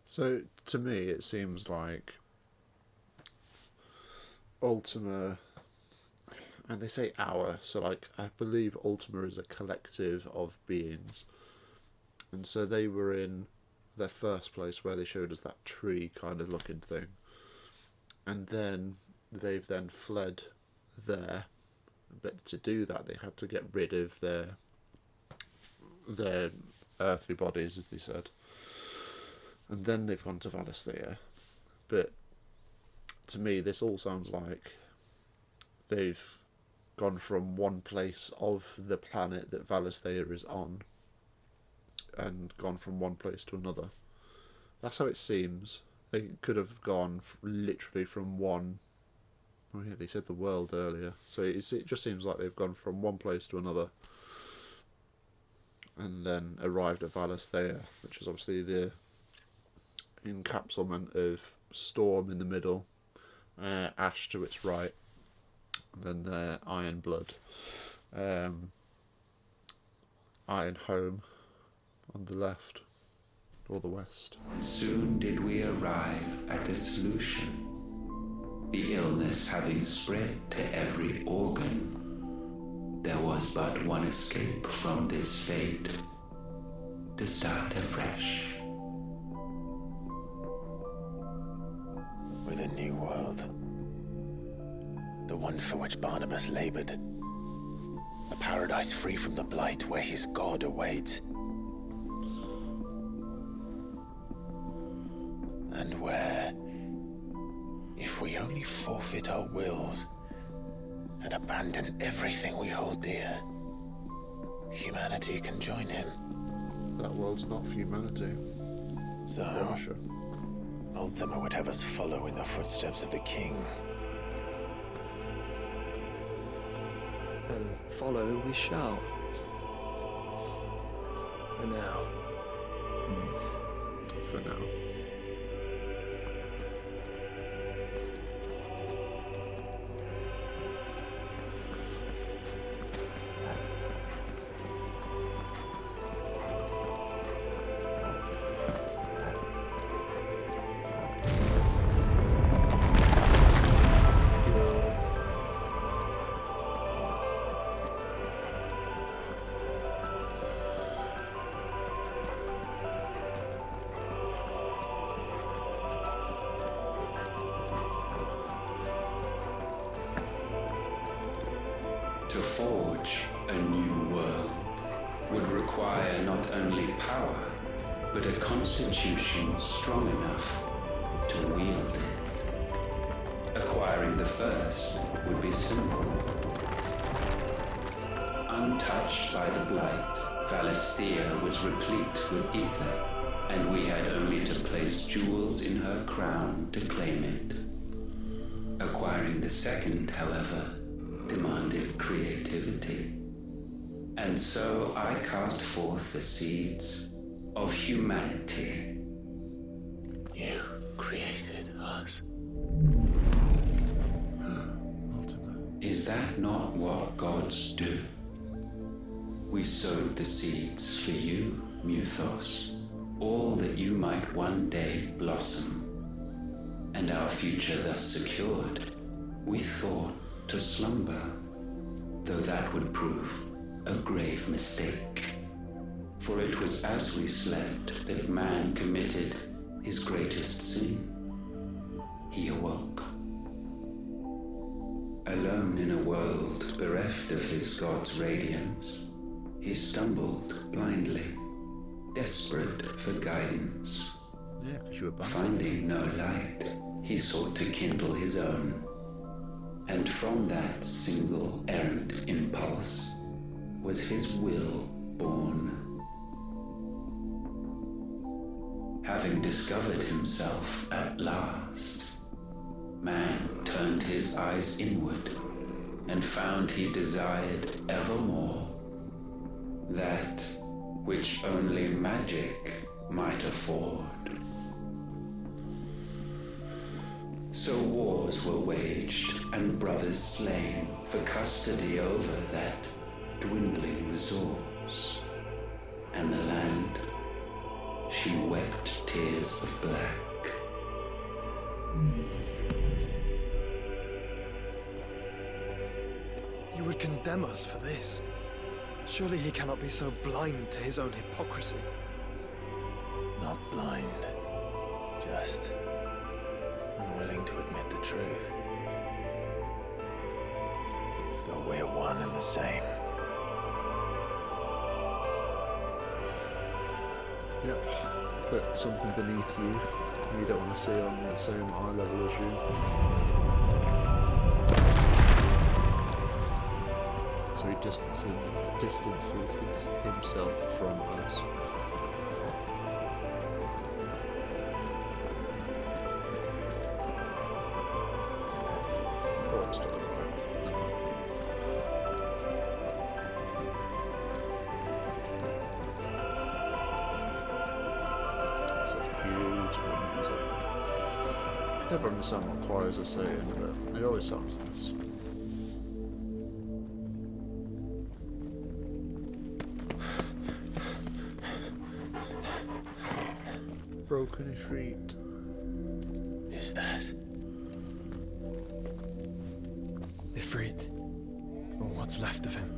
[SPEAKER 1] So, to me, it seems like Ultima, and they say our, so like, I believe Ultima is a collective of beings. And so they were in their first place where they showed us that tree kind of looking thing. And then they've then fled there. But to do that, they had to get rid of their earthly bodies, as they said. And then they've gone to Valisthea. But to me, this all sounds like they've gone from one place of the planet that Valisthea is on and gone from one place to another. That's how it seems. They could have gone literally from one... Oh yeah, they said the world earlier. So it just seems like they've gone from one place to another and then arrived at Valisthea, which is obviously the encapsulation of Storm in the middle, Ash to its right, and then the Iron Blood, Iron Home on the left, or the west.
[SPEAKER 17] Soon did we arrive at a solution. The illness having spread to every organ, there was but one escape from this fate: to start afresh.
[SPEAKER 16] With a new world. The one for which Barnabas labored. A paradise free from the blight where his god awaits. And where, if we only forfeit our wills and abandon everything we hold dear, humanity can join him.
[SPEAKER 1] That world's not for humanity.
[SPEAKER 16] So, Ultima would have us follow in the footsteps of the king.
[SPEAKER 3] And follow we shall. For now.
[SPEAKER 1] For now.
[SPEAKER 17] To forge a new world would require not only power, but a constitution strong enough to wield it. Acquiring the first would be simple. Untouched by the blight, Valisthea was replete with ether, and we had only to place jewels in her crown to claim it. Acquiring the second, however, demanded creativity. And so I cast forth the seeds of humanity.
[SPEAKER 16] You created us.
[SPEAKER 1] Ultima.
[SPEAKER 17] Is that not what gods do? We sowed the seeds for you, Muthos, all that you might one day blossom. And our future thus secured, we thought to slumber, though that would prove a grave mistake. For it was as we slept that man committed his greatest sin. He awoke. Alone in a world bereft of his god's radiance, he stumbled blindly, desperate for guidance.
[SPEAKER 1] Yeah, because you were banned.
[SPEAKER 17] Finding no light, he sought to kindle his own. And from that single errant impulse was his will born. Having discovered himself at last, man turned his eyes inward and found he desired evermore that which only magic might afford. So wars were waged and brothers slain for custody over that dwindling resource. And the land, she wept tears of black.
[SPEAKER 3] You would condemn us for this. Surely he cannot be so blind to his own hypocrisy.
[SPEAKER 16] Not blind, just unwilling to admit the truth. But we're one and the same.
[SPEAKER 1] Yep. Put something beneath you don't want to see on the same eye level as you. So he distances himself from us. I thought it was the other way. It's like beautiful music. I never understand what choirs are saying, but it always sounds nice. Broken Ifrit.
[SPEAKER 16] Is that
[SPEAKER 3] Ifrit? Or what's left of him?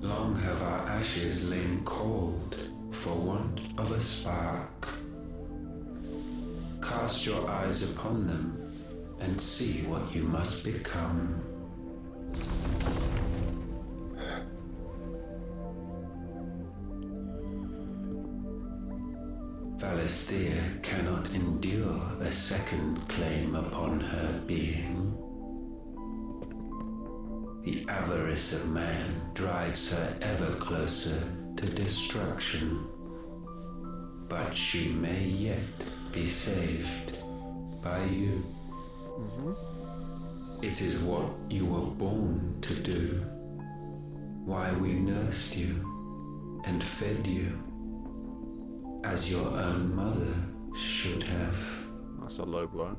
[SPEAKER 17] Long have our ashes lain cold for want of a spark. cast your eyes upon them and see what you must become. Valisthea cannot endure a second claim upon her being. The avarice of man drives her ever closer to destruction. But she may yet be saved by you. It is what you were born to do. Why we nursed you and fed you as your own mother should have.
[SPEAKER 1] That's a low blow.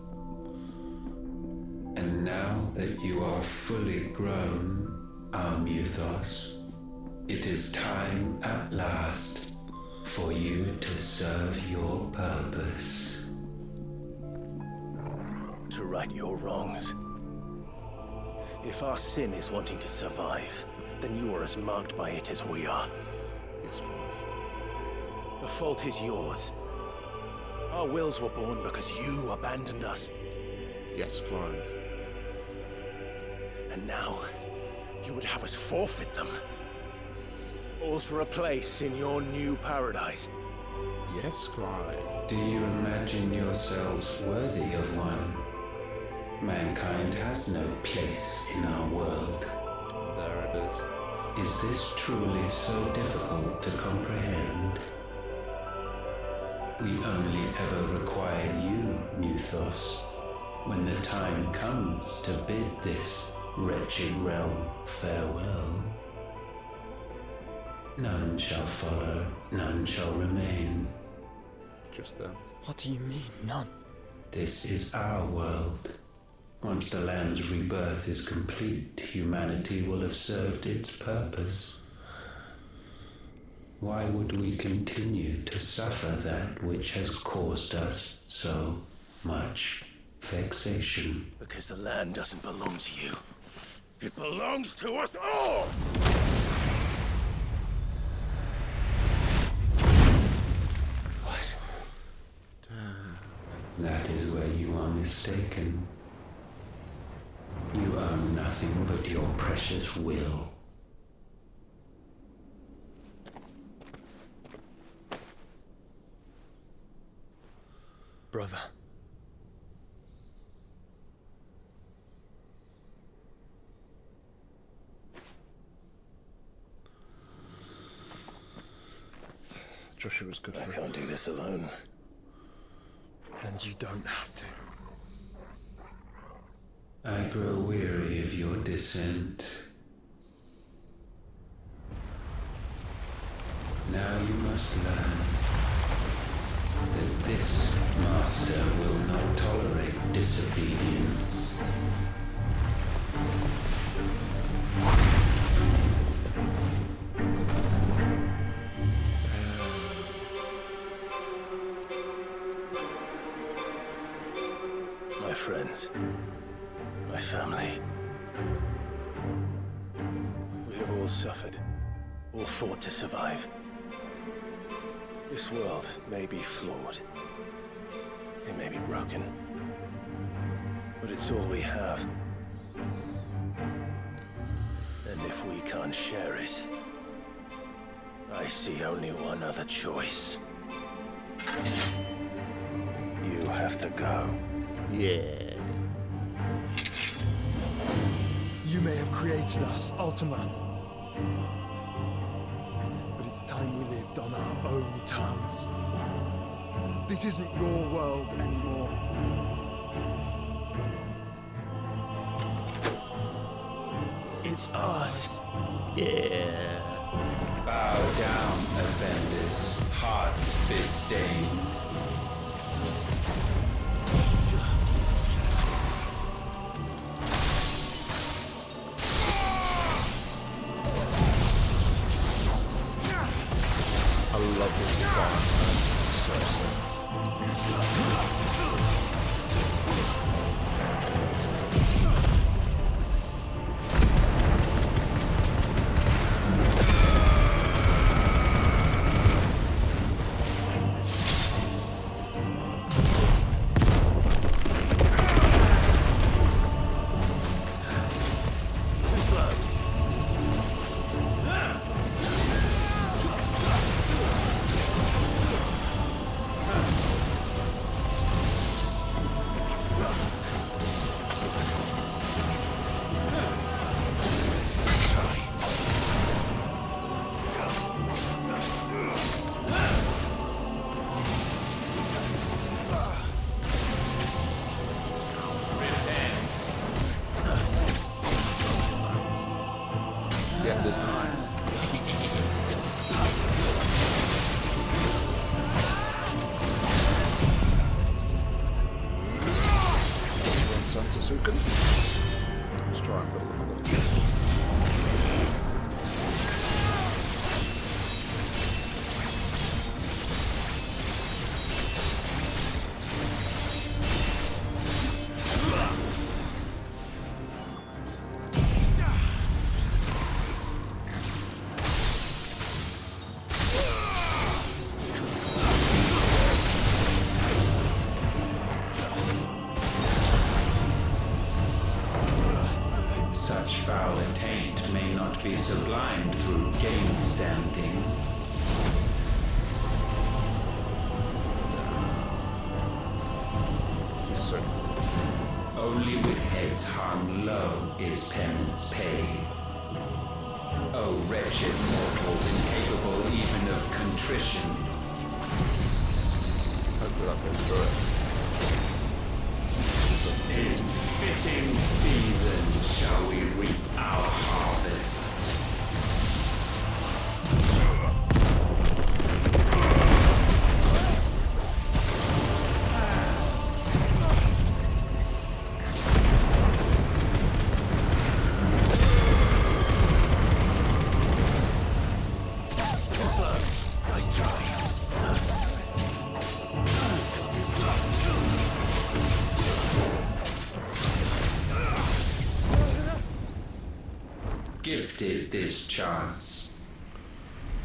[SPEAKER 17] And now that you are fully grown, our Muthos, it is time at last for you to serve your purpose.
[SPEAKER 16] To right your wrongs. If our sin is wanting to survive, then you are as marked by it as we are.
[SPEAKER 1] Yes, Clive.
[SPEAKER 16] The fault is yours. Our wills were born because you abandoned us.
[SPEAKER 1] Yes, Clive.
[SPEAKER 16] And now, you would have us forfeit them. All for a place in your new paradise.
[SPEAKER 1] Yes, Clive.
[SPEAKER 17] Do you imagine yourselves worthy of one? Mankind has no place in our world.
[SPEAKER 1] There it is.
[SPEAKER 17] Is this truly so difficult to comprehend? We only ever require you, Muthos, when the time comes to bid this wretched realm farewell. None shall follow, none shall remain.
[SPEAKER 1] Just them.
[SPEAKER 12] What do you mean, none?
[SPEAKER 17] This is our world. Once the land's rebirth is complete, humanity will have served its purpose. Why would we continue to suffer that which has caused us so much vexation?
[SPEAKER 16] Because the land doesn't belong to you. It belongs to us all! What?
[SPEAKER 17] That is where you are mistaken. You own nothing but your precious will.
[SPEAKER 14] Brother.
[SPEAKER 1] Joshua's good.
[SPEAKER 16] I can't do this alone.
[SPEAKER 14] And you don't have to.
[SPEAKER 17] I grow weary of your dissent. Now you must learn that this master will not tolerate disobedience.
[SPEAKER 16] My friends, my family. We have all suffered, all fought to survive. This world may be flawed. It may be broken. But it's all we have. And if we can't share it, I see only one other choice. You have to go.
[SPEAKER 1] Yeah.
[SPEAKER 14] You may have created us, Ultima. But it's time we lived on our own terms. This isn't your world anymore. It's us.
[SPEAKER 1] Yeah.
[SPEAKER 17] Bow down, offenders, hearts disdained.
[SPEAKER 1] I love this design. So sick. is 9. Let's try and build another.
[SPEAKER 17] Such foul attaint may not be sublimed through gain-standing.
[SPEAKER 1] So,
[SPEAKER 17] only with heads hung low is penance paid. O wretched mortals incapable even of contrition.
[SPEAKER 1] hopefully that goes through it.
[SPEAKER 17] In fitting season shall we reap our harvest.
[SPEAKER 16] Nice try.
[SPEAKER 17] Gifted this chance,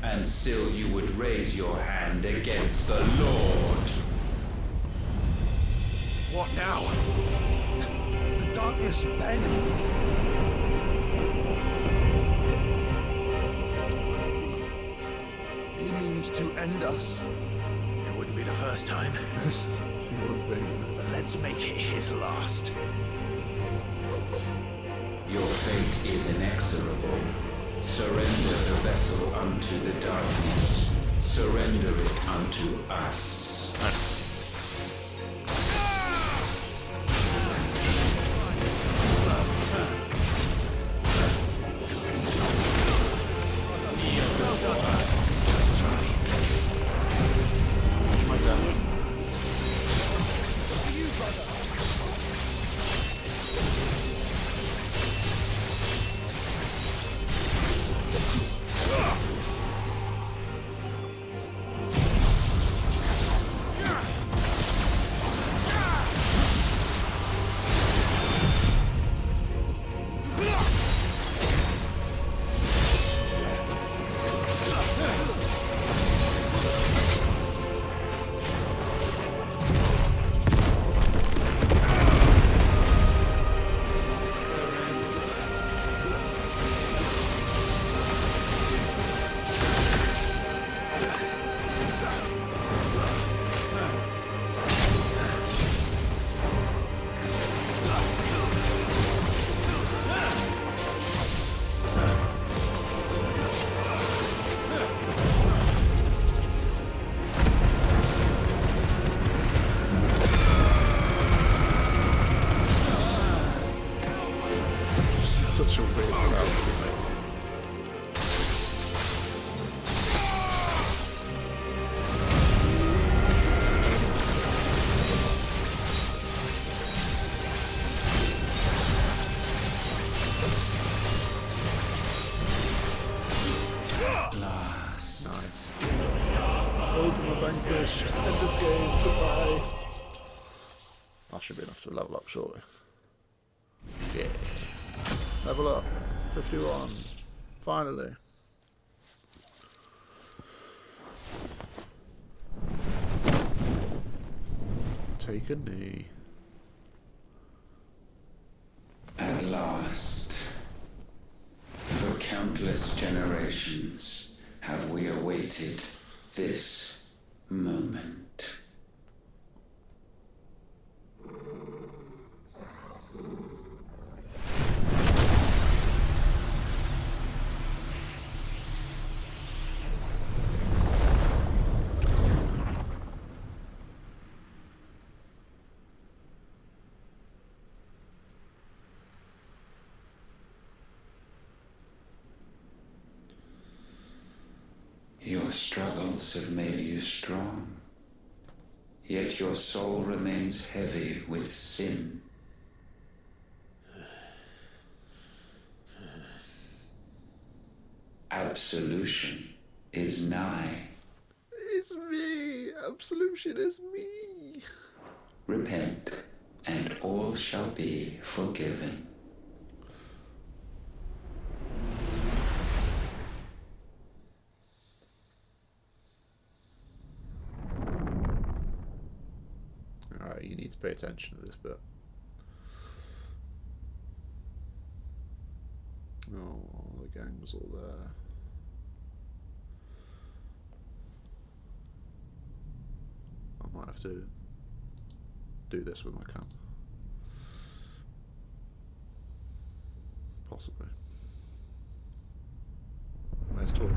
[SPEAKER 17] and still you would raise your hand against the Lord.
[SPEAKER 14] What now? The darkness bends. He means to end us.
[SPEAKER 16] It wouldn't be the first time. Let's make it his last.
[SPEAKER 17] Your fate is inexorable. Surrender the vessel unto the darkness. Surrender it unto us.
[SPEAKER 1] Such a weird sound he makes. Nice. Ultima vanquished. End of game. Goodbye. That should be enough to level up shortly. Yeah. Level up. 51. Finally. Take a knee.
[SPEAKER 17] At last, for countless generations, have we awaited this moment. trials have made you strong, yet your soul remains heavy with sin. Absolution is nigh.
[SPEAKER 1] It's me! Absolution is me!
[SPEAKER 17] Repent, and all shall be forgiven.
[SPEAKER 1] Alright, you need to pay attention to this bit. Oh, the gang was all there. I might have to do this with my cam. Possibly. Where's Tor?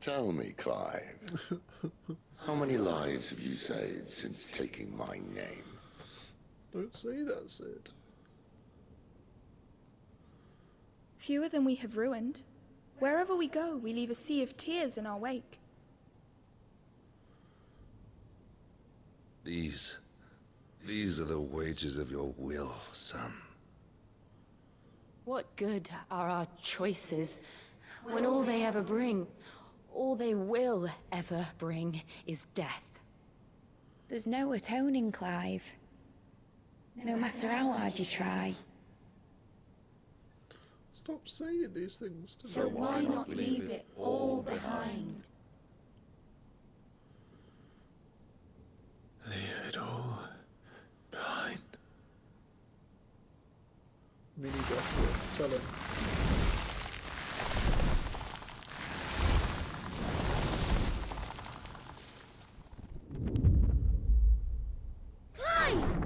[SPEAKER 11] Tell me, Clive, how many lives have you saved since taking my name?
[SPEAKER 1] Don't say that, Sid.
[SPEAKER 22] Fewer than we have ruined. Wherever we go, we leave a sea of tears in our wake.
[SPEAKER 15] These are the wages of your will, son.
[SPEAKER 7] What good are our choices when all they ever bring, all they will ever bring, is death?
[SPEAKER 2] There's no atoning, Clive. No matter how hard you try.
[SPEAKER 1] Stop saying these things to me.
[SPEAKER 2] So why not leave it all behind?
[SPEAKER 16] Leave it all behind.
[SPEAKER 1] Mini Joshua, tell him.
[SPEAKER 2] Clive!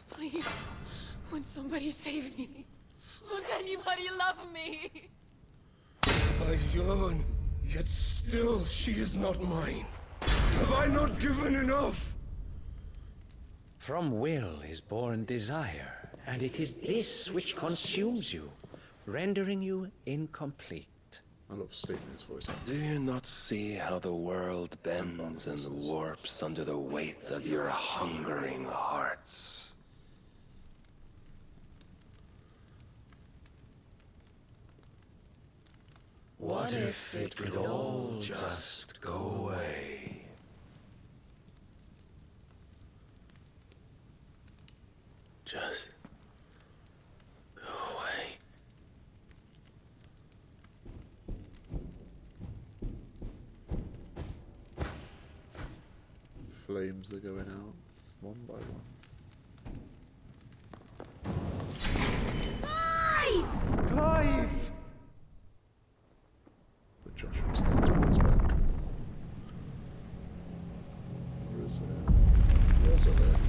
[SPEAKER 4] Please, won't somebody save me? Won't anybody love me?
[SPEAKER 15] I yearn, yet still she is not mine. Have I not given enough?
[SPEAKER 23] From will is born desire, and it is this which consumes you, rendering you incomplete.
[SPEAKER 1] I love Stephen's voice.
[SPEAKER 15] Do you not see how the world bends and warps under the weight of your hungering hearts? What if it could all just go away?
[SPEAKER 16] Just go away.
[SPEAKER 1] Flames are going out, one by one.
[SPEAKER 2] Clive!
[SPEAKER 14] Clive!
[SPEAKER 1] But Joshua's there to pull us back. Where is it? Where's Elith?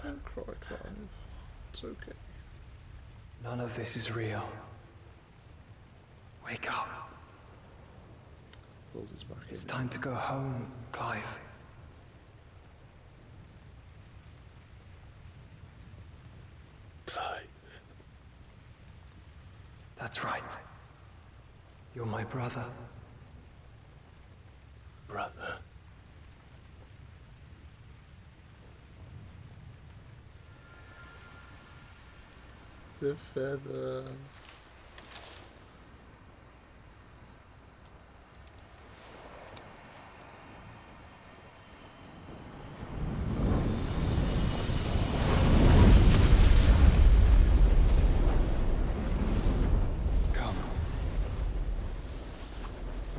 [SPEAKER 1] Don't cry, Clive. It's okay.
[SPEAKER 3] None of this is real. Wake up.
[SPEAKER 1] Pulls us back
[SPEAKER 3] It's
[SPEAKER 1] in.
[SPEAKER 3] time to go home, Clive.
[SPEAKER 16] Clive.
[SPEAKER 3] That's right. You're my brother.
[SPEAKER 16] Brother.
[SPEAKER 1] The feather.
[SPEAKER 3] Come.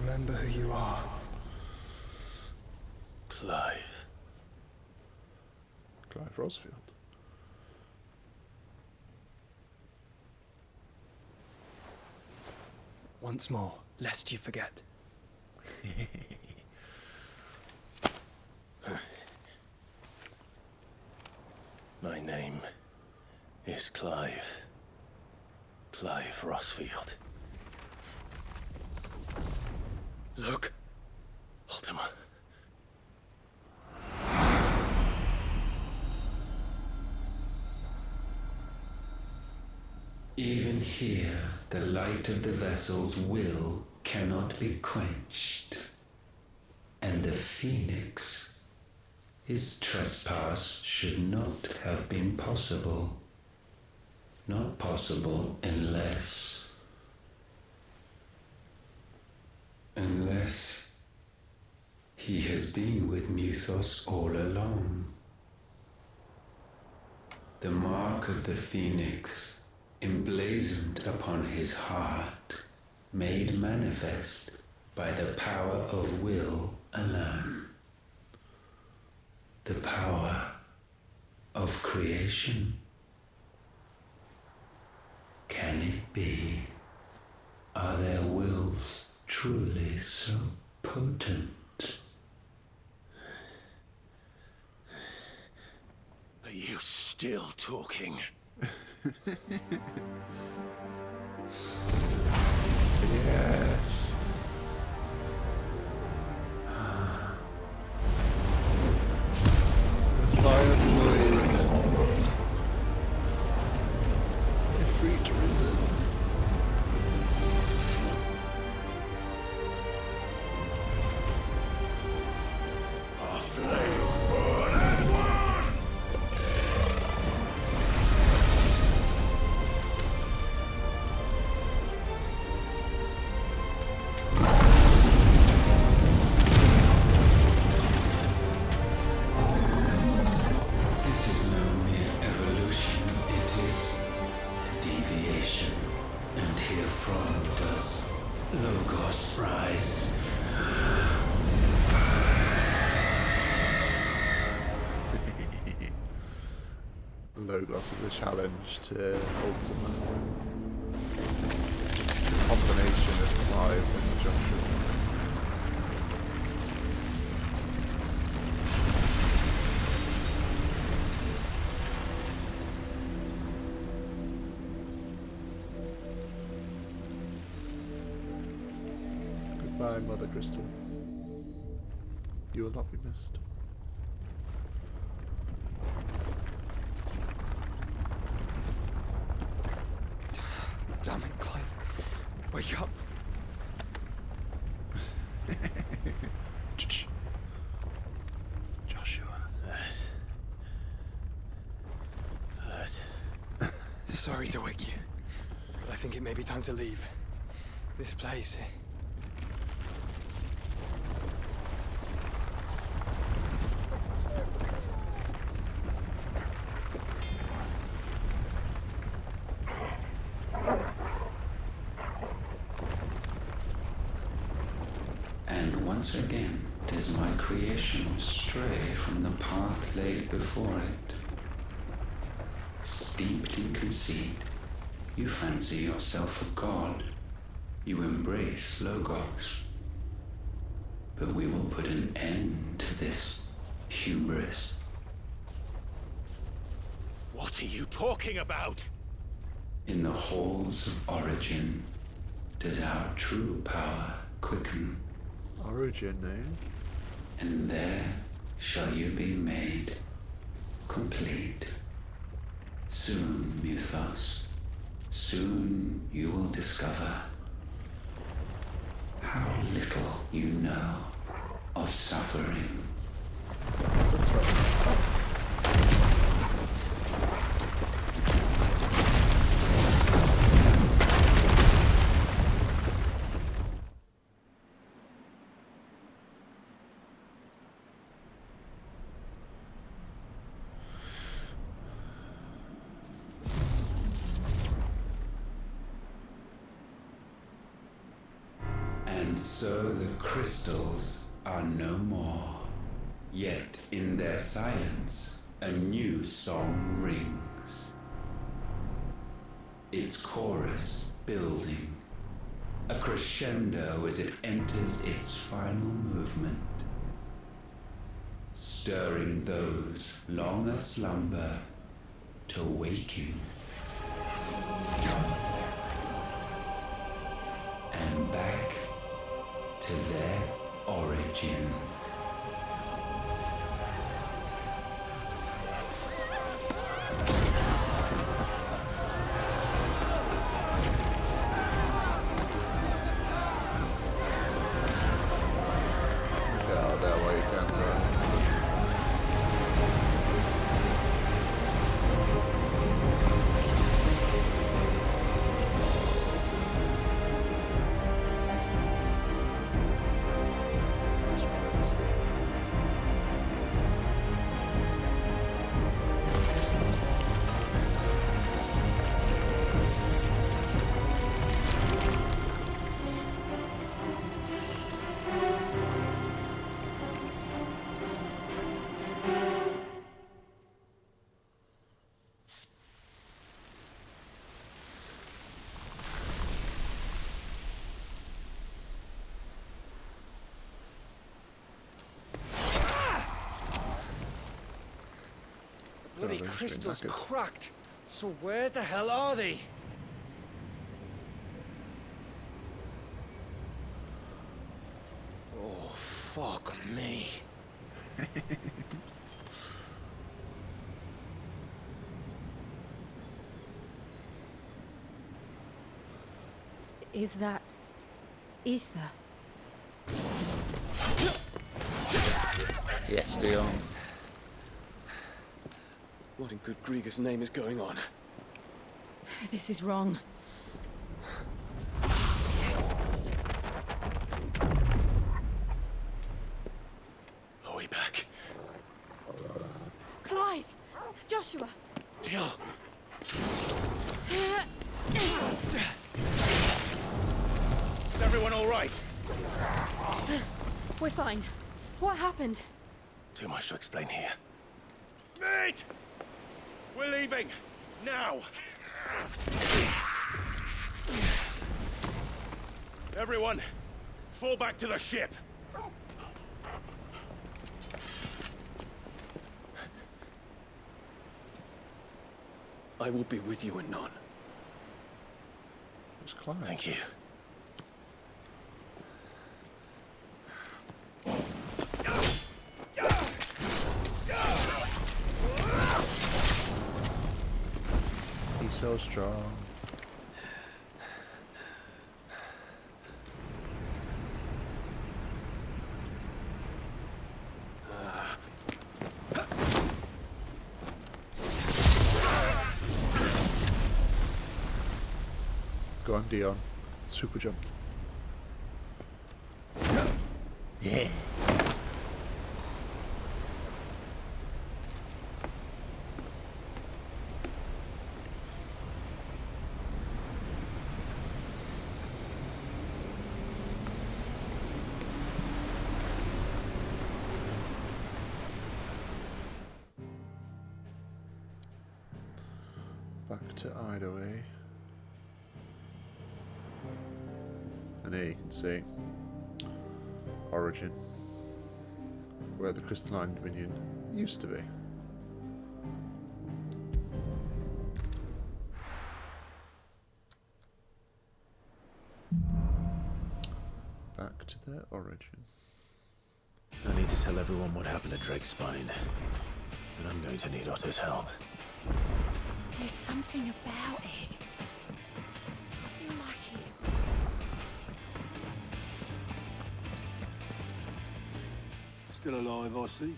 [SPEAKER 3] Remember who you are.
[SPEAKER 16] Clive.
[SPEAKER 1] Clive Rosfield.
[SPEAKER 3] Once more, lest you forget.
[SPEAKER 16] My name is Clive. Clive Rosfield.
[SPEAKER 3] Look.
[SPEAKER 16] Ultima.
[SPEAKER 17] Even here, the light of the vessel's will cannot be quenched. And the Phoenix, his trespass should not have been possible. Not possible unless he has been with Mythos all along. The mark of the Phoenix, emblazoned upon his heart, made manifest by the power of will alone. The power of creation. Can it be? Are their wills truly so potent?
[SPEAKER 16] Are you still talking?
[SPEAKER 1] Yes. The fire boys. Ifrit risen.
[SPEAKER 15] Our flames burn as one!
[SPEAKER 17] This is no mere evolution, it is a deviation. And herefrom does Logos rise.
[SPEAKER 1] Logos is a challenge to Ultima. Combination of Clive and Joshua. Goodbye, Mother Crystal. You will not be missed.
[SPEAKER 3] Damn it, Clive. Wake up.
[SPEAKER 1] Joshua.
[SPEAKER 3] Sorry to wake you, but I think it may be time to leave. This place.
[SPEAKER 17] And once again does my creation stray from the path laid before it. Steeped in conceit, you fancy yourself a god. You embrace Logos. But we will put an end to this hubris.
[SPEAKER 16] What are you talking about?
[SPEAKER 17] In the halls of origin does our true power quicken.
[SPEAKER 1] Origin, eh?
[SPEAKER 17] And there shall you be made complete. Soon, Mythos, soon you will discover how little you know of suffering. And so the crystals are no more. Yet in their silence, a new song rings. Its chorus building, a crescendo as it enters its final movement, stirring those long aslumber to waking. And back to their origin.
[SPEAKER 1] Get out of there while you can, guys.
[SPEAKER 12] Bloody
[SPEAKER 1] they're just
[SPEAKER 12] crystal's
[SPEAKER 1] being knackered.
[SPEAKER 12] cracked. So where the hell are they? Oh, fuck me.
[SPEAKER 9] Is that ether?
[SPEAKER 1] Yes, Dion.
[SPEAKER 5] What in good Grieger's name is going on?
[SPEAKER 9] This is wrong.
[SPEAKER 5] Are we back?
[SPEAKER 9] Clive! Joshua!
[SPEAKER 5] Jill!
[SPEAKER 15] Is everyone all right?
[SPEAKER 9] We're fine. What happened?
[SPEAKER 16] Too much to explain here.
[SPEAKER 15] Mate! We're leaving! Now! Everyone, fall back to the ship!
[SPEAKER 5] I will be with you anon.
[SPEAKER 1] It's Clive.
[SPEAKER 16] Thank you.
[SPEAKER 1] He's so strong. Go on, Dion. Super jump. Yeah. Back to Idaho. And here you can see Origin, where the Crystalline Dominion used to be. Back to their origin.
[SPEAKER 16] I need to tell everyone what happened at Drake's Spine. And I'm going to need Otto's help.
[SPEAKER 6] There's something about it. I feel like it's...
[SPEAKER 8] Still alive, I see.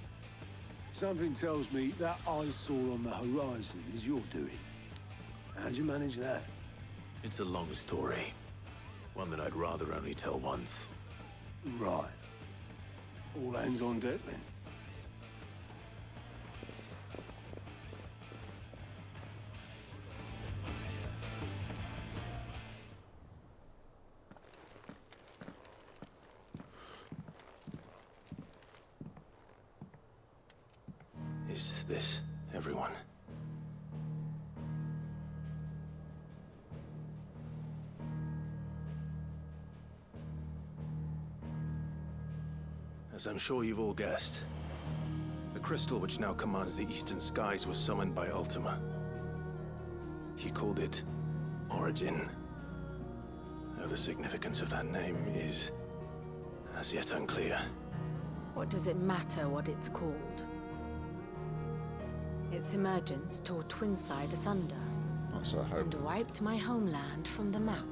[SPEAKER 8] Something tells me that eyesore on the horizon is your doing. How'd you manage that?
[SPEAKER 16] It's a long story. One that I'd rather only tell once.
[SPEAKER 8] Right. All hands on deck, then.
[SPEAKER 16] this, everyone. As I'm sure you've all guessed, the crystal which now commands the eastern skies was summoned by Ultima. He called it Origin. Though the significance of that name is as yet unclear.
[SPEAKER 7] What does it matter what it's called? Its emergence tore Twinside asunder.
[SPEAKER 1] That's our hope.
[SPEAKER 7] And wiped my homeland from the map.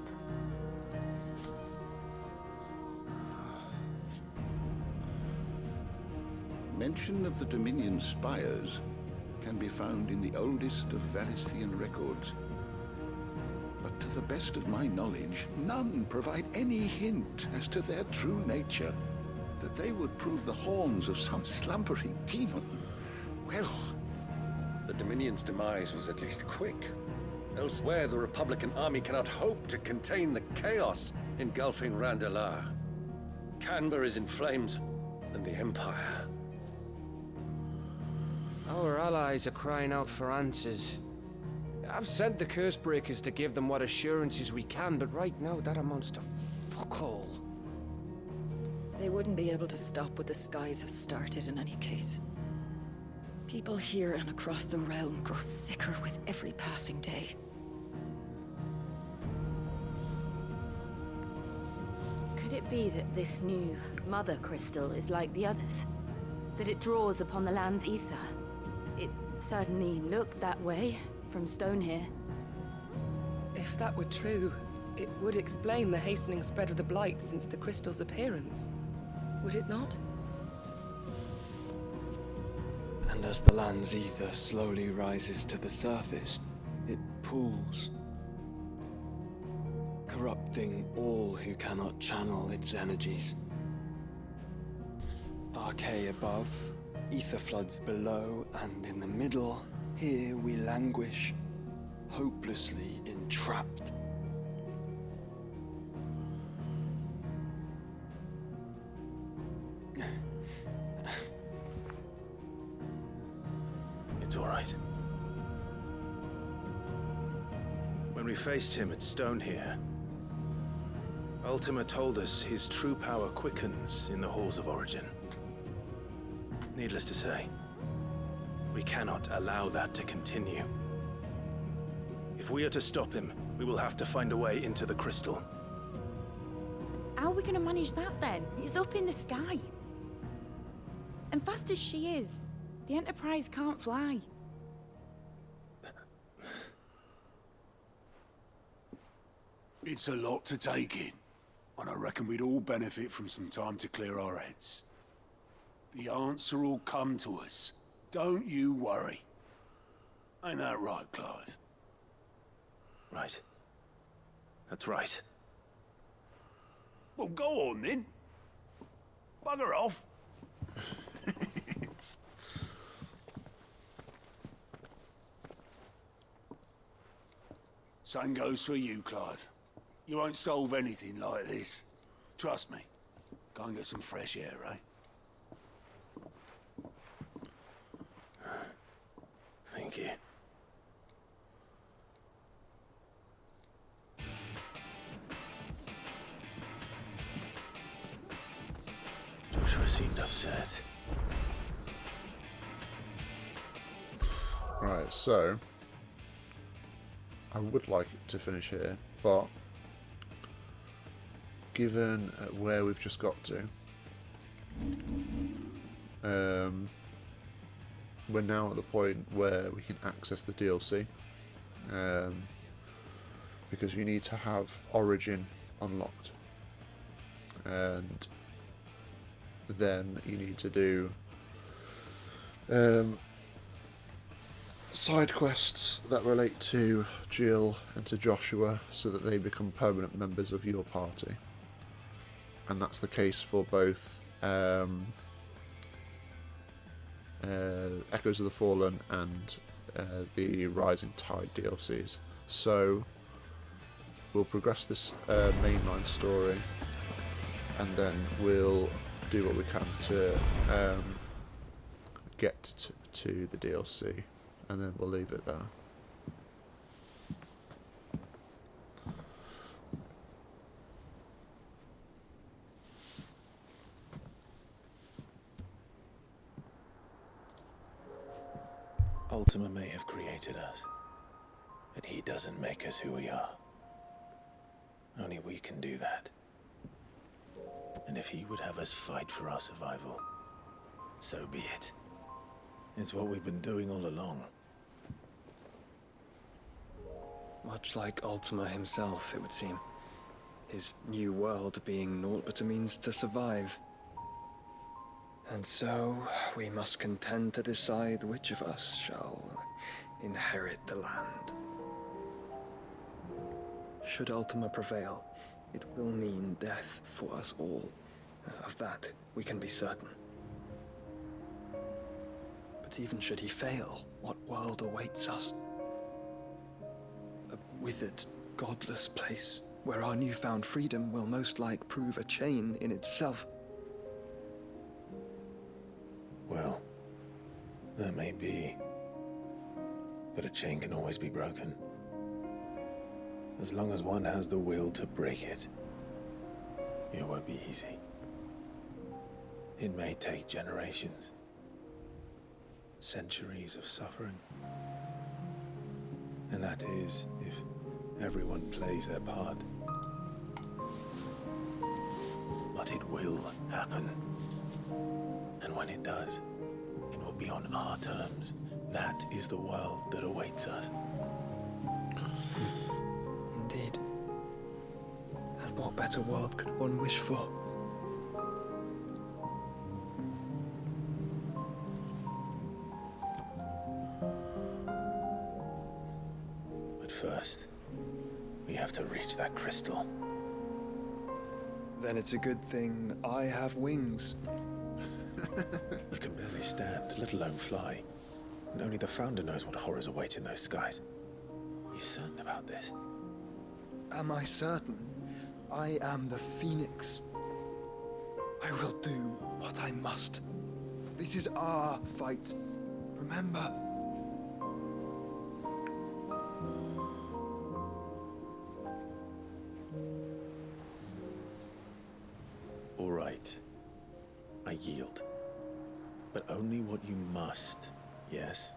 [SPEAKER 10] Mention of the Dominion spires can be found in the oldest of Valisthian records. But to the best of my knowledge, none provide any hint as to their true nature. That they would prove the horns of some slumbering demon. Well,
[SPEAKER 15] the Dominion's demise was at least quick. Elsewhere, the Republican army cannot hope to contain the chaos engulfing Randalar. Canberra is in flames, and the Empire.
[SPEAKER 12] Our allies are crying out for answers. I've sent the Cursebreakers to give them what assurances we can, but right now that amounts to fuck all.
[SPEAKER 4] They wouldn't be able to stop what the skies have started in any case. People here and across the realm grow sicker with every passing day.
[SPEAKER 7] Could it be that this new Mother Crystal is like the others? That it draws upon the land's ether? It certainly looked that way from stone here.
[SPEAKER 13] If that were true, it would explain the hastening spread of the Blight since the crystal's appearance. Would it not?
[SPEAKER 3] And as the land's ether slowly rises to the surface, it pools, corrupting all who cannot channel its energies. Archay above, ether floods below, and in the middle, here we languish, hopelessly entrapped.
[SPEAKER 16] It's all right. When we faced him at Stone here, Ultima told us his true power quickens in the halls of Origin. Needless to say, we cannot allow that to continue. If we are to stop him, we will have to find a way into the crystal.
[SPEAKER 2] How are we going to manage that then? It's up in the sky. And fast as she is, the Enterprise can't fly.
[SPEAKER 8] It's a lot to take in, and I reckon we'd all benefit from some time to clear our heads. The answer will come to us. Don't you worry. Ain't that right, Clive?
[SPEAKER 16] Right. That's right.
[SPEAKER 8] Well, go on then. Bugger off. Same goes for you, Clive. You won't solve anything like this. Trust me. Go and get some fresh air, eh?
[SPEAKER 16] Thank you. Joshua seemed upset.
[SPEAKER 1] Right, so I would like it to finish here, but given where we've just got to, we're now at the point where we can access the DLC, because you need to have Origin unlocked, and then you need to do side quests that relate to Jill and to Joshua so that they become permanent members of your party. And that's the case for both Echoes of the Fallen and the Rising Tide DLCs. So we'll progress this mainline story, and then we'll do what we can to get to the DLC, and then we'll leave it there.
[SPEAKER 16] Ultima may have created us, but he doesn't make us who we are. Only we can do that. And if he would have us fight for our survival, so be it. It's what we've been doing all along.
[SPEAKER 18] Much like Ultima himself, it would seem. His new world being naught but a means to survive. And so, we must contend to decide which of us shall inherit the land. Should Ultima prevail, it will mean death for us all. Of that, we can be certain. But even should he fail, what world awaits us? A withered, godless place, where our newfound freedom will most like prove a chain in itself.
[SPEAKER 16] Well, that may be, but a chain can always be broken. As long as one has the will to break it, it won't be easy. It may take generations, centuries of suffering. And that is, if everyone plays their part. But it will happen. And when it does, it will be on our terms. That is the world that awaits us.
[SPEAKER 18] Indeed. And what better world could one wish for?
[SPEAKER 16] But first, we have to reach that crystal.
[SPEAKER 18] Then it's a good thing I have wings.
[SPEAKER 16] You can barely stand, let alone fly. And only the Founder knows what horrors await in those skies. Are you certain about this?
[SPEAKER 18] Am I certain? I am the Phoenix. I will do what I must. This is our fight. Remember?
[SPEAKER 16] All right. I yield. But only what you must, yes?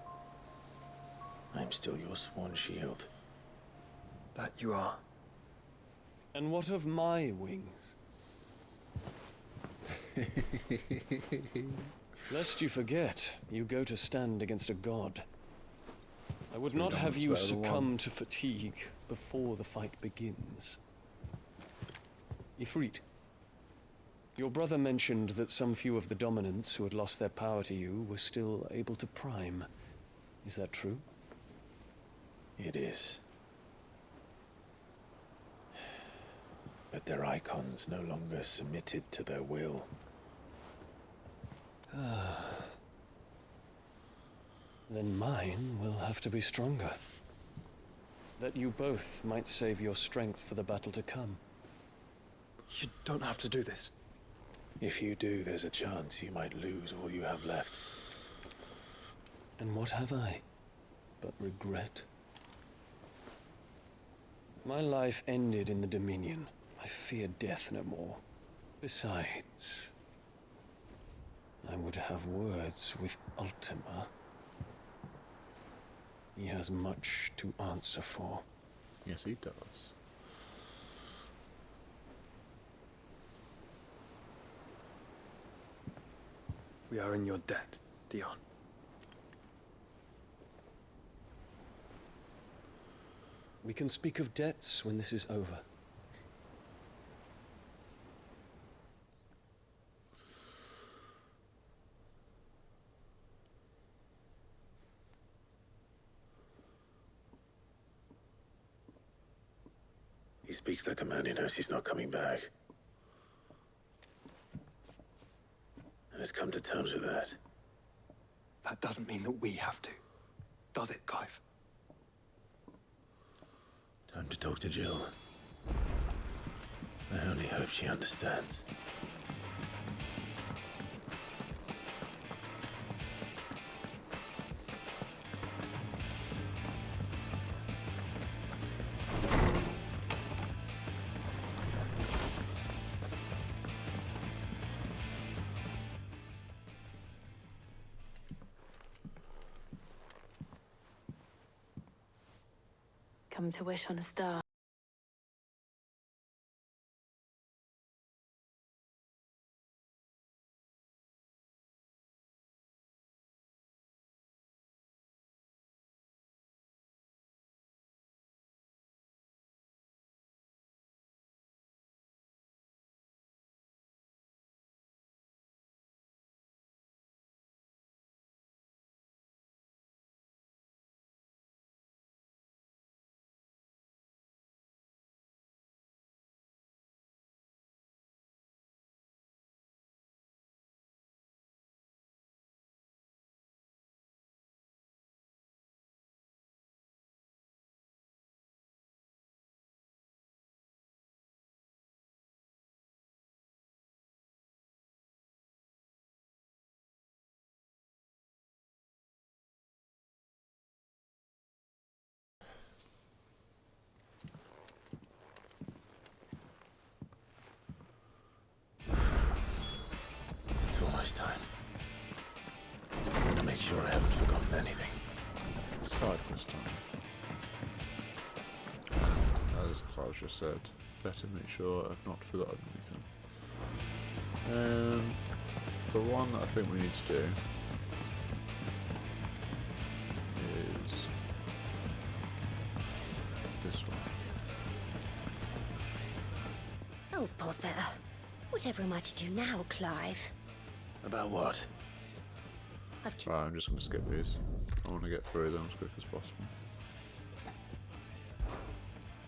[SPEAKER 16] I'm still your sworn shield.
[SPEAKER 18] That you are.
[SPEAKER 5] And what of my wings? Lest you forget, you go to stand against a god. I would not have you succumb to fatigue before the fight begins. Ifrit, your brother mentioned that some few of the dominants who had lost their power to you were still able to prime. Is that true?
[SPEAKER 16] It is. But their icons no longer submitted to their will.
[SPEAKER 5] Then mine will have to be stronger. That you both might save your strength for the battle to come.
[SPEAKER 18] You don't have to do this.
[SPEAKER 16] If you do, there's a chance you might lose all you have left.
[SPEAKER 5] And what have I but regret? My life ended in the Dominion. I fear death no more. Besides, I would have words with Ultima. He has much to answer for.
[SPEAKER 1] Yes, he does.
[SPEAKER 18] We are in your debt, Dion.
[SPEAKER 5] We can speak of debts when this is over.
[SPEAKER 16] He speaks like a man who knows he's not coming back. And has come to terms with that.
[SPEAKER 18] That doesn't mean that we have to, does it, Clive?
[SPEAKER 16] Time to talk to Jill. I only hope she understands.
[SPEAKER 7] come to wish on a star.
[SPEAKER 16] It's almost time. I'm gonna make sure I haven't forgotten anything.
[SPEAKER 1] Side quest time. As Klaus just said, better make sure I've not forgotten anything. The one that I think we need to do is this one.
[SPEAKER 19] Oh, bother. Whatever am I to do now, Clive?
[SPEAKER 16] About what?
[SPEAKER 1] Right, I'm just going to skip these. I want to get through them as quick as possible.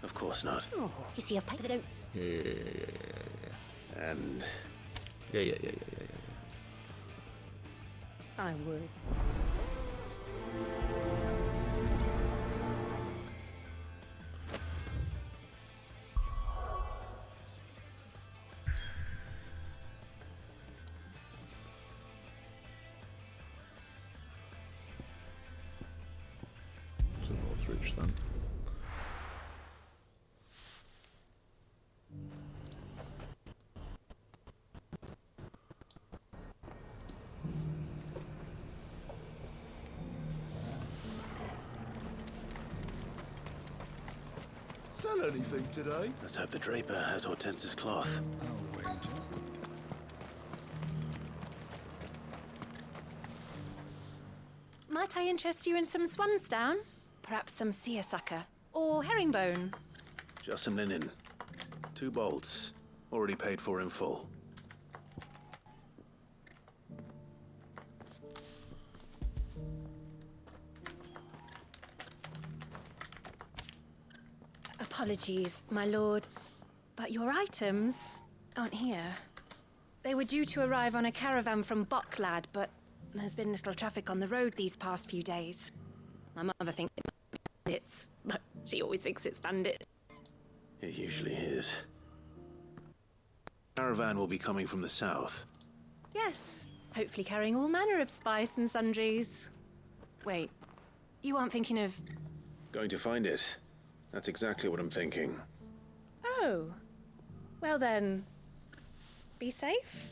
[SPEAKER 16] Of course not.
[SPEAKER 19] Oh, you see, I've paid they don't...
[SPEAKER 1] Yeah.
[SPEAKER 16] And...
[SPEAKER 1] Yeah.
[SPEAKER 19] I would.
[SPEAKER 1] To Northridge then.
[SPEAKER 20] Sell anything today?
[SPEAKER 16] Let's hope the draper has Hortense's cloth.
[SPEAKER 20] Oh, wait.
[SPEAKER 9] Might I interest you in some swansdown? Perhaps some seersucker? Or herringbone?
[SPEAKER 16] Just some linen. 2 bolts. Already paid for in full.
[SPEAKER 9] Apologies, my lord, but your items aren't here. They were due to arrive on a caravan from Boklad, but there's been little traffic on the road these past few days. My mother thinks it's bandits, but she always thinks it's bandits.
[SPEAKER 16] It usually is. Caravan will be coming from the south.
[SPEAKER 9] Yes, hopefully carrying all manner of spice and sundries. Wait, you aren't thinking of...
[SPEAKER 16] Going to find it. That's exactly what I'm thinking.
[SPEAKER 9] Oh, well then, be safe.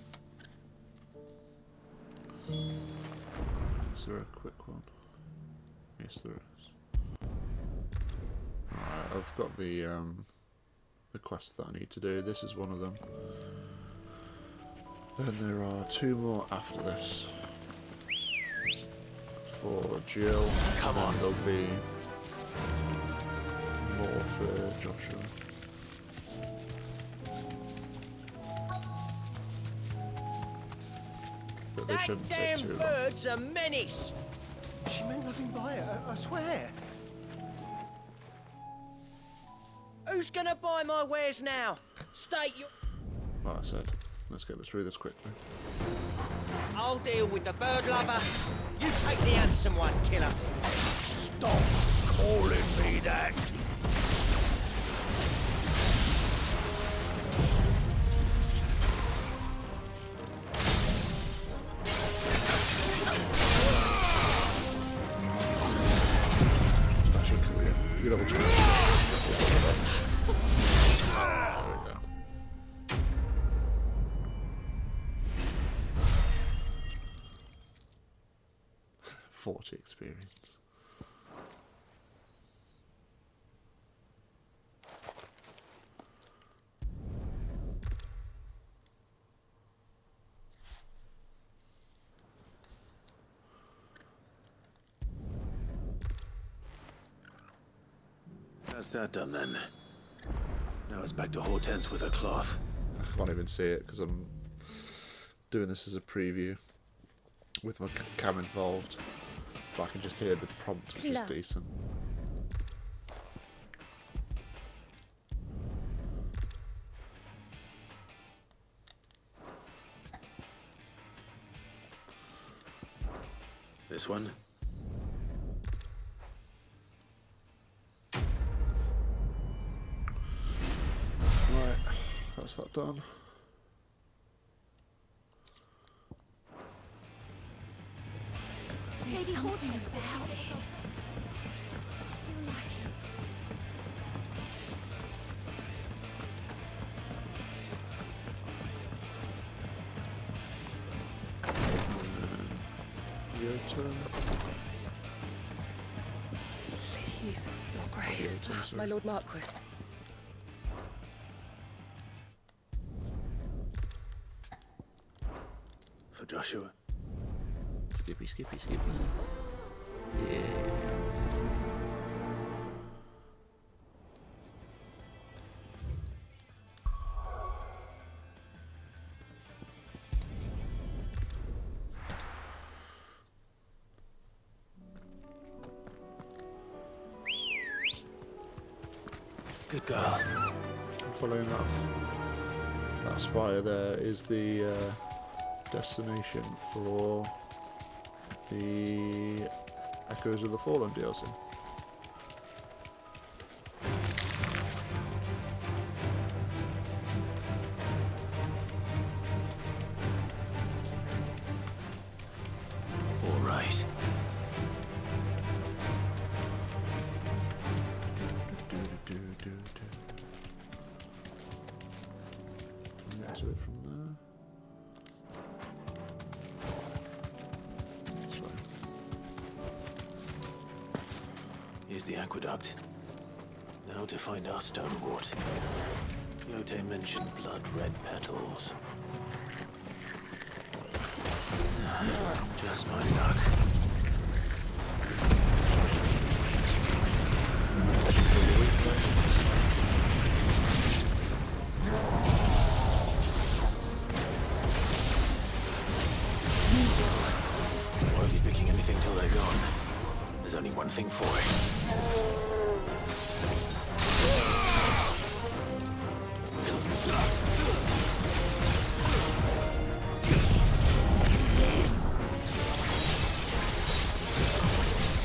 [SPEAKER 1] Is there a quick one? Yes, there is. Alright, I've got the quest that I need to do. This is one of them. Then there are 2 more after this. For Jill.
[SPEAKER 16] Come on.
[SPEAKER 1] And there'll be more for Joshua. But they shouldn't take too long.
[SPEAKER 12] Bird's a menace! She meant nothing by it, I swear. Who's gonna buy my wares now? State your...
[SPEAKER 1] Like I said, let's get through this quickly.
[SPEAKER 12] I'll deal with the bird lover. You take the handsome one, killer.
[SPEAKER 8] Stop calling me that.
[SPEAKER 1] You double check. There we go. 40 experience.
[SPEAKER 16] That's that done then. Now it's back to Hortense with her cloth.
[SPEAKER 1] I can't even see it because I'm doing this as a preview with my cam involved. But I can just hear the prompt, which is decent.
[SPEAKER 16] This one?
[SPEAKER 1] Right, that's that done.
[SPEAKER 19] Lady Hortense out. Feel like it's...
[SPEAKER 1] Your turn.
[SPEAKER 13] Please, Your Grace.
[SPEAKER 1] Your turn, sorry.
[SPEAKER 13] My Lord Marquis.
[SPEAKER 16] For Joshua.
[SPEAKER 1] Skippy, skippy, skippy. Yeah.
[SPEAKER 16] Good girl.
[SPEAKER 1] Following that spire there is the destination for the Echoes of the Fallen DLC.
[SPEAKER 16] All right.
[SPEAKER 1] Get to it from there. This way.
[SPEAKER 16] Here's the aqueduct. Now to find our stonewort. Yote mentioned blood-red petals. Just my luck. Won't be picking anything till they're gone. There's only one thing for it.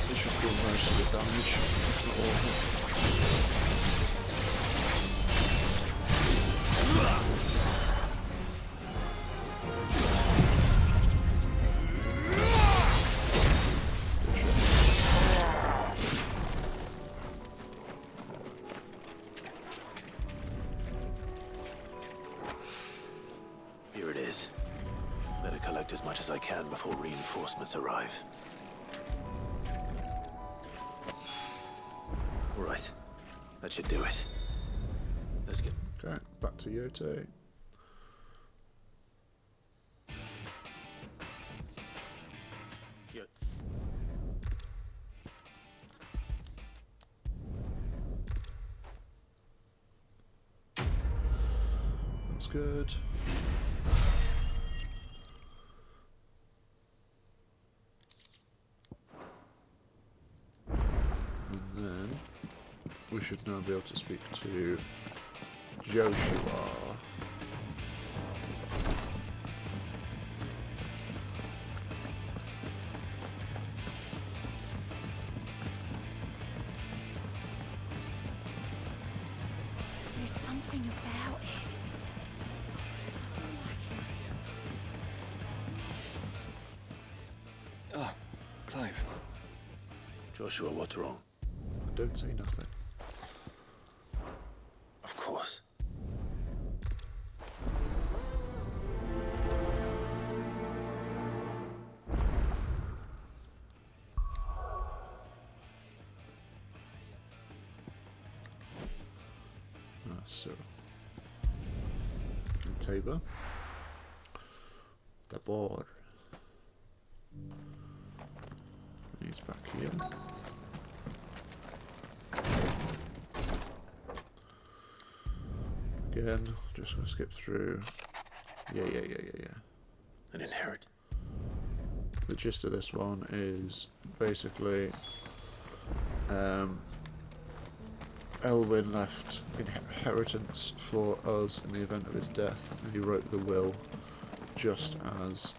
[SPEAKER 1] This should do most of the damage. It's not awful.
[SPEAKER 16] Here it is. Better collect as much as I can before reinforcements arrive. All right. That should do it. Let's get...
[SPEAKER 1] Okay, back to Yote.
[SPEAKER 16] Yeah.
[SPEAKER 1] That's good. And then we should now be able to speak to Joshua.
[SPEAKER 19] There's something about it.
[SPEAKER 18] Ah, Clive.
[SPEAKER 16] Joshua, what's wrong?
[SPEAKER 1] Don't say nothing.
[SPEAKER 16] Of course.
[SPEAKER 1] So, Tabor. Tabor. He's back here. again. Just gonna skip through. Yeah.
[SPEAKER 16] An inherit.
[SPEAKER 1] The gist of this one is basically Elwyn left inheritance for us in the event of his death, and he wrote the will just as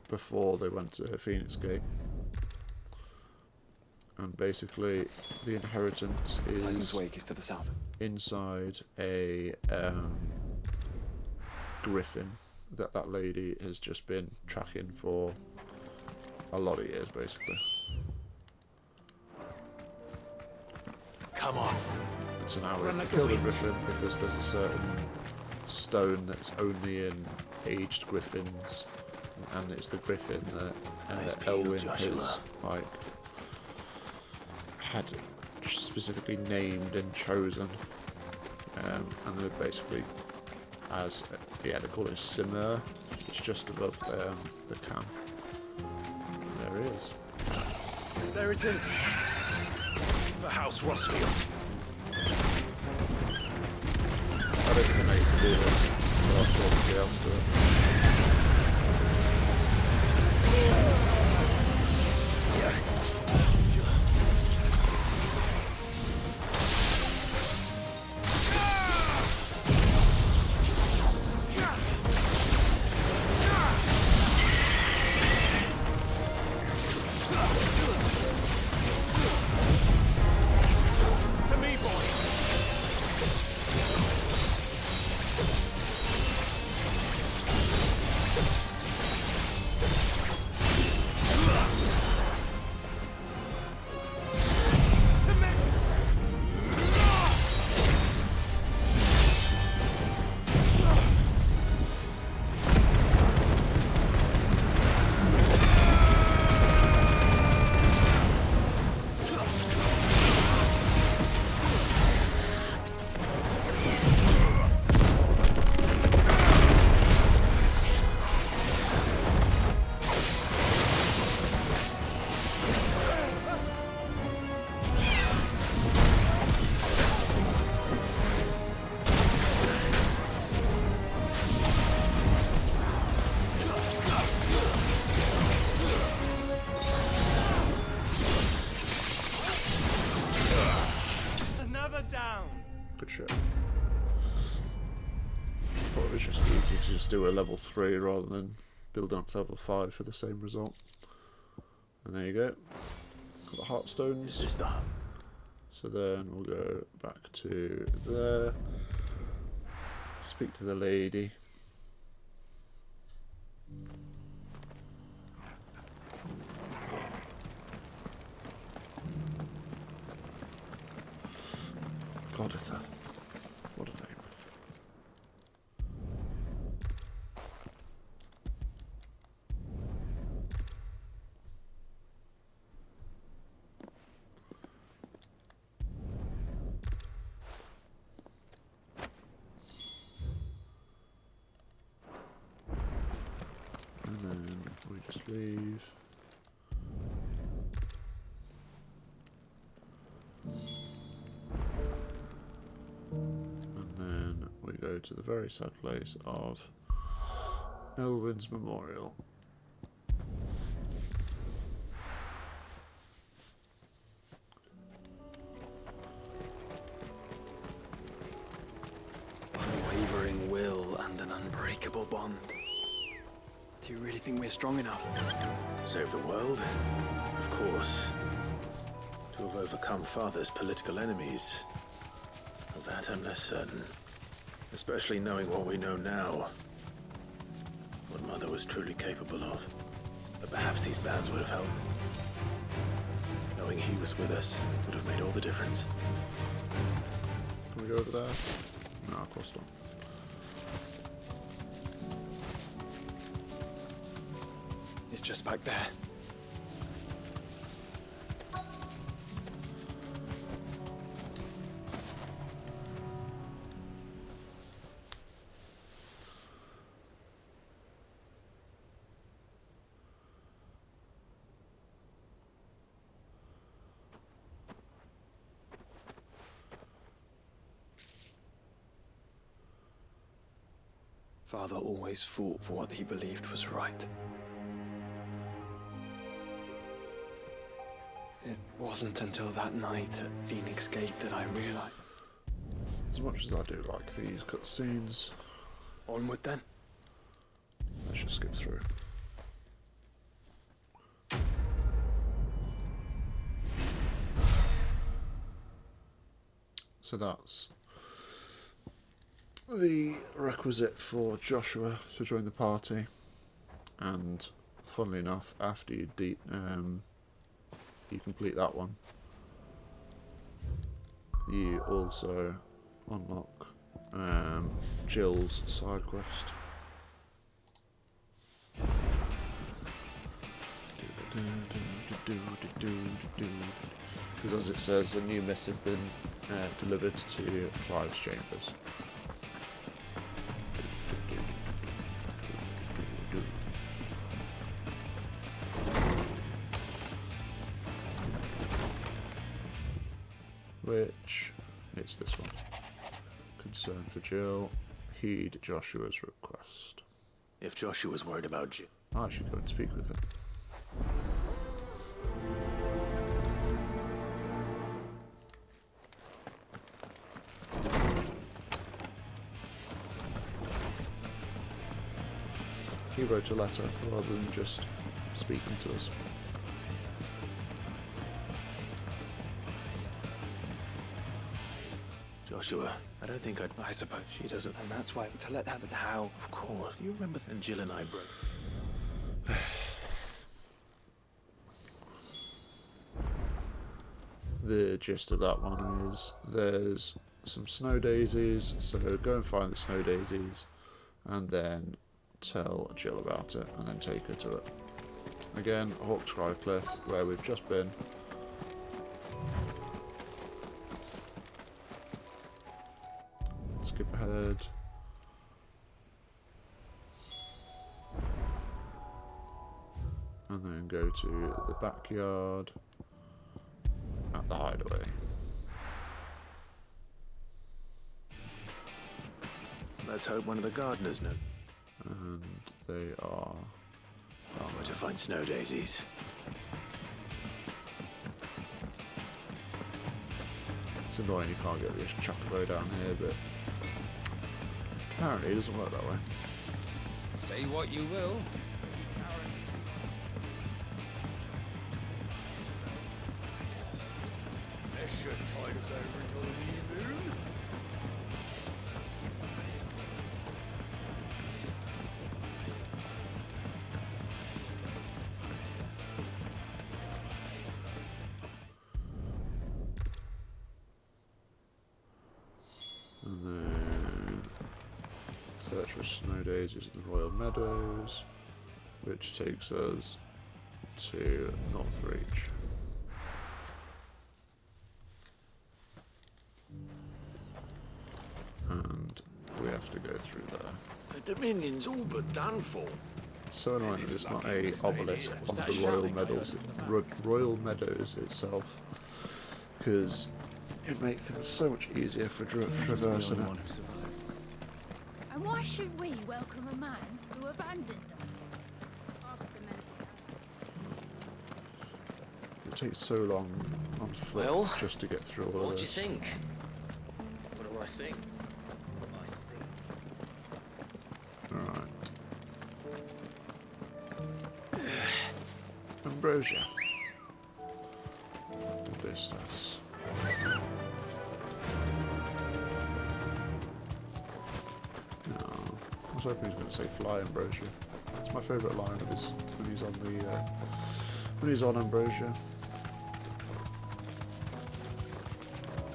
[SPEAKER 1] before they went to Phoenix Gate. And basically the inheritance is
[SPEAKER 3] Wake is to the south.
[SPEAKER 1] Inside a griffin that lady has just been tracking for a lot of years, basically.
[SPEAKER 16] Come on.
[SPEAKER 1] So now we
[SPEAKER 16] Run
[SPEAKER 1] have
[SPEAKER 16] like
[SPEAKER 1] to
[SPEAKER 16] the
[SPEAKER 1] kill the
[SPEAKER 16] wind.
[SPEAKER 1] griffin because there's a certain stone that's only in aged griffins, and it's the griffin that
[SPEAKER 16] Nice peel,
[SPEAKER 1] Elwyn
[SPEAKER 16] Joshua.
[SPEAKER 1] has like had specifically named and chosen, and they're basically they call it a simmer. It's just above the camp. And there it is.
[SPEAKER 16] There it is. For House Rossfield.
[SPEAKER 1] I don't even know you can do this. But I'll sort somebody else do it.
[SPEAKER 16] To me, boy.
[SPEAKER 14] Another down.
[SPEAKER 1] Good shit. I thought it was just easy to just do a level 3 rather than building up to level 5 for the same result. And there you go. Got the Heartstones.
[SPEAKER 16] Is this the hub?
[SPEAKER 1] So then we'll go back to there. Speak to the lady. Goditha. What a name. And then we just leave. And then we go to the very sad place of Elwyn's Memorial.
[SPEAKER 3] Unwavering will and an unbreakable bond. Do you really think we're strong enough?
[SPEAKER 16] Save the world? Of course. To have overcome Father's political enemies. Of that I'm less certain. Especially knowing what we know now. What Mother was truly capable of. But perhaps these bands would have helped. Knowing he was with us would have made all the difference.
[SPEAKER 1] Can we go over there? No, of course not.
[SPEAKER 3] It's just back there.
[SPEAKER 18] Father always fought for what he believed was right. It wasn't until that night at Phoenix Gate that I realized.
[SPEAKER 1] As much as I do like these cutscenes,
[SPEAKER 18] onward then.
[SPEAKER 1] Let's just skip through. So that's the requisite for Joshua to join the party, and funnily enough, after you complete that one, you also unlock Jill's side quest. Because as it says, a new missive been delivered to Clive's chambers. Which, it's this one. Concern for Jill, heed Joshua's request.
[SPEAKER 16] If Joshua's worried about Jill,
[SPEAKER 1] I should go and speak with him. He wrote a letter rather than just speaking to us.
[SPEAKER 16] Joshua, I don't think I suppose she doesn't.
[SPEAKER 18] And that's why, to let that, but how?
[SPEAKER 16] Of course. Do you remember when Jill and I broke?
[SPEAKER 1] The gist of that one is there's some snow daisies, so go and find the snow daisies and then tell Jill about it and then take her to it. Again, Hawkscry Cliff, where we've just been. Skip ahead. And then go to the backyard at the hideaway.
[SPEAKER 16] Let's hope one of the gardeners knows.
[SPEAKER 1] And they are
[SPEAKER 16] where to find snow daisies.
[SPEAKER 1] It's annoying you can't get this chocobo down here, but apparently it doesn't work that way.
[SPEAKER 12] Say what you will. This should tide us over until the new moon.
[SPEAKER 1] And then search for snow daisies in the Royal Meadows, which takes us to Northreach. And we have to go through there.
[SPEAKER 15] The Dominion's all but done for.
[SPEAKER 1] So annoying that it's not a obelisk on the Royal Meadows itself, because it'd make things so much easier for traversing it.
[SPEAKER 2] And why should we welcome a man who abandoned us? Ask the men.
[SPEAKER 1] It takes so long on foot just to get through all of this.
[SPEAKER 15] What do you think? What do I think?
[SPEAKER 1] Alright. Ambrosia. Vistas. No, I was hoping he was going to say fly Ambrosia. It's my favourite line of his when he's on Ambrosia.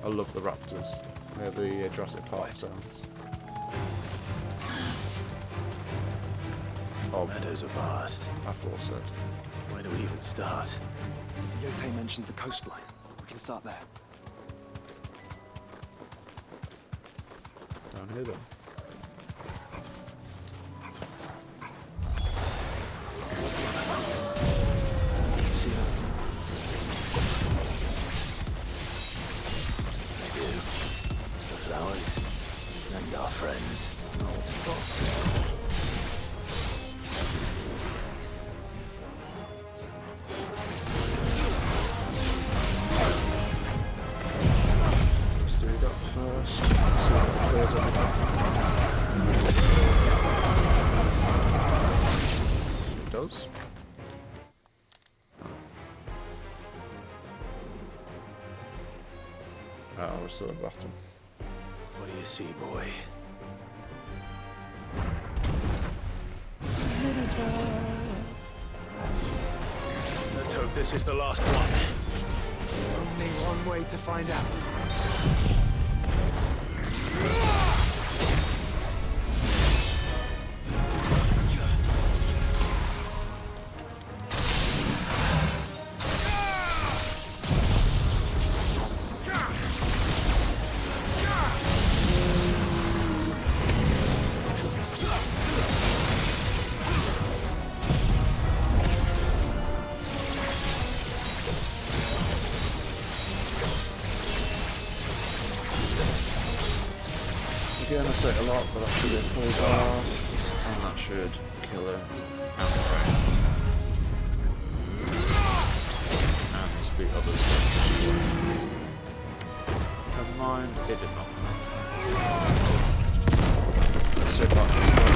[SPEAKER 1] I love the raptors. They have the Jurassic Park sounds.
[SPEAKER 16] Meadows are vast.
[SPEAKER 1] Aforesaid.
[SPEAKER 16] Where do we even start?
[SPEAKER 18] Yote mentioned the coastline. We can start there.
[SPEAKER 1] Down here then.
[SPEAKER 18] See that?
[SPEAKER 16] I do. The flowers. And our friends.
[SPEAKER 1] Let's do that first. See if it clears everything. It does. Oh, we're still at the bottom.
[SPEAKER 16] What do you see, boy? Let's hope this is the last one.
[SPEAKER 14] Only one way to find out.
[SPEAKER 1] Again, I say it a lot, but that should be a full bar, and that should kill him outright. And the others. Never mind, it did not. Let's see if that does that.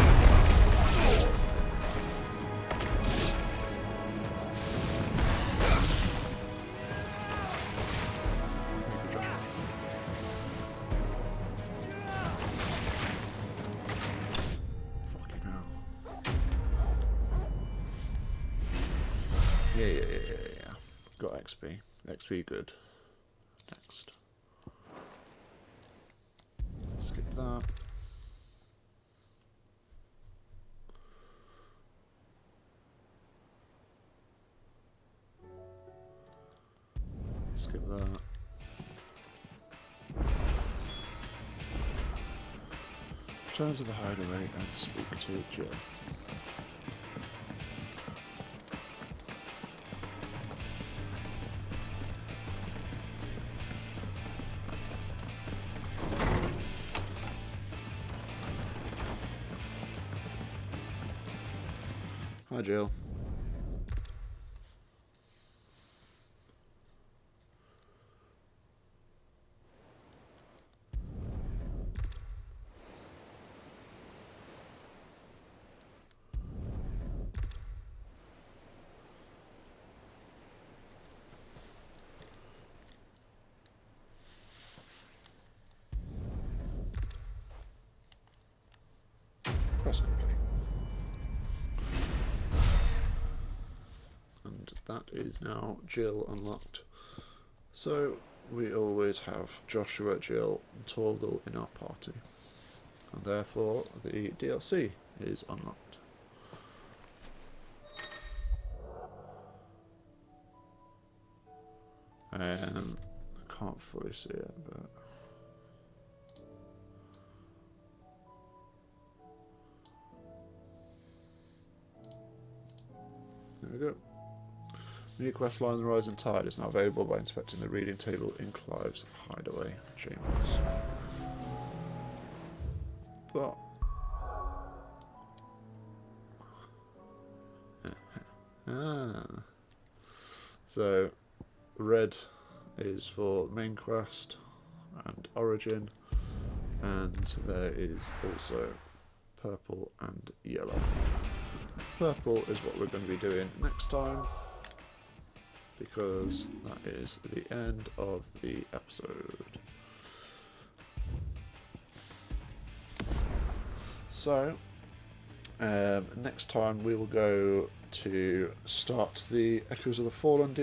[SPEAKER 1] Yeah. Got XP. XP good. Next. Skip that. Skip that. Return to the hideaway and speak to Jill. Hi, Jill. Quest complete. And that is now Jill unlocked. So we always have Joshua, Jill and Torgal in our party. And therefore the DLC is unlocked. I can't fully see it, but there we go. New quest line, The Rising Tide, is now available by inspecting the reading table in Clive's hideaway chambers. But so red is for main quest and origin, and there is also purple and yellow. Purple is what we're going to be doing next time, because that is the end of the episode. So next time we will go to start the Echoes of the Fallen DLC.